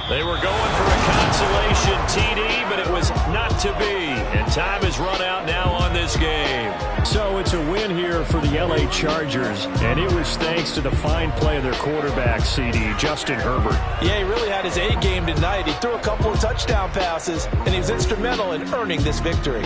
They were going for a consolation TD, but it was not to be. And time has run out now on this game. So it's a win here for the L.A. Chargers, and it was thanks to the fine play of their quarterback, CD, Justin Herbert. Yeah, he really had his A game tonight. He threw a couple of touchdown passes, and he was instrumental in earning this victory.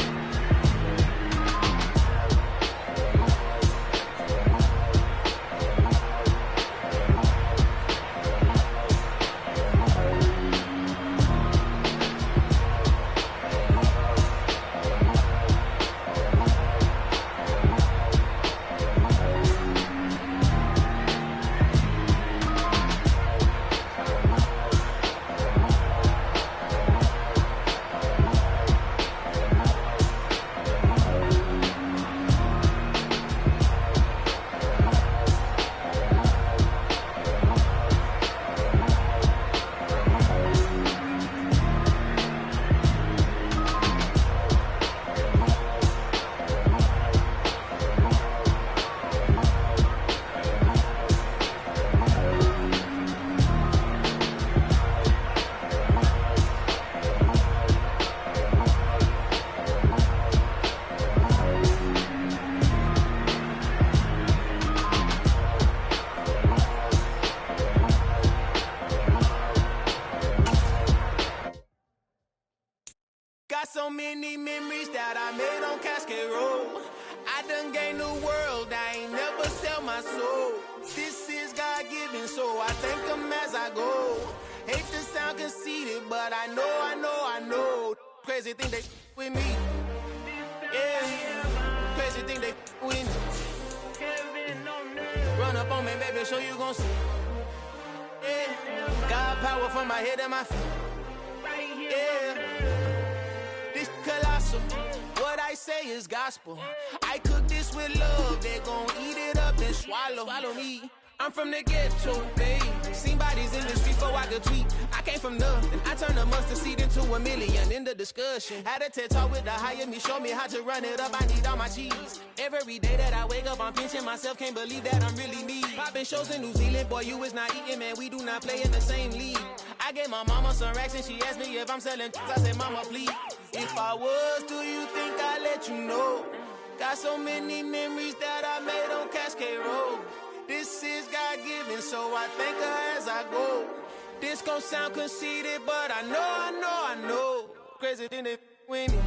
Got so many memories that I made on Cascade Road. I done gained the world, I ain't never sell my soul. This is God-given, so I thank him as I go. Hate to sound conceited, but I know. Crazy thing they with me. Yeah, crazy thing they with me. Run up on me, baby, show you gon' see. Yeah. God power from my head and my feet. Yeah. This colossal. What I say is gospel. I cook this with love. They gon' eat it up and swallow me. I'm from the ghetto, babe. Seen bodies in the street before I could tweet. I came from nothing. I turned a mustard seed into $1 million in the discussion. Had a TED talk with the hire me, show me how to run it up. I need all my cheese. Every day that I wake up, I'm pinching myself. Can't believe that I'm really me. Popping shows in New Zealand, boy, you is not eating, man. We do not play in the same league. I gave my mama some racks and she asked me if I'm selling. I said, mama, please. If I was, do you think I'd let you know? Got so many memories that I made on Cascade Road. This is God-given, so I thank her as I go. This gon' sound conceited, but I know. Crazy thing that with me.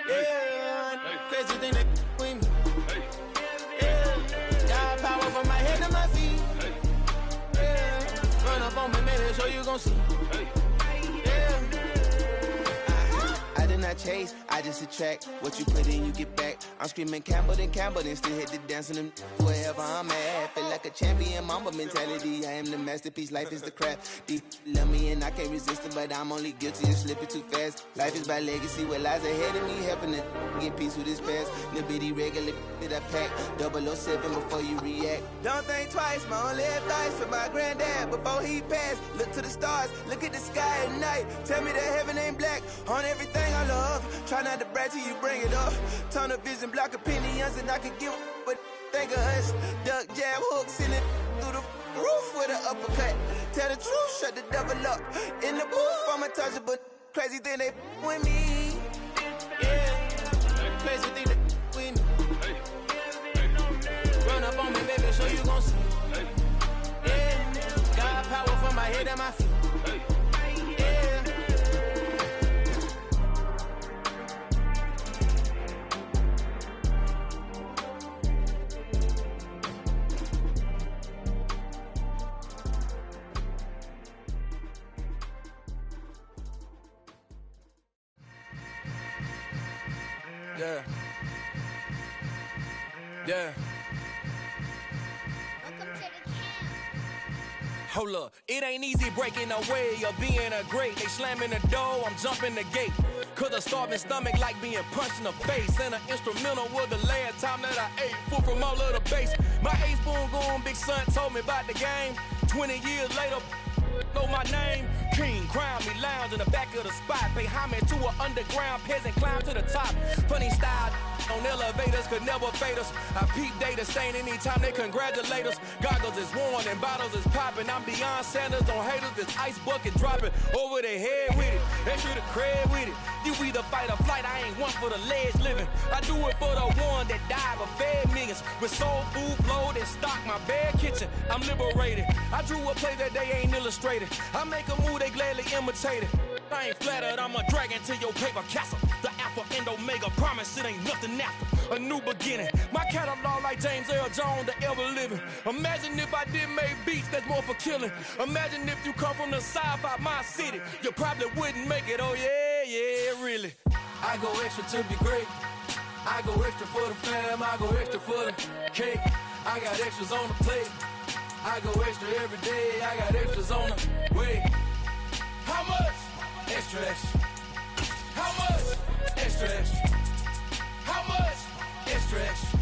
Yeah, crazy thing that with me. Yeah, got power from my head to my feet. Yeah, run up on me, man, so you gon' see. Yeah. I did not chase, I just attract. What you put in, you get back. I'm screaming Campbell, then still hit the dancing them wherever I'm at. Feel like a champion, mamba mentality. I am the masterpiece, life is the crap. Deep love me and I can't resist it, but I'm only guilty of slipping too fast. Life is by legacy, what lies ahead of me, helping to get peace with this past. Little bitty regular that I pack, 007 before you react. Don't think twice, my only advice for my granddad before he passed. Look to the stars, look at the sky at night. Tell me that heaven ain't black on everything I love. Try not to brag till you bring it up. Tunnel vision, block opinions, and I can give but think of us. Duck, jab, hook, send it through the roof with an uppercut. Tell the truth, shut the devil up. In the booth, I'm untouchable. Crazy thing they with me. Yeah, crazy thing they with me. Run up on me, baby, so you gon' see. Yeah, got power from my head and my feet. Yeah. Hold up, it ain't easy breaking away or being a great. They slamming the door, I'm jumping the gate. Cause a starving stomach like being punched in the face. And an instrumental was the last time that I ate food from all of the bass. My ace boom goon big son told me about the game. 20 years later, know my name. King, crown me, lounge in the back of the spot. Pay homage to an underground peasant, climb to the top. Funny style on elevators could never fade us. I peep data stain anytime they congratulate us. Goggles is worn and bottles is popping. I'm Deion Sanders on haters, this ice bucket dropping over their head with it. They should have cred with it. You either fight or flight, I ain't one for the ledge living. I do it for the one that died but fed millions. With soul food flowed and stocked my bare kitchen. I'm liberated. I drew a play that they ain't illustrated. I make a move, they gladly imitate it. I ain't flattered, I'm a dragon to your paper castle. The Alpha and Omega, promise it ain't nothing after. A new beginning. My catalog like James Earl Jones, the ever living. Imagine if I did make beats that's more for killing. Imagine if you come from the sci-fi, my city. You probably wouldn't make it, oh yeah, really. I go extra to be great. I go extra for the fam, I go extra for the cake. I got extras on the plate. I go extra every day, I got extras on the way. How much? Extra, extra. How much? Extra, extra. How much? Extra, extra.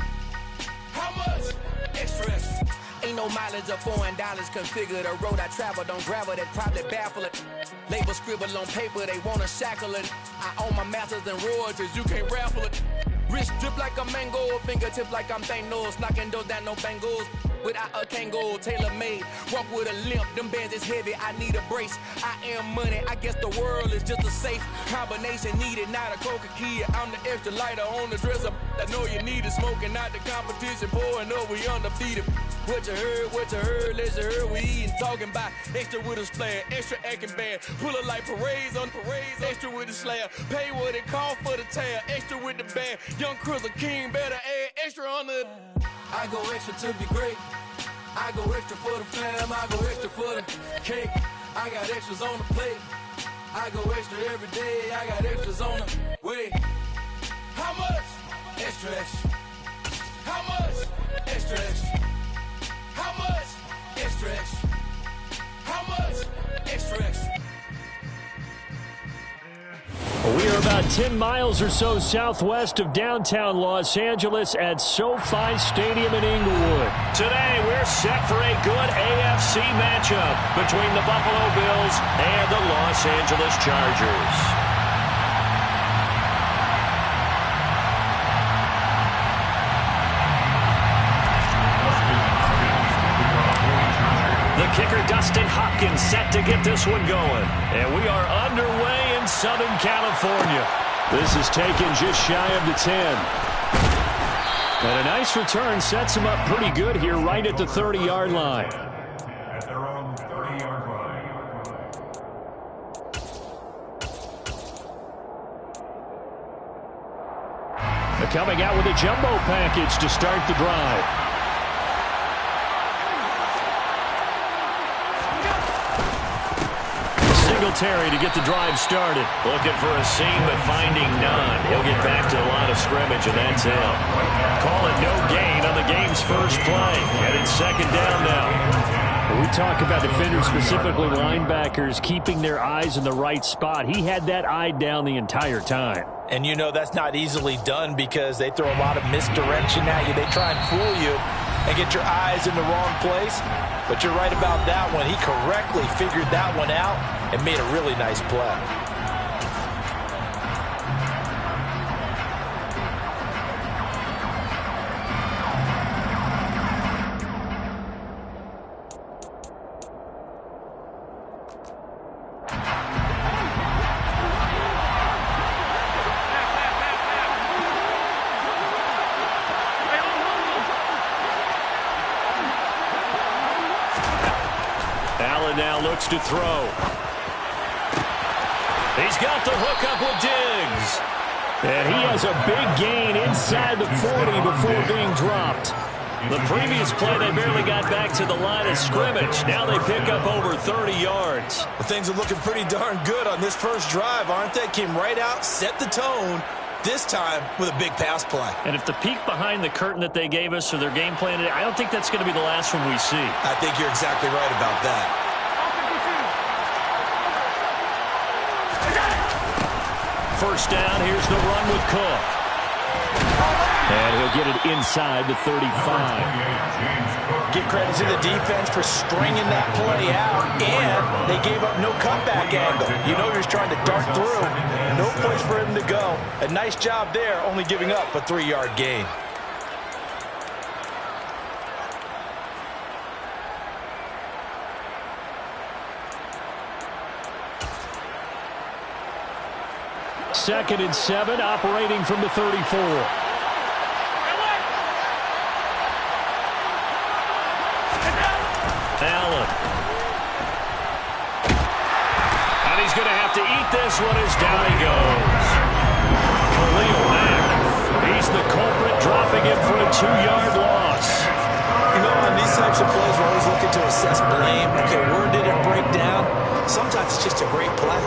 How much? Extra, extra. Ain't no mileage of $4 configure the road I travel. Don't gravel that probably baffle it. Label scribble on paper, they wanna shackle it. I own my masters and royalties, you can't raffle it. Wrist drip like a mango, fingertips like I'm Thanos. Knocking those down, no bangles. Without a Kangol, tailor-made. Walk with a limp, them bands is heavy, I need a brace. I am money, I guess the world is just a safe combination needed, not a coca key. I'm the extra lighter on the dresser. I know you need it, smoking out the competition, pouring up, we undefeated. What you heard, let you heard, we eating, talking about extra with a splash, extra acting bad. Pull it like parades on parades, extra with the slab. Pay what it cost for the tab, extra with the band. Young Chris a king, better add extra on the. I go extra to be great. I go extra for the fam, I go extra for the cake. I got extras on the plate. I go extra every day, I got extras on the way. How much? Extra, extra. How much? Extra, extra. How much? Extra, extra. How much? about 10 miles or so southwest of downtown Los Angeles at SoFi Stadium in Inglewood. Today, we're set for a good AFC matchup between the Buffalo Bills and the Los Angeles Chargers. The kicker, Dustin Hopkins, set to get this one going. And we are underway in Southern California. This is taken just shy of the 10. And a nice return sets him up pretty good here right at the 30-yard line. At their own 30-yard line. They're coming out with a jumbo package to start the drive. Singletary to get the drive started. Looking for a seam, but finding none. He'll get back to the line of scrimmage, and that's it. Call it no gain on the game's first play. And it's second down now. When we talk about defenders, specifically linebackers, keeping their eyes in the right spot. He had that eye down the entire time. And you know that's not easily done because they throw a lot of misdirection at you. They try and fool you and get your eyes in the wrong place. But you're right about that one. He correctly figured that one out and made a really nice play. Now looks to throw. He's got the hookup with Diggs. And he has a big gain inside the 40 before being dropped. The previous play, they barely got back to the line of scrimmage. Now they pick up over 30 yards. Well, things are looking pretty darn good on this first drive, aren't they? Came right out, set the tone, this time with a big pass play. And if the peek behind the curtain that they gave us or their game plan, I don't think that's going to be the last one we see. I think you're exactly right about that. First down, here's the run with Cook. And he'll get it inside the 35. Give credit to the defense for stringing that play out, and they gave up no cutback angle. You know you're trying to dart through. No place for him to go. A nice job there, only giving up a 3-yard gain. Second and 7, operating from the 34. Allen. And he's going to have to eat this one as down he goes. Khalil Mack. He's the culprit, dropping him for a 2-yard loss. You know, on these types of plays, we're always looking to assess blame. Okay, where did it break down? Sometimes it's just a great play.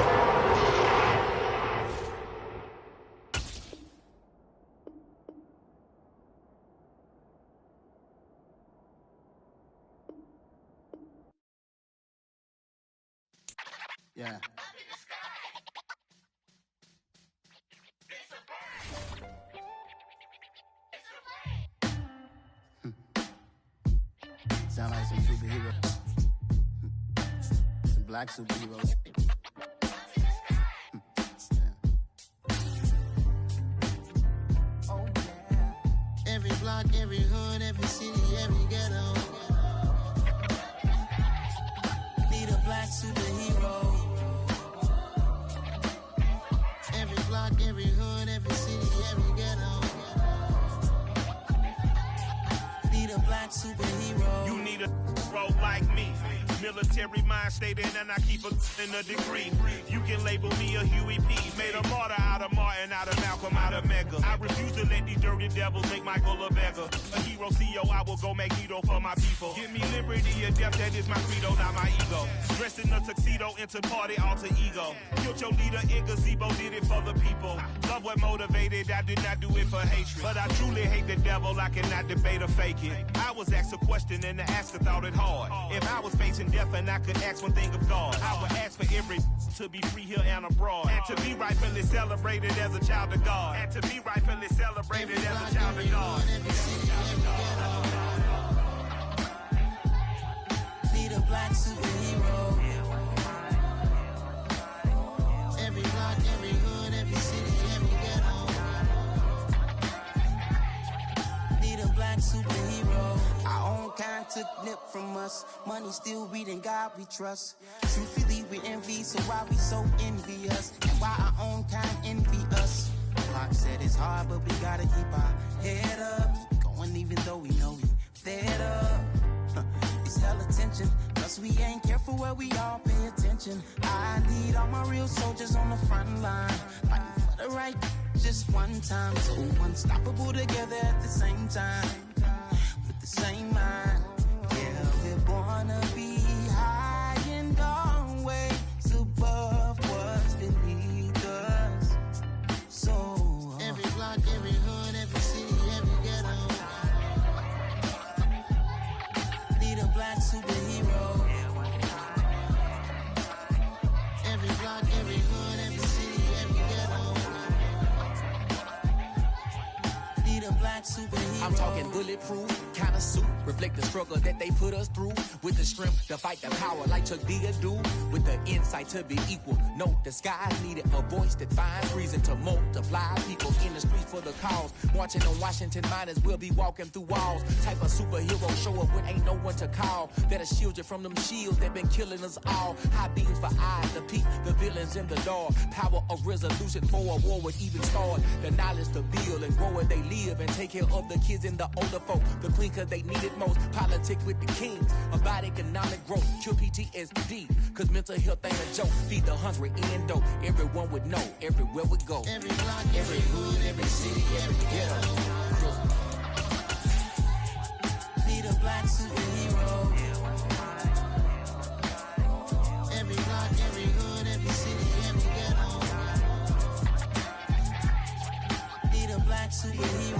Yeah. Sound like some superheroes. Some black superheroes. Oh, yeah. Every block, every hood, every city, every ghetto. Need a black superhero. Every block, every hood, every city, every ghetto. Need a black superhero. You need a role like me. Military mind stated, and I keep in a degree. You can label me a Huey P. Made a martyr out of Martin, out of Malcolm, out of Mega. I refuse to let these dirty devils make Michael a beggar. A hero CEO, I will go Magneto for my people. Give me liberty or death, that is my credo, not my ego. Dressed in a tuxedo, into party, alter ego. Killed your leader in gazebo, did it for the people. Love what motivated, I did not do it for hatred. But I truly hate the devil, I cannot debate or fake it. I was asked a question and the asker thought it hard. If I was facing death and I could ask one thing of God, I would ask for every to be free here and abroad. And to be rightfully celebrated as a child of God. And to be rightfully celebrated as a child of God. Need a black superhero. Every block, every hood, every city, every ghetto. Need a black superhero. Our own kind took nip from us. Money still reading God we trust. Truthfully we envy, so why we so envious? And why our own kind envy us? Pac said it's hard, but we gotta keep our head up. Going even though we know we fed up. It's hella tension, plus we ain't careful where we all pay attention. I need all my real soldiers on the front line, fighting for the right just one time. So unstoppable together at the same time, with the same mind. Yeah, we're born to be high and always above what's beneath us. So every block, every hood, every city, every ghetto. Need a black superhero. Every block, every hood, every city, every ghetto. Need a black superhero. I'm talking bulletproof kind of suit, reflect the struggle that they put us through. With the strength to fight the power like Chuck D do. With the insight to be equal. No disguise needed, a voice that finds reason to multiply. People in the streets for the cause. Marching on Washington miners will be walking through walls. Type of superhero show up when ain't no one to call. That'll shield you from them shields that been killing us all. High beams for eyes to peep the villains in the dark. Power of resolution for a war would even start. The knowledge to build and grow where they live and take care of the kids and the older folk. The queen cause they need it most. Politics with the kings. About economic growth. Cure PTSD. Cause mental health ain't a joke. Feed the hungry and dope. Everyone would know. Everywhere we go. Every block, every hood, every city, every ghetto. Need a black superhero. Every block, every hood, every city, every ghetto. Need a black superhero.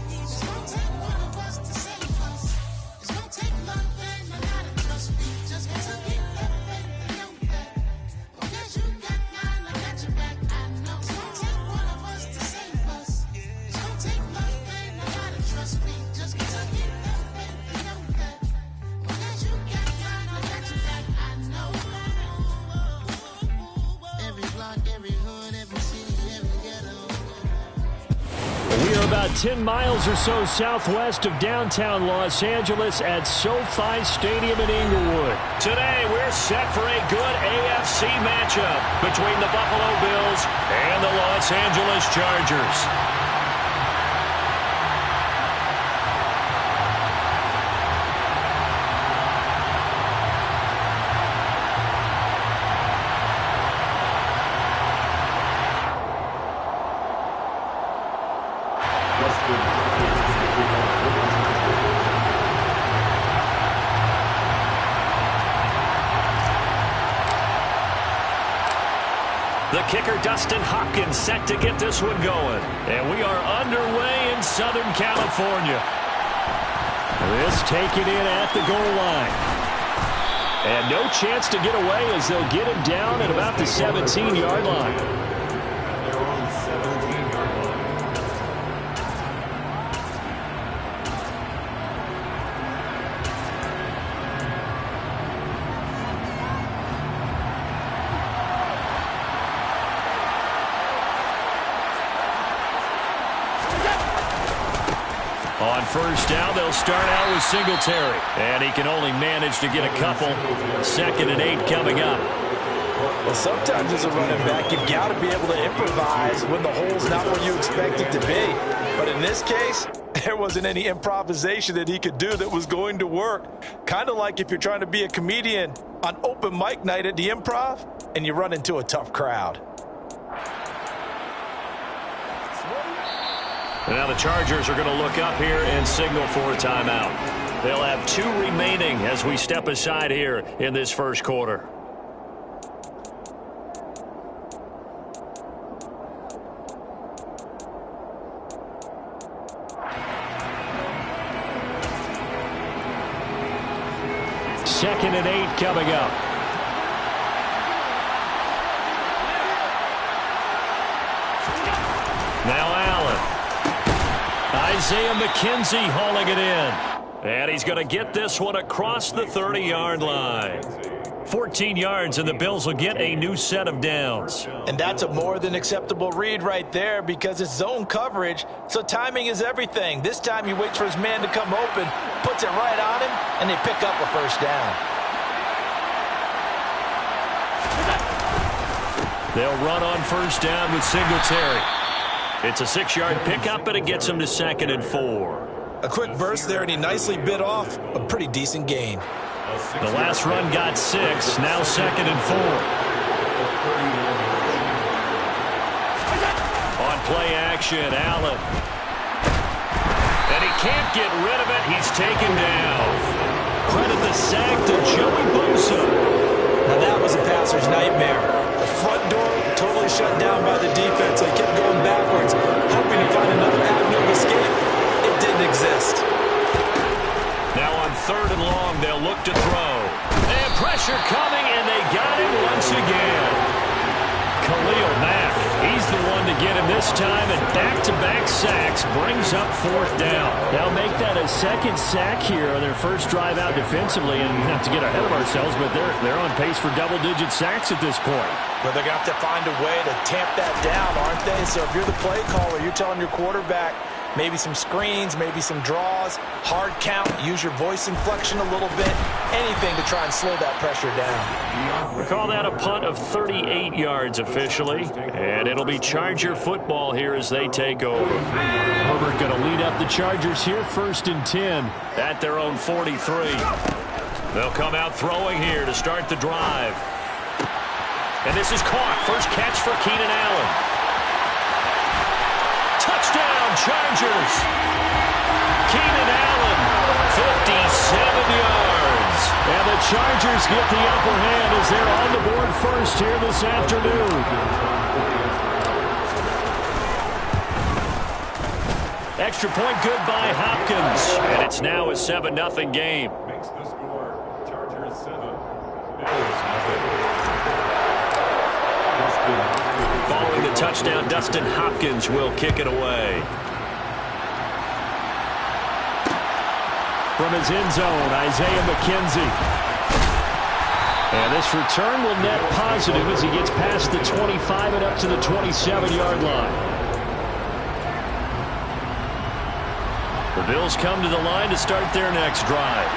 It's gonna take one of us to save us. It's gonna take love and a lot of trust. We just got to keep that faith and know that. Because you got mine, I got your back. I know it's gonna take one of us to save us. It's gonna take love and a lot of trust. We just got to keep that faith and know that. Because you got mine, I got your back. I know. Every block, every hood, every city, every ghetto. We are about 10 miles or so southwest of downtown Los Angeles at SoFi Stadium in Inglewood. Today, we're set for a good AFC matchup between the Buffalo Bills and the Los Angeles Chargers. The kicker, Dustin Hopkins, set to get this one going. And we are underway in Southern California. This taken in at the goal line. And no chance to get away as they'll get him down at about the 17-yard line. On first down, they'll start out with Singletary. And he can only manage to get a couple. 2nd and 8 coming up. Well, sometimes as a running back, you've got to be able to improvise when the hole's not where you expect it to be. But in this case, there wasn't any improvisation that he could do that was going to work. Kind of like if you're trying to be a comedian on open mic night at the Improv and you run into a tough crowd. Now the Chargers are going to look up here and signal for a timeout. They'll have 2 remaining as we step aside here in this first quarter. Second and 8 coming up. Now Allen. Isaiah McKenzie hauling it in. And he's going to get this one across the 30-yard line. 14 yards, and the Bills will get a new set of downs. And that's a more than acceptable read right there because it's zone coverage, so timing is everything. This time he waits for his man to come open, puts it right on him, and they pick up a first down. They'll run on first down with Singletary. It's a 6-yard pickup, and it gets him to 2nd and 4. A quick burst there, and he nicely bit off a pretty decent gain. The last run got 6, now 2nd and 4. On play action, Allen. And he can't get rid of it. He's taken down. Credit the sack to Joey Bosa. Now that was a passer's nightmare. The front door totally shut down by the defense. They kept going backwards, hoping to find another avenue of escape. It didn't exist. Now on 3rd and long, they'll look to throw. And pressure coming, and they got him once again. Khalil Mack, he's the one to get him this time, and back-to-back sacks brings up 4th down. They'll make that a second sack here on their first drive out defensively, and not to get ahead of ourselves, but they're on pace for double-digit sacks at this point. But they're going to have to find a way to tamp that down, aren't they? So if you're the play caller, you're telling your quarterback, maybe some screens, maybe some draws, hard count, use your voice inflection a little bit, anything to try and slow that pressure down. We call that a punt of 38 yards officially, and it'll be Charger football here as they take over. Herbert going to lead up the Chargers here, 1st and 10. At their own 43. They'll come out throwing here to start the drive. And this is caught. First catch for Keenan Allen. Touchdown, Chargers. Keenan Allen, 57 yards. And the Chargers get the upper hand as they're on the board first here this afternoon. Extra point good by Hopkins. And it's now a 7-0 game. Makes the score Chargers 7, Bills 0. Following the touchdown, Dustin Hopkins will kick it away. From his end zone, Isaiah McKenzie. And this return will net positive as he gets past the 25 and up to the 27-yard line. The Bills come to the line to start their next drive.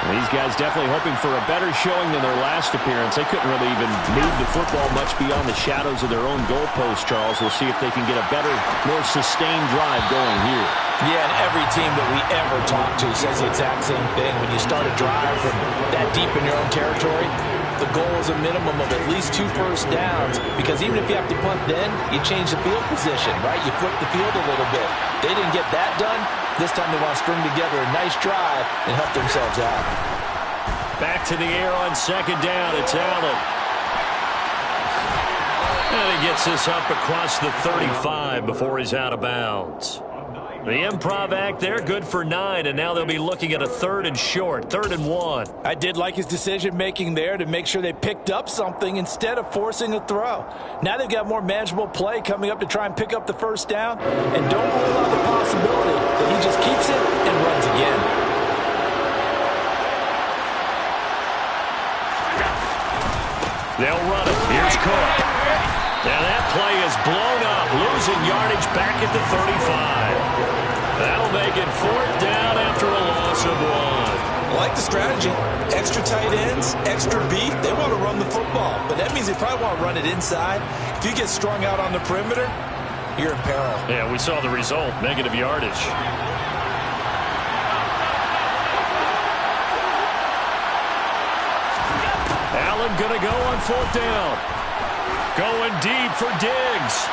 These guys definitely hoping for a better showing than their last appearance. They couldn't really even move the football much beyond the shadows of their own goalpost, Charles. We'll see if they can get a better, more sustained drive going here. Yeah, and every team that we ever talk to says the exact same thing. When you start a drive from that deep in your own territory, the goal is a minimum of at least 2 first downs, because even if you have to punt then, you change the field position, right? You flip the field a little bit. They didn't get that done. This time they want to string together a nice drive and help themselves out. Back to the air on 2nd down. It's Allen. And he gets this up across the 35 before he's out of bounds. The improv act there, good for 9, and now they'll be looking at a 3rd and short, 3rd and 1. I did like his decision-making there to make sure they picked up something instead of forcing a throw. Now they've got more manageable play coming up to try and pick up the first down, and don't rule out the possibility that he just keeps it and runs again. They'll run it. Here's Cook. Now that play is blown up, losing yardage back at the 35. That'll make it 4th down after a loss of 1. I like the strategy. Extra tight ends, extra beef. They want to run the football, but that means they probably want to run it inside. If you get strung out on the perimeter, you're in peril. Yeah, we saw the result, negative yardage. Allen going to go on 4th down. Going deep for Diggs.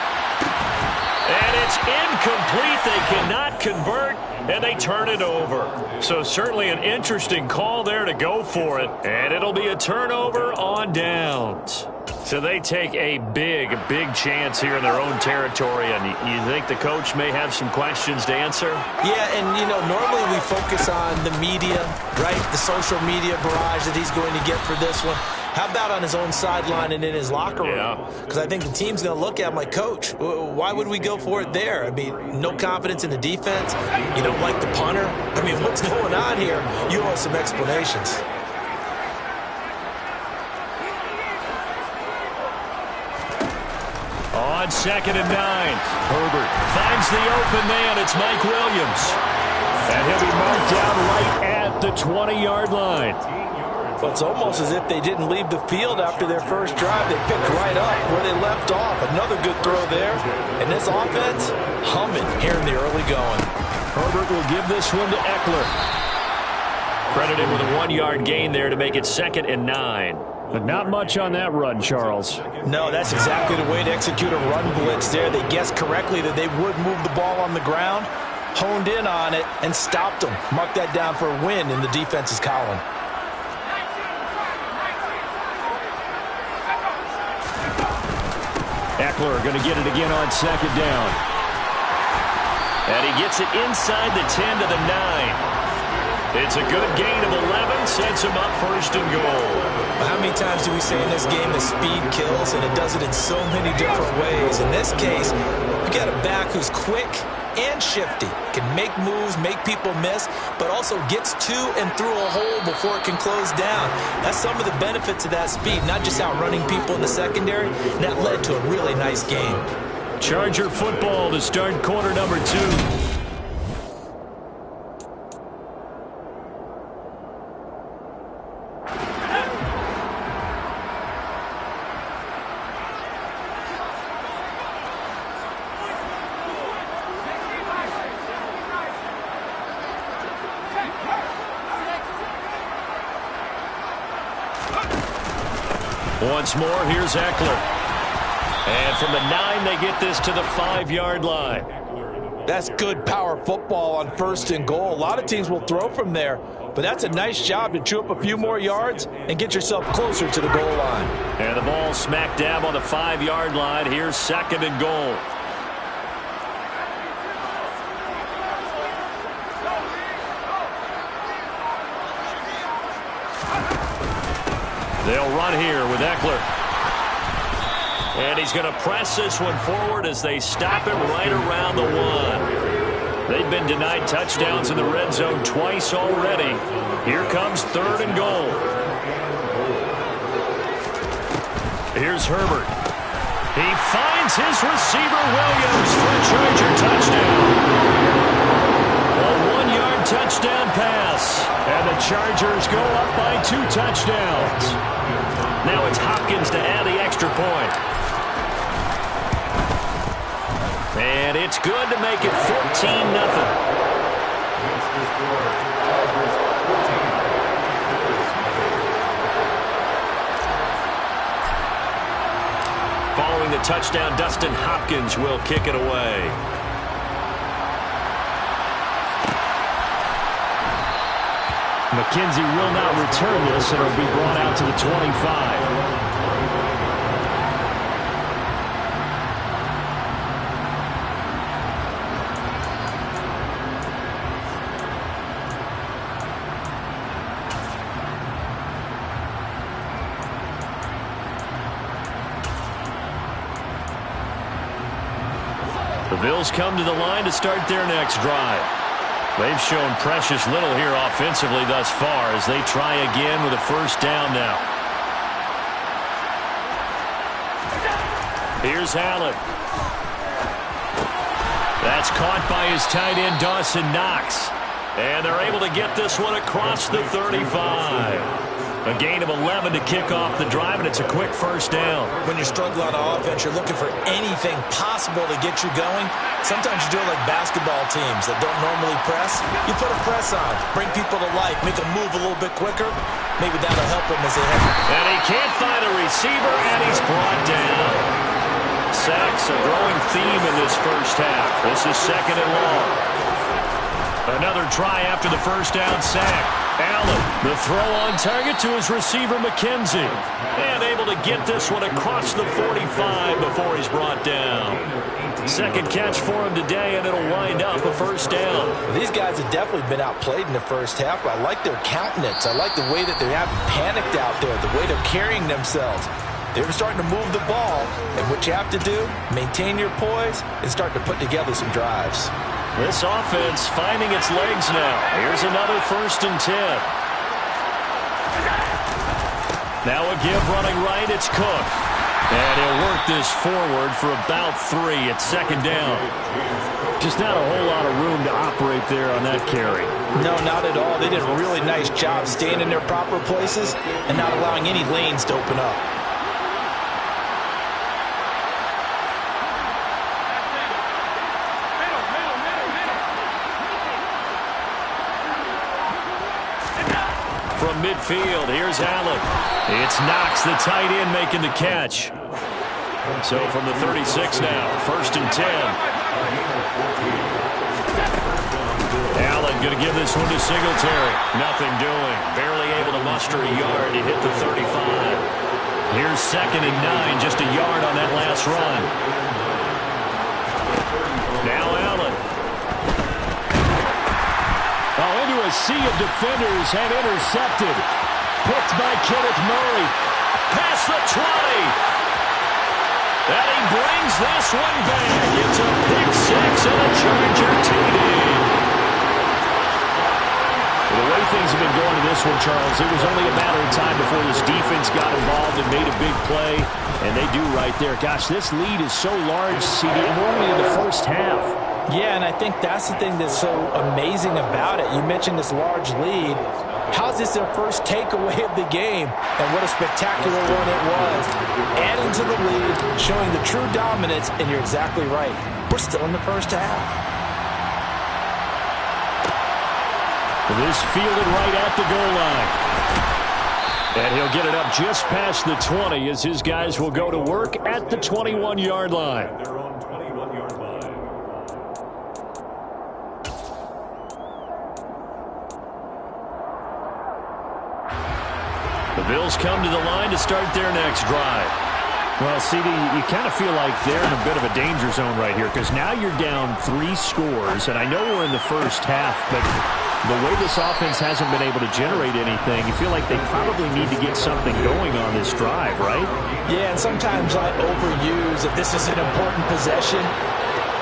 And it's incomplete. They cannot convert, and they turn it over. So certainly an interesting call there to go for it. And it'll be a turnover on downs. So they take a big chance here in their own territory. And you think the coach may have some questions to answer? Yeah, and, you know, normally we focus on the media, right? The social media barrage that he's going to get for this one. How about on his own sideline and in his locker room? Because I think the team's going to look at him like, Coach, why would we go for it there? I mean, no confidence in the defense. You don't like the punter. I mean, what's going on here? You owe us some explanations. On 2nd and 9, Herbert finds the open man. It's Mike Williams. And he'll be marked down right at the 20-yard line. Well, it's almost as if they didn't leave the field after their first drive. They picked right up where they left off. Another good throw there. And this offense, humming here in the early going. Herbert will give this one to Eckler. Credited with a 1-yard gain there to make it 2nd and 9. But not much on that run, Charles. No, that's exactly the way to execute a run blitz there. They guessed correctly that they would move the ball on the ground, honed in on it, and stopped them. Mark that down for a win in the defense's column. Eckler going to get it again on 2nd down. And he gets it inside the 10 to the 9. It's a good gain of 11, sets him up 1st and goal. How many times do we say in this game that speed kills, and it does it in so many different ways? In this case, you got a back who's quick and shifty, can make moves, make people miss, but also gets to and through a hole before it can close down. That's some of the benefits of that speed, not just outrunning people in the secondary. That led to a really nice game. Charger football to start quarter number 2. Once more, here's Eckler. And from the 9, they get this to the 5-yard line. That's good power football on 1st and goal. A lot of teams will throw from there, but that's a nice job to chew up a few more yards and get yourself closer to the goal line. And the ball smack dab on the 5-yard line. Here's 2nd and goal. They'll run here with Eckler. And he's going to press this one forward as they stop him right around the 1. They've been denied touchdowns in the red zone twice already. Here comes 3rd and goal. Here's Herbert. He finds his receiver Williams for a Charger touchdown. A 1-yard touchdown pass. And the Chargers go up by 2 touchdowns. Now it's Hopkins to add the extra point. And it's good to make it 14-0. Following the touchdown, Dustin Hopkins will kick it away. McKenzie will not return this, and it'll be brought out to the 25. The Bills come to the line to start their next drive. They've shown precious little here offensively thus far as they try again with a 1st down now. Here's Allen. That's caught by his tight end, Dawson Knox. And they're able to get this one across the 35. A gain of 11 to kick off the drive, and it's a quick 1st down. When you struggle on offense, you're looking for anything possible to get you going. Sometimes you do it like basketball teams that don't normally press. You put a press on, bring people to life, make them move a little bit quicker. Maybe that'll help them as they head. And he can't find a receiver, and he's brought down. Sacks a growing theme in this 1st half. This is 2nd and long. Another try after the 1st down sack. Allen, the throw on target to his receiver, McKenzie. And able to get this one across the 45 before he's brought down. Second catch for him today, and it'll wind up a first down. These guys have definitely been outplayed in the first half, but I like their countenance. I like the way that they haven't panicked out there, the way they're carrying themselves. They're starting to move the ball, and what you have to do, maintain your poise and start to put together some drives. This offense finding its legs now. Here's another 1st and 10. Now a give running right, it's Cook. And he'll work this forward for about 3 at 2nd down. Just not a whole lot of room to operate there on that carry. No, not at all. They did a really nice job staying in their proper places and not allowing any lanes to open up. From midfield, here's Allen. It's Knox, the tight end, making the catch. So from the 36 now, 1st and 10. Allen going to give this one to Singletary. Nothing doing. Barely able to muster a yard to hit the 35. Here's 2nd and 9, just a yard on that last run. Now Allen. Oh, into a sea of defenders and intercepted. Picked by Kenneth Murray. Past the 20. And he brings this one back. It's a pick 6 and a Charger TD. The way things have been going in this one, Charles, it was only a matter of time before this defense got involved and made a big play. And they do right there. Gosh, this lead is so large, CD, normally in the first half. Yeah, and I think that's the thing that's so amazing about it. You mentioned this large lead. How's this their first takeaway of the game? And what a spectacular one it was. Adding to the lead, showing the true dominance, and you're exactly right. We're still in the first half. This fielded right at the goal line. And he'll get it up just past the 20 as his guys will go to work at the 21-yard line. The Bills come to the line to start their next drive. Well, CD, you kind of feel like they're in a bit of a danger zone right here because now you're down 3 scores, and I know we're in the first half, but the way this offense hasn't been able to generate anything, you feel like they probably need to get something going on this drive, right? Yeah, and sometimes I overuse that this is an important possession.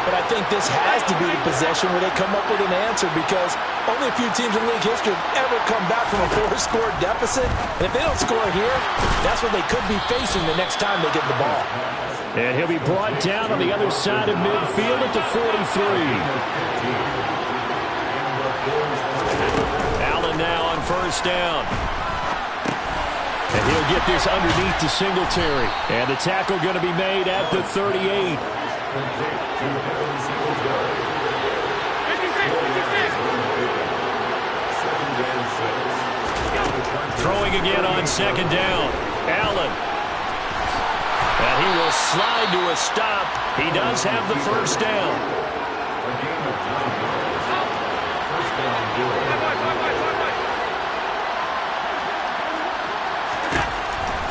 But I think this has to be the possession where they come up with an answer because only a few teams in league history have ever come back from a 4-score deficit. And if they don't score here, that's what they could be facing the next time they get the ball. And he'll be brought down on the other side of midfield at the 43. Allen now on 1st down. And he'll get this underneath to Singletary. And the tackle going to be made at the 38. Throwing again on 2nd down. Allen. And he will slide to a stop. He does have the 1st down.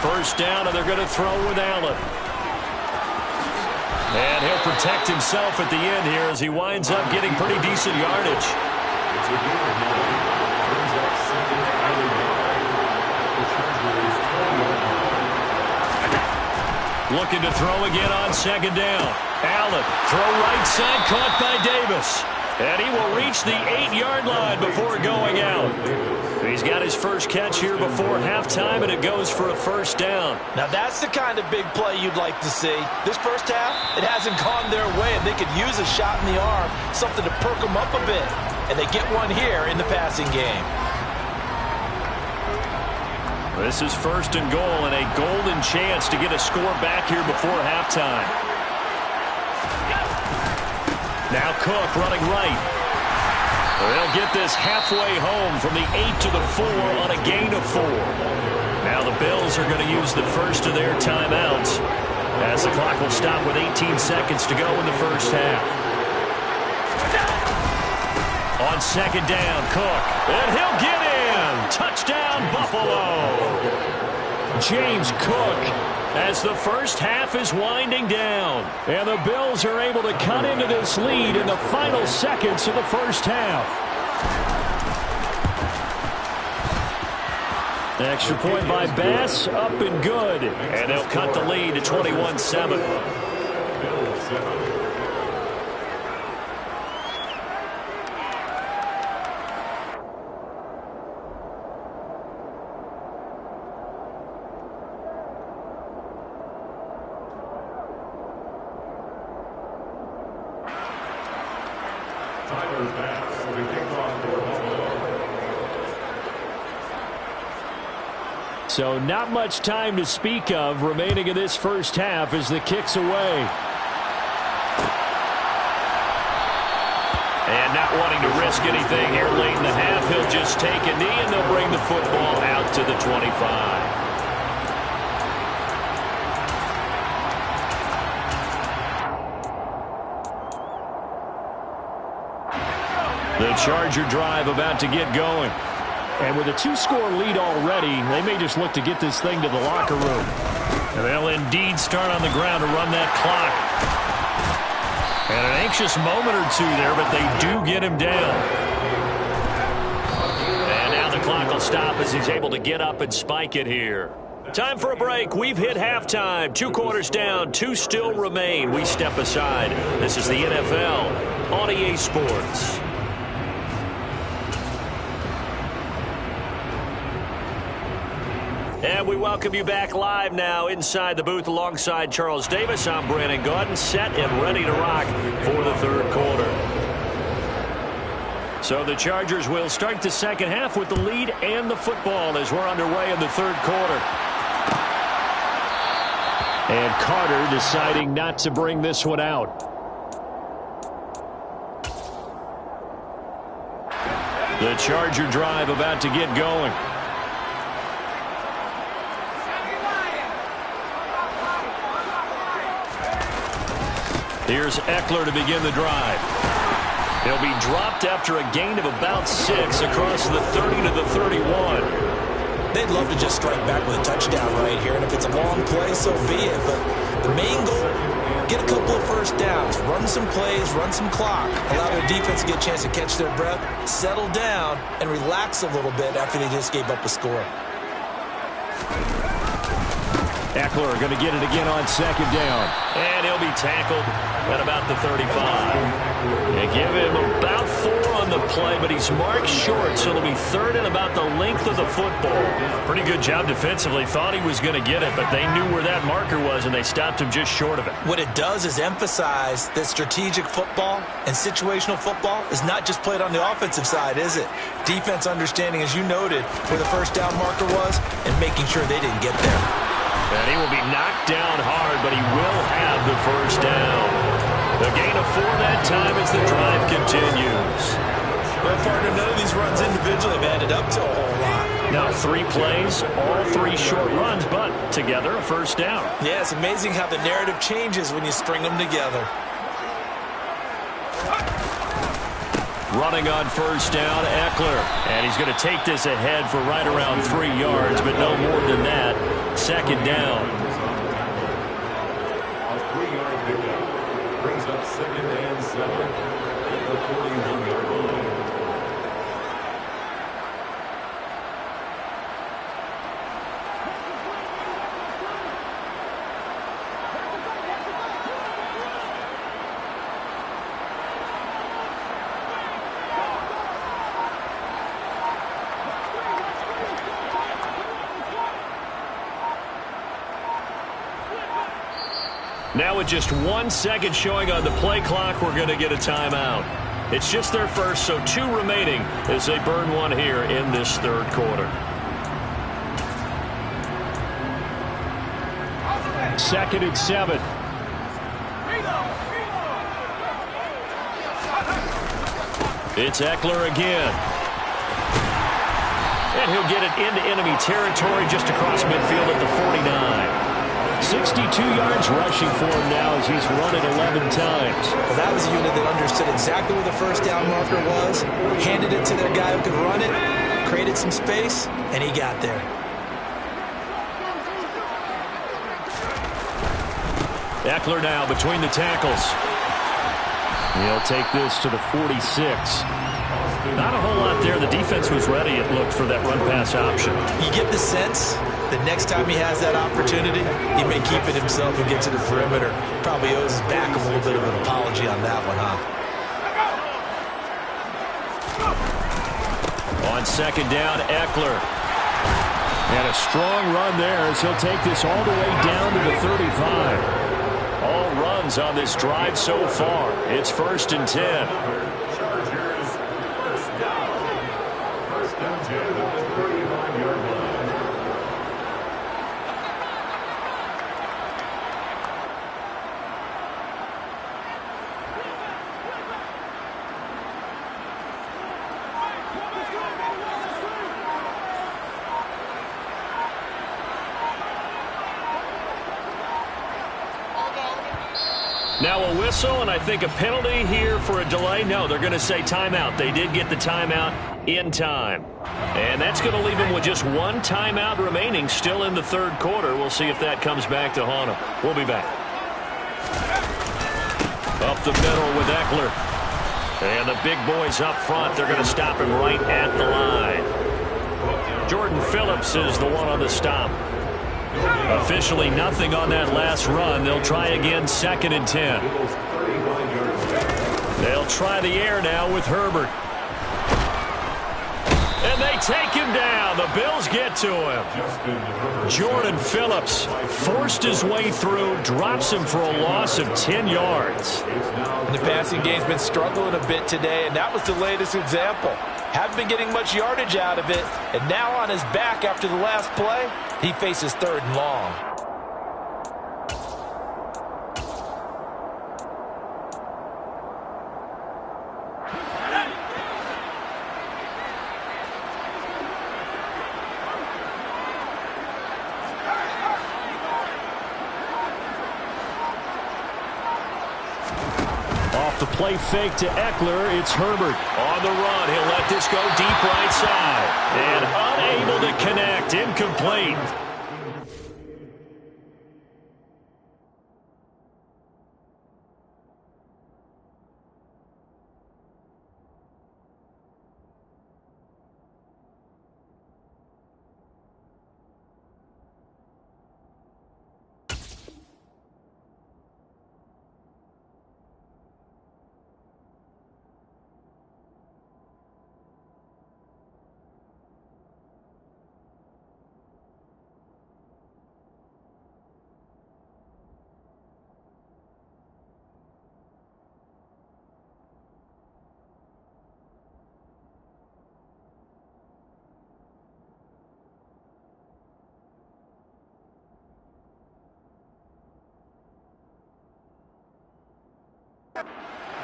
First down, and they're going to throw with Allen. And he'll protect himself at the end here as he winds up getting pretty decent yardage. Looking to throw again on 2nd down. Allen, throw right side, caught by Davis. And he will reach the 8-yard line before going out. He's got his first catch here before halftime, and it goes for a 1st down. Now that's the kind of big play you'd like to see. This first half, it hasn't gone their way, and they could use a shot in the arm, something to perk them up a bit. And they get one here in the passing game. This is 1st and goal, and a golden chance to get a score back here before halftime. Now Cook running right. They'll get this halfway home from the 8 to the 4 on a gain of 4. Now the Bills are going to use the first of their timeouts as the clock will stop with 18 seconds to go in the first half. On 2nd down, Cook. And he'll get in. Touchdown, Buffalo. James Cook, as the first half is winding down. And the Bills are able to cut into this lead in the final seconds of the first half. Extra point by Bass, up and good. And they'll cut the lead to 21-7. So not much time to speak of remaining in this first half as the kick's away. And not wanting to risk anything here late in the half, he'll just take a knee and they'll bring the football out to the 25. The Charger drive about to get going. And with a 2-score lead already, they may just look to get this thing to the locker room. And they'll indeed start on the ground to run that clock. And an anxious moment or two there, but they do get him down. And now the clock will stop as he's able to get up and spike it here. Time for a break. We've hit halftime. 2 quarters down, 2 still remain. We step aside. This is the NFL on EA Sports. And we welcome you back live now inside the booth alongside Charles Davis. I'm Brandon Gaudin, set and ready to rock for the third quarter. So the Chargers will start the second half with the lead and the football as we're underway in the third quarter. And Carter deciding not to bring this one out. The Charger drive about to get going. Here's Eckler to begin the drive. He'll be dropped after a gain of about 6 across the 30 to the 31. They'd love to just strike back with a touchdown right here, and if it's a long play, so be it. But the main goal, get a couple of first downs, run some plays, run some clock, allow their defense to get a chance to catch their breath, settle down, and relax a little bit after they just gave up a score. Eckler going to get it again on second down. And he'll be tackled at about the 35. They give him about 4 on the play, but he's marked short, so it'll be third and about the length of the football. Pretty good job defensively. Thought he was going to get it, but they knew where that marker was, and they stopped him just short of it. What it does is emphasize that strategic football and situational football is not just played on the offensive side, is it? Defense understanding, as you noted, where the first down marker was and making sure they didn't get there. And he will be knocked down hard, but he will have the first down. A gain of 4 that time as the drive continues. Well, partner, none of these runs individually have added up to a whole lot. Now 3 plays, all 3 short runs, but together a first down. Yeah, it's amazing how the narrative changes when you string them together. Running on first down, Eckler. And he's going to take this ahead for right around 3 yards, but no more than that. Second down. A 3-yard pickup brings up 2nd and 7 at the 41-yard line. Now with just 1 second showing on the play clock, we're going to get a timeout. It's just their first, so 2 remaining as they burn 1 here in this third quarter. 2nd and 7. It's Eckler again. And he'll get it into enemy territory just across midfield at the 49. 62 yards rushing for him now as he's run it 11 times. Well, that was a unit that understood exactly where the first down marker was, handed it to their guy who could run it, created some space, and he got there. Eckler now between the tackles. He'll take this to the 46. Not a whole lot there. The defense was ready, it looked, for that run-pass option. You get the sense that next time he has that opportunity, he may keep it himself and get to the perimeter. Probably owes his back a little bit of an apology on that one, huh? On second down, Eckler. And a strong run there as he'll take this all the way down to the 35. All runs on this drive so far. It's 1st and 10. First down 10 at the 35-yard line. Now a whistle, and I think a penalty here for a delay. No, they're going to say timeout. They did get the timeout in time. And that's going to leave them with just one timeout remaining still in the third quarter. We'll see if that comes back to haunt them. We'll be back. Up the middle with Eckler. And the big boys up front, they're going to stop him right at the line. Jordan Phillips is the one on the stop. Officially nothing on that last run. They'll try again, 2nd and 10. They'll try the air now with Herbert. And they take him down. The Bills get to him. Jordan Phillips forced his way through, drops him for a loss of 10 yards. The passing game's been struggling a bit today, and that was the latest example. Haven't been getting much yardage out of it, and now on his back after the last play, he faces 3rd and long. Off the play fake to Eckler, it's Herbert. On the run, he'll let this go deep right side. And unable to connect, incomplete.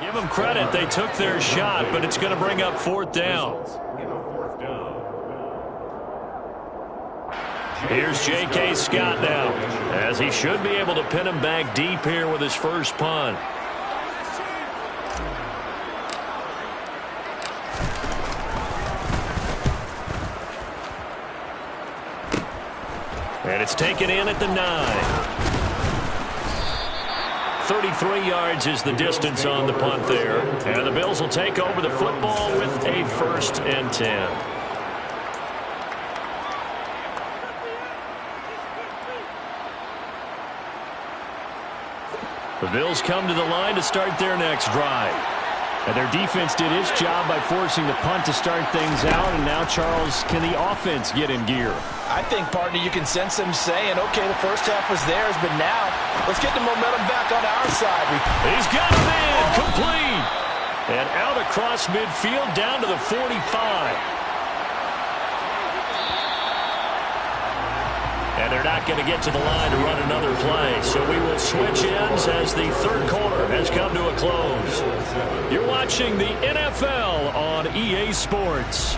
Give them credit. They took their shot, but it's going to bring up 4th down. Here's J.K. Scott now, as he should be able to pin him back deep here with his first punt. And it's taken in at the 9. 33 yards is the distance on the punt there. And the Bills will take over the football with a 1st and 10. The Bills come to the line to start their next drive. And their defense did its job by forcing the punt to start things out. And now, Charles, can the offense get in gear? I think, partner, you can sense them saying, okay, the first half was theirs, but now let's get the momentum back on our side. He's got him in, complete. And out across midfield down to the 45. And they're not going to get to the line to run another play. So we will switch ends as the third quarter has come to a close. You're watching the NFL on EA Sports.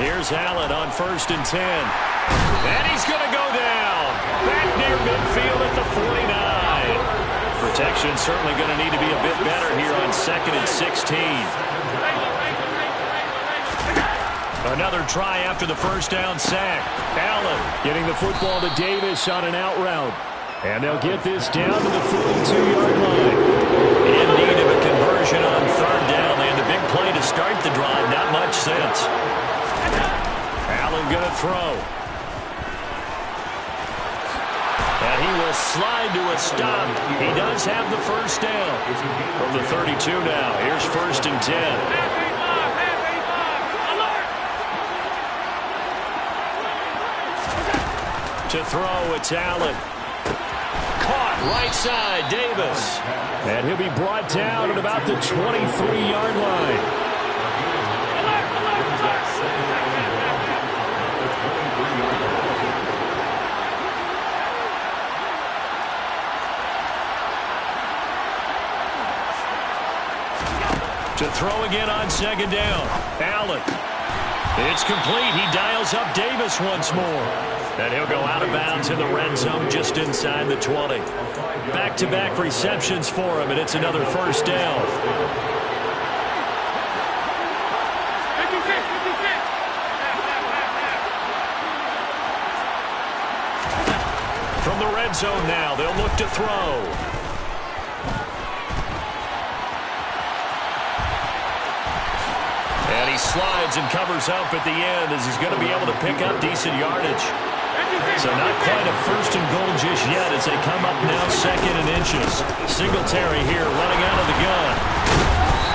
Here's Allen on 1st and 10. And he's going to go down. Back near midfield at the 49. Protection certainly going to need to be a bit better here on 2nd and 16. Another try after the first down sack. Allen getting the football to Davis on an out route. And they'll get this down to the 42-yard line. In need of a conversion on 3rd down. They had the big play to start the drive. Not much sense. Allen going to throw. And he will slide to a stop. He does have the first down. From the 32 now. Here's 1st and 10. To throw, it's Allen. Caught right side, Davis. And he'll be brought down at about the 23-yard line. To throw again on 2nd down. Allen. It's complete. He dials up Davis once more. And he'll go out of bounds in the red zone just inside the 20. Back-to-back receptions for him, and it's another first down. From the red zone now, they'll look to throw. And he slides and covers up at the end as he's going to be able to pick up decent yardage. So not quite a 1st and goal just yet as they come up now 2nd and inches. Singletary here running out of the gun.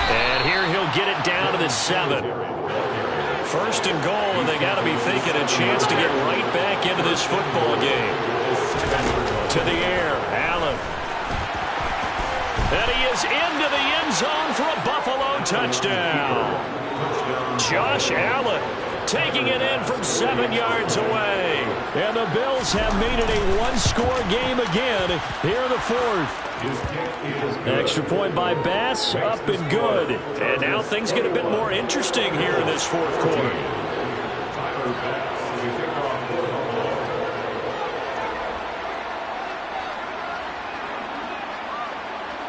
And here he'll get it down to the 7. 1st and goal, and they got to be thinking a chance to get right back into this football game. To the air, Allen. And he is into the end zone for a Buffalo touchdown. Josh Allen taking it in from 7 yards away. And the Bills have made it a one-score game again here in the 4th. Extra point by Bass, up and good. And now things get a bit more interesting here in this 4th quarter.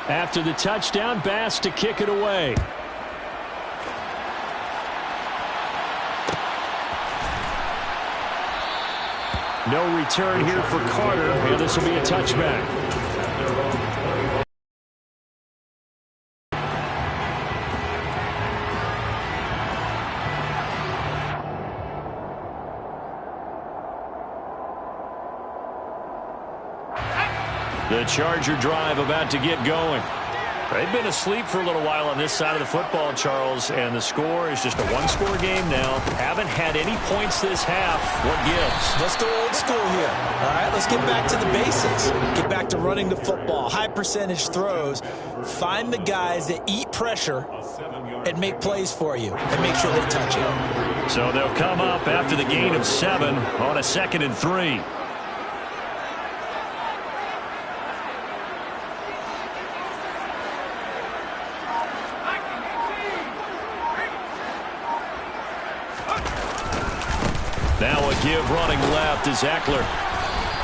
After the touchdown, Bass to kick it away. No return here for Carter, and this will be a touchback. The Charger drive about to get going. They've been asleep for a little while on this side of the football, Charles, and the score is just a one-score game now. Haven't had any points this half. What gives? Let's go old school here. All right, let's get back to the basics. Get back to running the football, high percentage throws. Find the guys that eat pressure and make plays for you and make sure they touch it. So they'll come up after the gain of 7 on a 2nd and 3. Now a give running left is Eckler.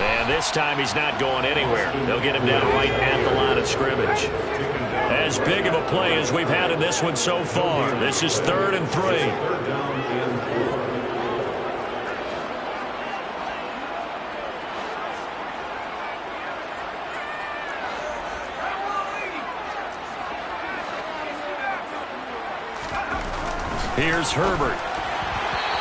And this time he's not going anywhere. They'll get him down right at the line of scrimmage. As big of a play as we've had in this one so far. This is 3rd and 3. Here's Herbert.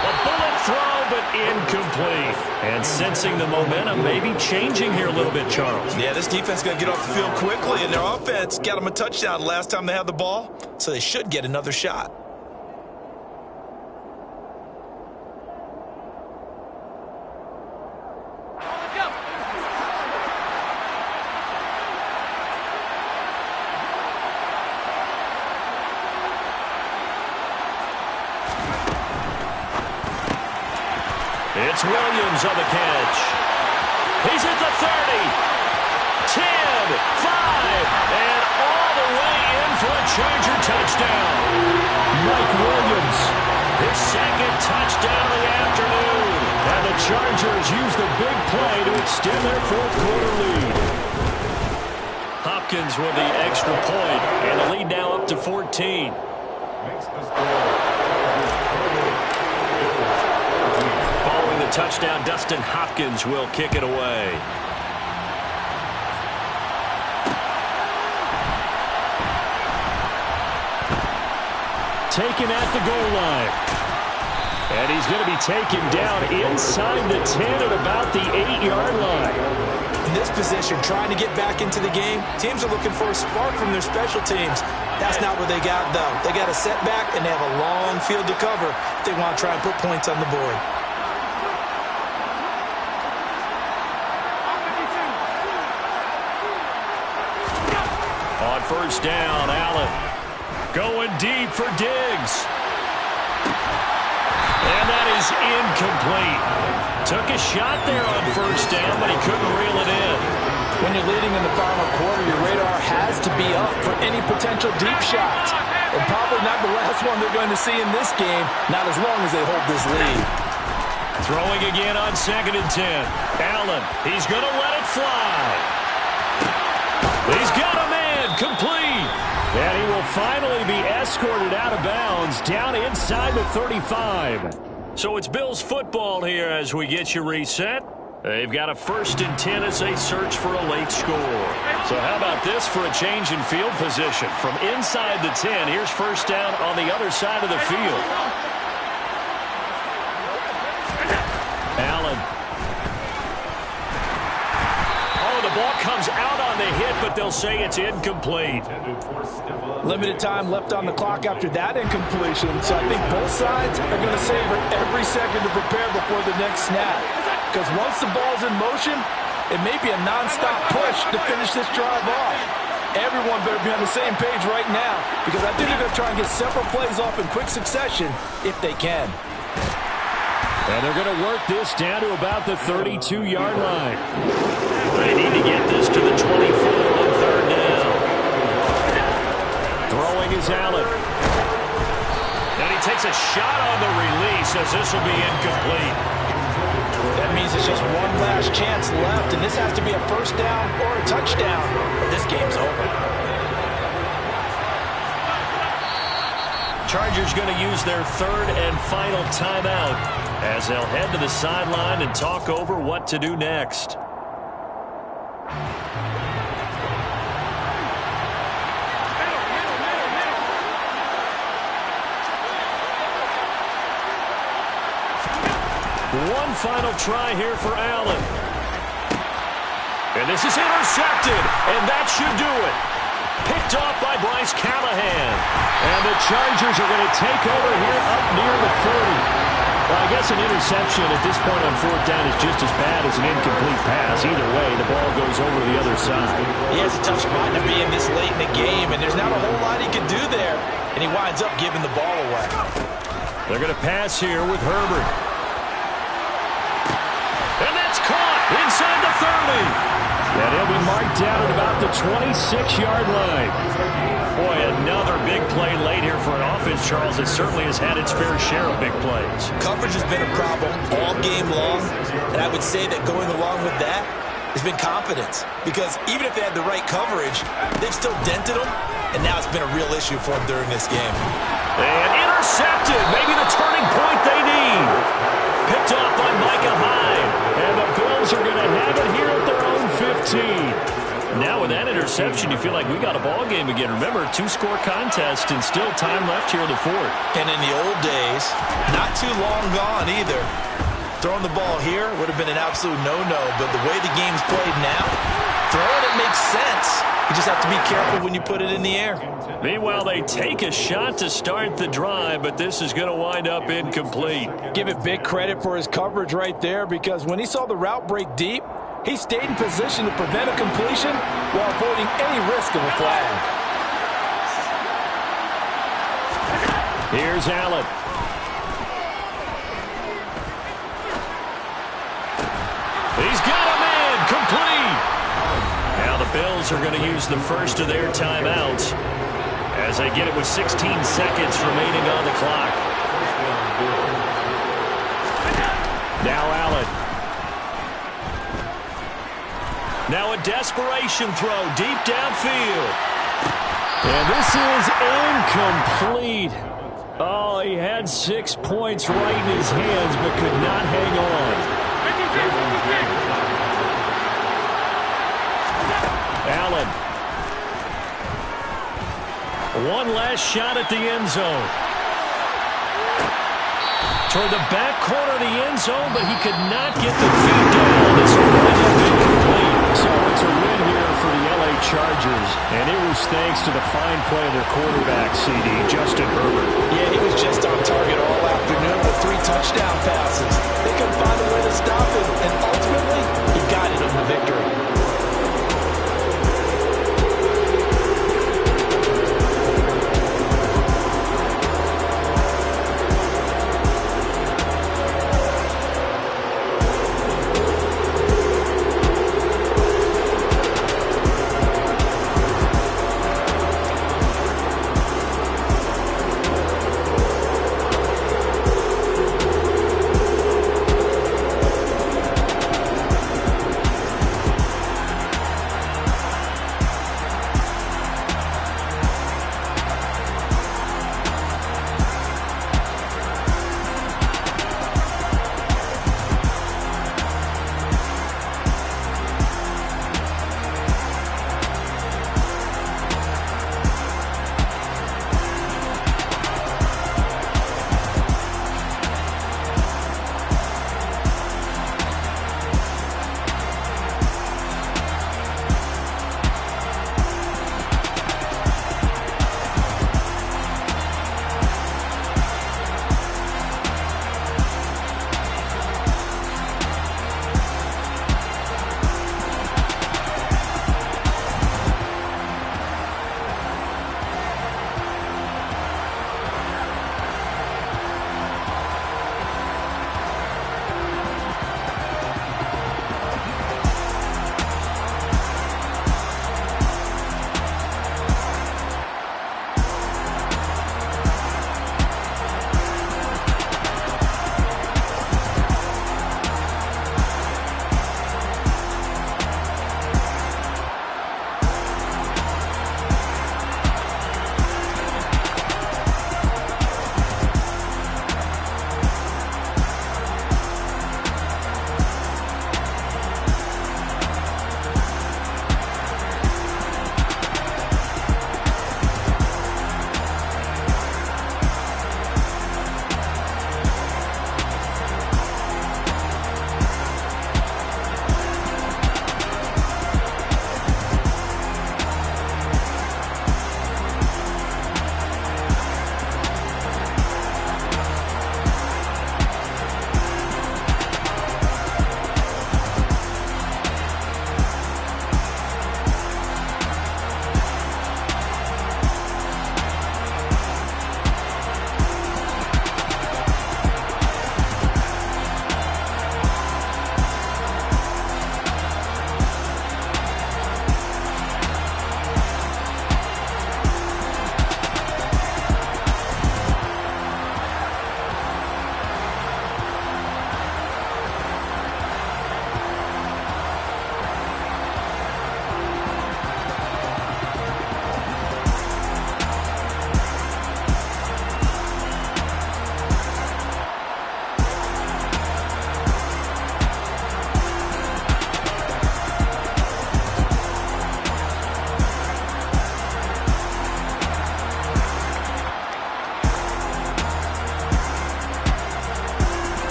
A bullet throw, but incomplete. And sensing the momentum maybe changing here a little bit, Charles. Yeah, this defense is going to get off the field quickly, and their offense got them a touchdown last time they had the ball, so they should get another shot. It's Williams on the catch. He's at the 30, 10, 5, and all the way in for a Charger touchdown. Mike Williams His second touchdown of the afternoon. And the Chargers use the big play to extend their fourth quarter lead. Hopkins with the extra point, and the lead now up to 14. Following the touchdown, Dustin Hopkins will kick it away. Taken at the goal line. And he's going to be taken down inside the 10 at about the 8-yard line. In this position, trying to get back into the game, teams are looking for a spark from their special teams. That's not what they got, though. They got a setback, and they have a long field to cover if they want to try and put points on the board. On first down, Allen going deep for Diggs. And that is incomplete. Took a shot there on first down, but he couldn't reel it in. When you're leading in the final quarter, your radar has to be up for any potential deep shots. And probably not the last one they're going to see in this game, not as long as they hold this lead. Throwing again on 2nd and 10. Allen, he's going to let it fly. He's got a man, complete. And he will finally be escorted out of bounds down inside the 35. So it's Bills football here as we get you reset. They've got a 1st and 10 as they search for a late score. So how about this for a change in field position? From inside the 10, here's first down on the other side of the field. Allen. Oh, the ball comes out on the hit, but they'll say it's incomplete. Limited time left on the clock after that incompletion, so I think both sides are going to savor every second to prepare before the next snap. Because once the ball's in motion, it may be a nonstop push to finish this drive off. Everyone better be on the same page right now, because I think they're going to try and get several plays off in quick succession if they can. And they're going to work this down to about the 32-yard line. They need to get this to the 24 on third down. Throwing is Allen. And he takes a shot on the release as this will be incomplete. That means it's just one last chance left, and this has to be a first down or a touchdown, or this game's over. Chargers going to use their 3rd and final timeout as they'll head to the sideline and talk over what to do next. One final try here for Allen. And this is intercepted, and that should do it. Picked off by Bryce Callahan. And the Chargers are going to take over here up near the 40. Well, I guess an interception at this point on fourth down is just as bad as an incomplete pass. Either way, the ball goes over the other side. He has a tough spot to be in this late in the game, and there's not a whole lot he can do there. And he winds up giving the ball away. They're going to pass here with Herbert. And that's caught inside the 30. And he'll be marked down at about the 26-yard line. Boy, another big play late here for an offense, Charles, that certainly has had its fair share of big plays. Coverage has been a problem all game long, and I would say that going along with that has been confidence. Because even if they had the right coverage, they've still dented them, and now it's been a real issue for them during this game. And intercepted, maybe the turning point they need. Picked off by Micah Hyde, and the Bills are going to have it here at their own 15. Now with that interception, you feel like we got a ball game again. Remember, 2-score contest and still time left here in the fourth. And in the old days, not too long gone either. Throwing the ball here would have been an absolute no-no, but the way the game's played now, throwing it makes sense. You just have to be careful when you put it in the air. Meanwhile, they take a shot to start the drive, but this is going to wind up incomplete. Give it big credit for his coverage right there, because when he saw the route break deep, he stayed in position to prevent a completion while avoiding any risk of a flag. Here's Allen. He's got a man, complete. Now the Bills are going to use the first of their timeouts as they get it with 16 seconds remaining on the clock. Now Allen. Now a desperation throw deep downfield. And this is incomplete. Oh, he had 6 points right in his hands, but could not hang on. Allen. One last shot at the end zone. Toward the back corner of the end zone, but he could not get the feet down. This will wind up incomplete. So it's a win here for the LA Chargers. And it was thanks to the fine play of their quarterback, CD, Justin Herbert. Yeah, he was just on target all afternoon with 3 touchdown passes. They couldn't find a way to stop him, and ultimately, he guided them to victory.